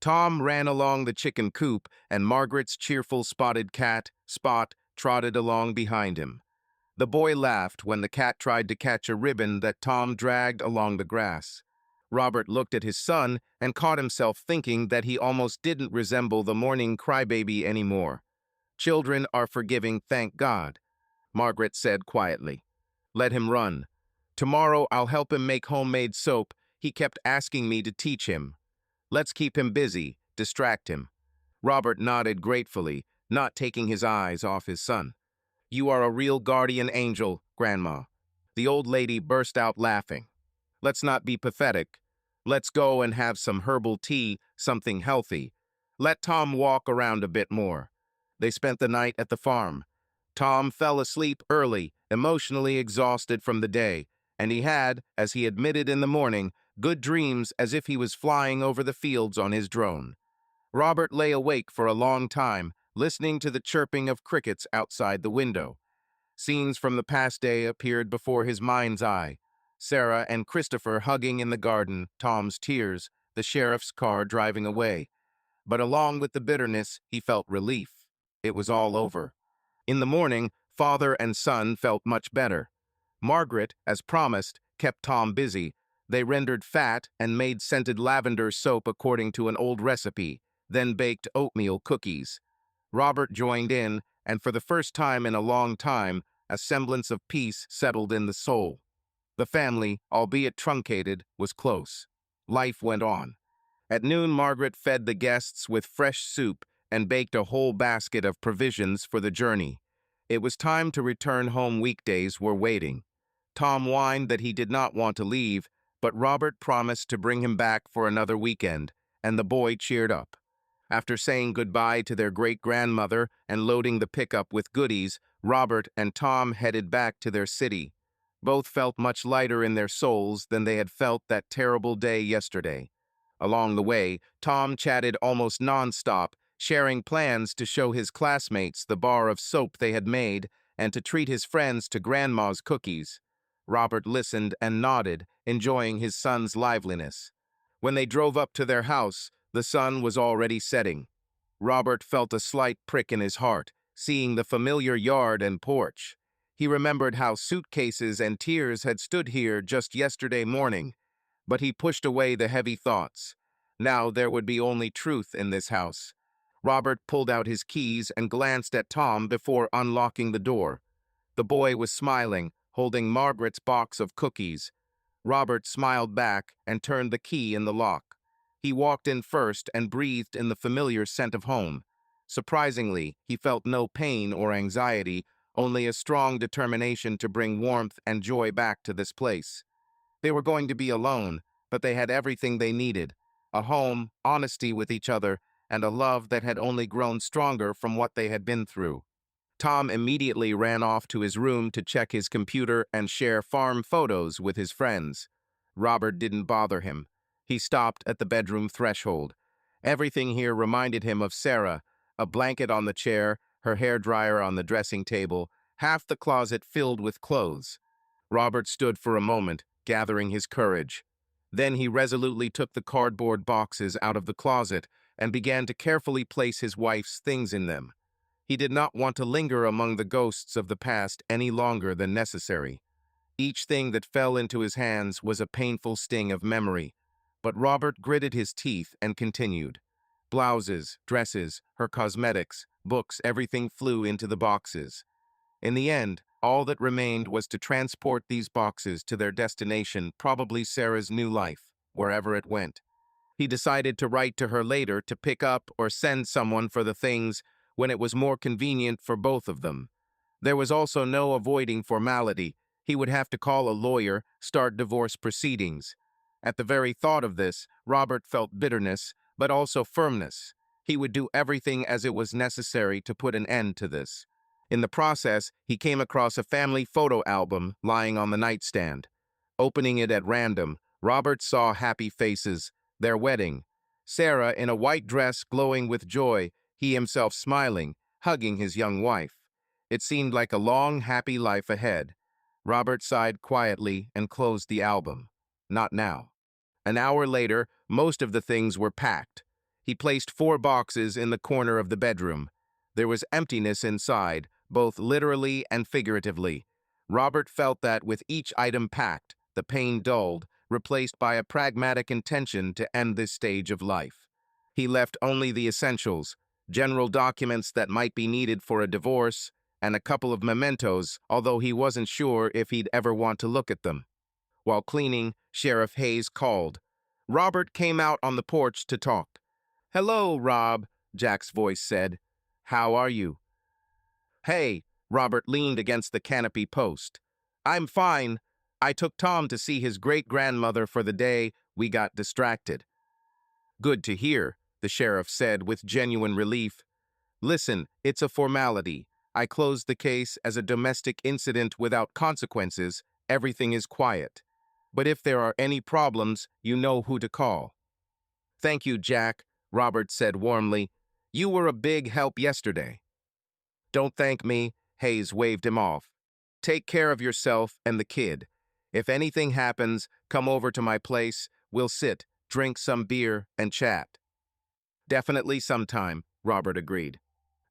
Tom ran along the chicken coop, and Margaret's cheerful spotted cat, Spot, trotted along behind him. The boy laughed when the cat tried to catch a ribbon that Tom dragged along the grass. Robert looked at his son and caught himself thinking that he almost didn't resemble the morning crybaby anymore. "Children are forgiving, thank God," Margaret said quietly. "Let him run. Tomorrow I'll help him make homemade soap. He kept asking me to teach him. Let's keep him busy, distract him." Robert nodded gratefully, not taking his eyes off his son. "You are a real guardian angel, Grandma." The old lady burst out laughing. "Let's not be pathetic. Let's go and have some herbal tea, something healthy. Let Tom walk around a bit more." They spent the night at the farm. Tom fell asleep early, emotionally exhausted from the day, and he had, as he admitted in the morning, good dreams as if he was flying over the fields on his drone. Robert lay awake for a long time, listening to the chirping of crickets outside the window. Scenes from the past day appeared before his mind's eye. Sarah and Christopher hugging in the garden, Tom's tears, the sheriff's car driving away. But along with the bitterness, he felt relief. It was all over. In the morning, father and son felt much better. Margaret, as promised, kept Tom busy. They rendered fat and made scented lavender soap according to an old recipe, then baked oatmeal cookies. Robert joined in, and for the first time in a long time, a semblance of peace settled in the soul. The family, albeit truncated, was close. Life went on. At noon, Margaret fed the guests with fresh soup and baked a whole basket of provisions for the journey. It was time to return home. Weekdays were waiting. Tom whined that he did not want to leave, but Robert promised to bring him back for another weekend, and the boy cheered up. After saying goodbye to their great-grandmother and loading the pickup with goodies, Robert and Tom headed back to their city. Both felt much lighter in their souls than they had felt that terrible day yesterday. Along the way, Tom chatted almost non-stop, sharing plans to show his classmates the bar of soap they had made and to treat his friends to Grandma's cookies. Robert listened and nodded, enjoying his son's liveliness. When they drove up to their house, the sun was already setting. Robert felt a slight prick in his heart, seeing the familiar yard and porch. He remembered how suitcases and tears had stood here just yesterday morning, but he pushed away the heavy thoughts. Now there would be only truth in this house. Robert pulled out his keys and glanced at Tom before unlocking the door. The boy was smiling, holding Margaret's box of cookies. Robert smiled back and turned the key in the lock. He walked in first and breathed in the familiar scent of home. Surprisingly, he felt no pain or anxiety, only a strong determination to bring warmth and joy back to this place. They were going to be alone, but they had everything they needed: a home, honesty with each other, and a love that had only grown stronger from what they had been through. Tom immediately ran off to his room to check his computer and share farm photos with his friends. Robert didn't bother him. He stopped at the bedroom threshold. Everything here reminded him of Sarah: a blanket on the chair, her hairdryer on the dressing table, half the closet filled with clothes. Robert stood for a moment, gathering his courage. Then he resolutely took the cardboard boxes out of the closet and began to carefully place his wife's things in them. He did not want to linger among the ghosts of the past any longer than necessary. Each thing that fell into his hands was a painful sting of memory. But Robert gritted his teeth and continued. Blouses, dresses, her cosmetics, books, everything flew into the boxes. In the end, all that remained was to transport these boxes to their destination, probably Sarah's new life, wherever it went. He decided to write to her later to pick up or send someone for the things when it was more convenient for both of them. There was also no avoiding formality. He would have to call a lawyer, start divorce proceedings. At the very thought of this, Robert felt bitterness, but also firmness. He would do everything as it was necessary to put an end to this. In the process, he came across a family photo album lying on the nightstand. Opening it at random, Robert saw happy faces: their wedding. Sarah in a white dress glowing with joy, he himself smiling, hugging his young wife. It seemed like a long, happy life ahead. Robert sighed quietly and closed the album. Not now. An hour later, most of the things were packed. He placed 4 boxes in the corner of the bedroom. There was emptiness inside, both literally and figuratively. Robert felt that with each item packed, the pain dulled, replaced by a pragmatic intention to end this stage of life. He left only the essentials: general documents that might be needed for a divorce, and a couple of mementos, although he wasn't sure if he'd ever want to look at them. While cleaning, Sheriff Hayes called. Robert came out on the porch to talk. "Hello, Rob," Jack's voice said. "How are you?" "Hey," Robert leaned against the canopy post. "I'm fine. I took Tom to see his great-grandmother for the day. We got distracted." "Good to hear," the sheriff said with genuine relief. "Listen, it's a formality. I closed the case as a domestic incident without consequences. Everything is quiet. But if there are any problems, you know who to call." "Thank you, Jack," Robert said warmly. "You were a big help yesterday." "Don't thank me," Hayes waved him off. "Take care of yourself and the kid. If anything happens, come over to my place. We'll sit, drink some beer, and chat." "Definitely sometime," Robert agreed.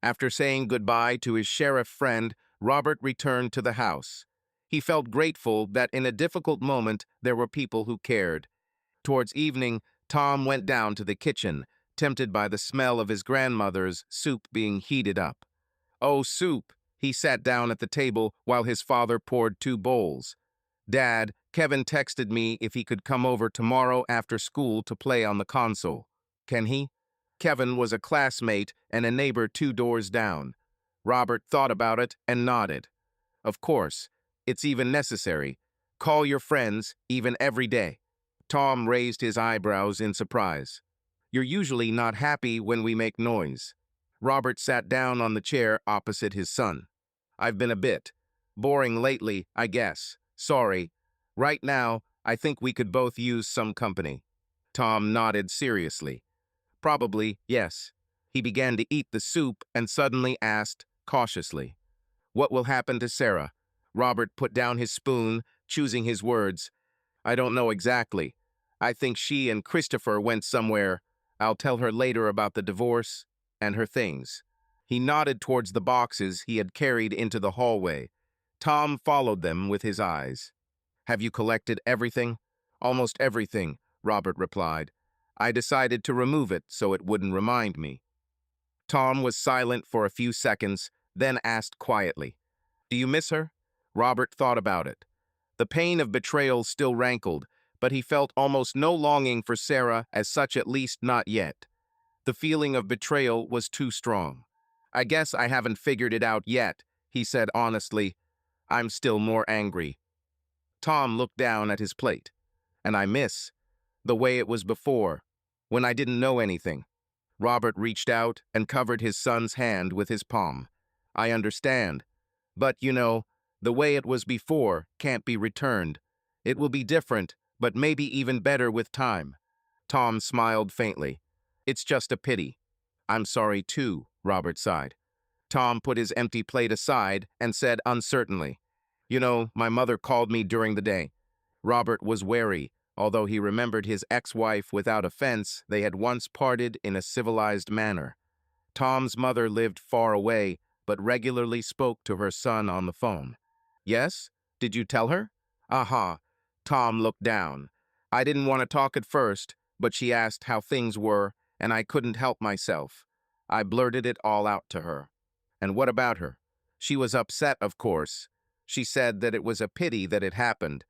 After saying goodbye to his sheriff friend, Robert returned to the house. He felt grateful that in a difficult moment there were people who cared. Towards evening, Tom went down to the kitchen, tempted by the smell of his grandmother's soup being heated up. "Oh, soup!" He sat down at the table while his father poured 2 bowls. "Dad, Kevin texted me if he could come over tomorrow after school to play on the console. Can he?" Kevin was a classmate and a neighbor 2 doors down. Robert thought about it and nodded. "Of course. It's even necessary. Call your friends, even every day." Tom raised his eyebrows in surprise. "You're usually not happy when we make noise." Robert sat down on the chair opposite his son. "I've been a bit boring lately, I guess. Sorry. Right now, I think we could both use some company." Tom nodded seriously. "Probably, yes." He began to eat the soup and suddenly asked, cautiously, "What will happen to Sarah?" Robert put down his spoon, choosing his words. "I don't know exactly. I think she and Christopher went somewhere. I'll tell her later about the divorce and her things." He nodded towards the boxes he had carried into the hallway. Tom followed them with his eyes. "Have you collected everything?" "Almost everything," Robert replied. "I decided to remove it so it wouldn't remind me." Tom was silent for a few seconds, then asked quietly, "Do you miss her?" Robert thought about it. The pain of betrayal still rankled, but he felt almost no longing for Sarah as such, at least not yet. The feeling of betrayal was too strong. "I guess I haven't figured it out yet," he said honestly. "I'm still more angry." Tom looked down at his plate. "And I miss the way it was before, when I didn't know anything." Robert reached out and covered his son's hand with his palm. "I understand. But, the way it was before can't be returned. It will be different, but maybe even better with time." Tom smiled faintly. "It's just a pity." "I'm sorry too," Robert sighed. Tom put his empty plate aside and said uncertainly, "My mother called me during the day." Robert was wary. Although he remembered his ex-wife without offense, they had once parted in a civilized manner. Tom's mother lived far away, but regularly spoke to her son on the phone. "Yes? Did you tell her?" "Aha." Tom looked down. "I didn't want to talk at first, but she asked how things were, and I couldn't help myself. I blurted it all out to her." "And what about her?" "She was upset, of course. She said that it was a pity that it happened,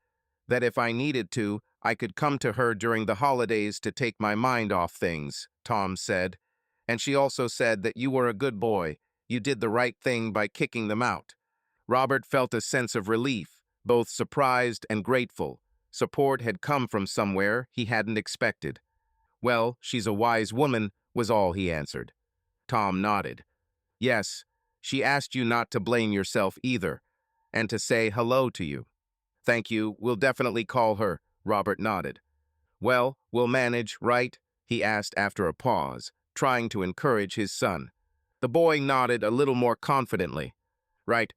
that if I needed to, I could come to her during the holidays to take my mind off things," Tom said. "And she also said that you were a good boy. You did the right thing by kicking them out." Robert felt a sense of relief, both surprised and grateful. Support had come from somewhere he hadn't expected. "Well, she's a wise woman," was all he answered. Tom nodded. "Yes, she asked you not to blame yourself either, and to say hello to you." "Thank you, we'll definitely call her," Robert nodded. "Well, we'll manage, right?" he asked after a pause, trying to encourage his son. The boy nodded a little more confidently. "Right."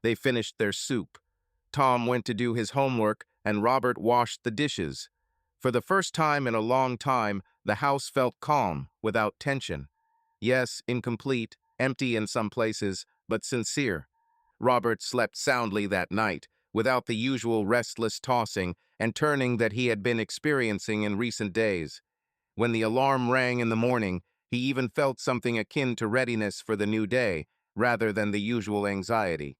They finished their soup. Tom went to do his homework, and Robert washed the dishes. For the first time in a long time, the house felt calm, without tension. Yes, incomplete, empty in some places, but sincere. Robert slept soundly that night, without the usual restless tossing and turning that he had been experiencing in recent days. When the alarm rang in the morning, he even felt something akin to readiness for the new day, rather than the usual anxiety.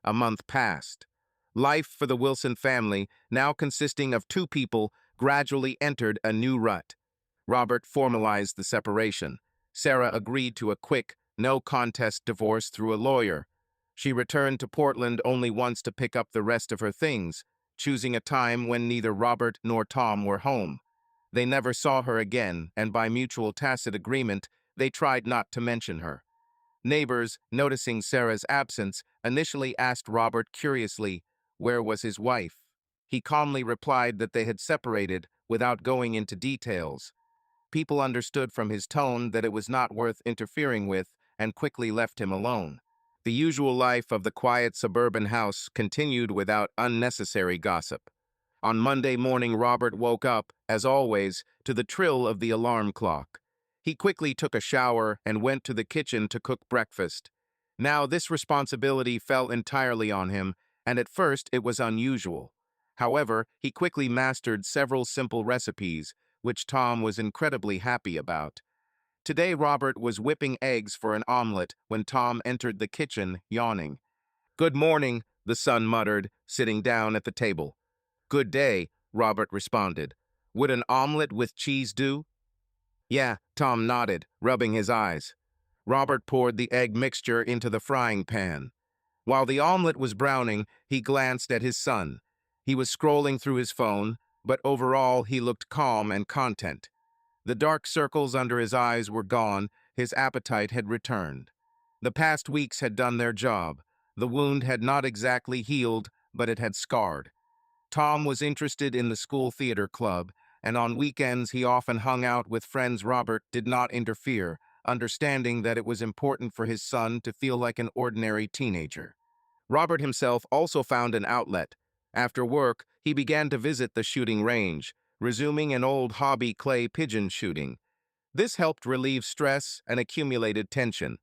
A month passed. Life for the Wilson family, now consisting of 2 people, gradually entered a new rut. Robert formalized the separation. Sarah agreed to a quick, no-contest divorce through a lawyer. She returned to Portland only once to pick up the rest of her things, choosing a time when neither Robert nor Tom were home. They never saw her again, and by mutual tacit agreement, they tried not to mention her. Neighbors, noticing Sarah's absence, initially asked Robert curiously, where was his wife? He calmly replied that they had separated, without going into details. People understood from his tone that it was not worth interfering with, and quickly left him alone. The usual life of the quiet suburban house continued without unnecessary gossip. On Monday morning, Robert woke up, as always, to the trill of the alarm clock. He quickly took a shower and went to the kitchen to cook breakfast. Now this responsibility fell entirely on him, and at first it was unusual. However, he quickly mastered several simple recipes, which Tom was incredibly happy about. Today Robert was whipping eggs for an omelet when Tom entered the kitchen, yawning. "Good morning," the son muttered, sitting down at the table. "Good day," Robert responded. "Would an omelet with cheese do?" "Yeah," Tom nodded, rubbing his eyes. Robert poured the egg mixture into the frying pan. While the omelet was browning, he glanced at his son. He was scrolling through his phone, but overall he looked calm and content. The dark circles under his eyes were gone, his appetite had returned. The past weeks had done their job. The wound had not exactly healed, but it had scarred. Tom was interested in the school theater club, and on weekends he often hung out with friends. Robert did not interfere, understanding that it was important for his son to feel like an ordinary teenager. Robert himself also found an outlet. After work, he began to visit the shooting range, resuming an old hobby, clay pigeon shooting. This helped relieve stress and accumulated tension.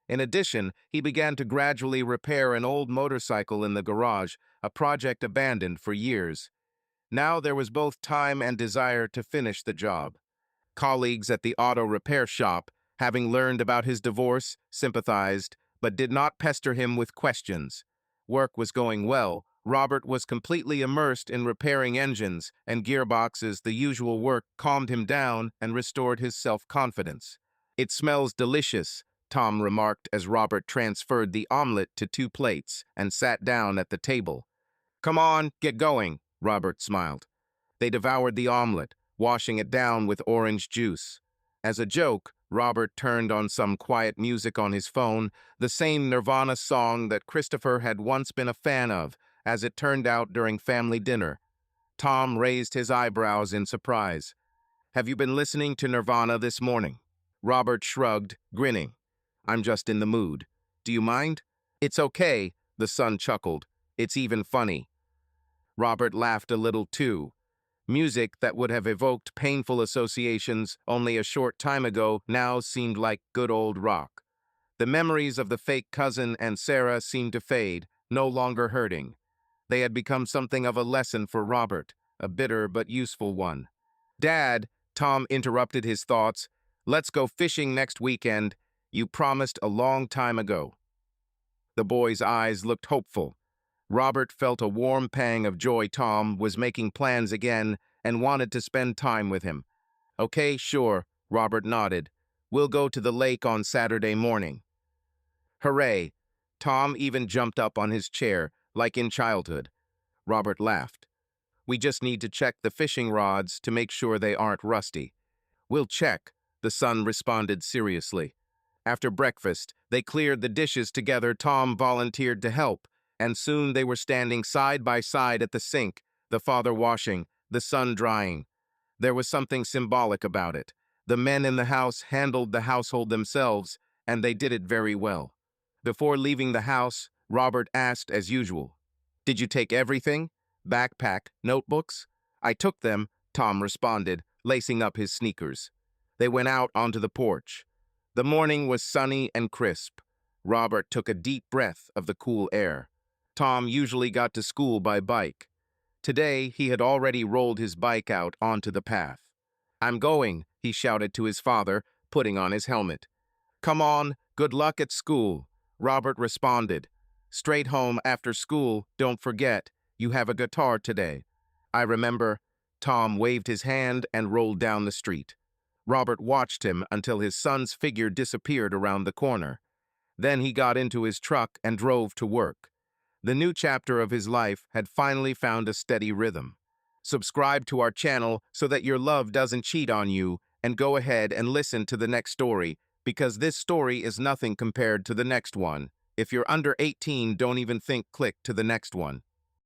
In addition, he began to gradually repair an old motorcycle in the garage, a project abandoned for years. Now there was both time and desire to finish the job. Colleagues at the auto repair shop, having learned about his divorce, sympathized, but did not pester him with questions. Work was going well. Robert was completely immersed in repairing engines and gearboxes. The usual work calmed him down and restored his self-confidence. "It smells delicious," Tom remarked as Robert transferred the omelet to 2 plates and sat down at the table. "Come on, get going," Robert smiled. They devoured the omelet, washing it down with orange juice. As a joke, Robert turned on some quiet music on his phone, the same Nirvana song that Christopher had once been a fan of, as it turned out during family dinner. Tom raised his eyebrows in surprise. "Have you been listening to Nirvana this morning?" Robert shrugged, grinning. "I'm just in the mood. Do you mind?" "It's okay," the son chuckled. "It's even funny." Robert laughed a little too. Music that would have evoked painful associations only a short time ago now seemed like good old rock. The memories of the fake cousin and Sarah seemed to fade, no longer hurting. They had become something of a lesson for Robert, a bitter but useful one. "Dad," Tom interrupted his thoughts, "let's go fishing next weekend. You promised a long time ago." The boy's eyes looked hopeful. Robert felt a warm pang of joy. Tom was making plans again and wanted to spend time with him. "Okay, sure," Robert nodded. "We'll go to the lake on Saturday morning." "Hooray!" Tom even jumped up on his chair, like in childhood. Robert laughed. "We just need to check the fishing rods to make sure they aren't rusty." "We'll check," the son responded seriously. After breakfast, they cleared the dishes together. Tom volunteered to help, and soon they were standing side by side at the sink, the father washing, the son drying. There was something symbolic about it. The men in the house handled the household themselves, and they did it very well. Before leaving the house, Robert asked as usual, "Did you take everything? Backpack, notebooks?" "I took them," Tom responded, lacing up his sneakers. They went out onto the porch. The morning was sunny and crisp. Robert took a deep breath of the cool air. Tom usually got to school by bike. Today, he had already rolled his bike out onto the path. "I'm going," he shouted to his father, putting on his helmet. "Come on, good luck at school," Robert responded. "Straight home after school, don't forget, you have a guitar today." "I remember." Tom waved his hand and rolled down the street. Robert watched him until his son's figure disappeared around the corner. Then he got into his truck and drove to work. The new chapter of his life had finally found a steady rhythm. Subscribe to our channel so that your love doesn't cheat on you, and go ahead and listen to the next story, because this story is nothing compared to the next one. If you're under 18, don't even think click to the next one.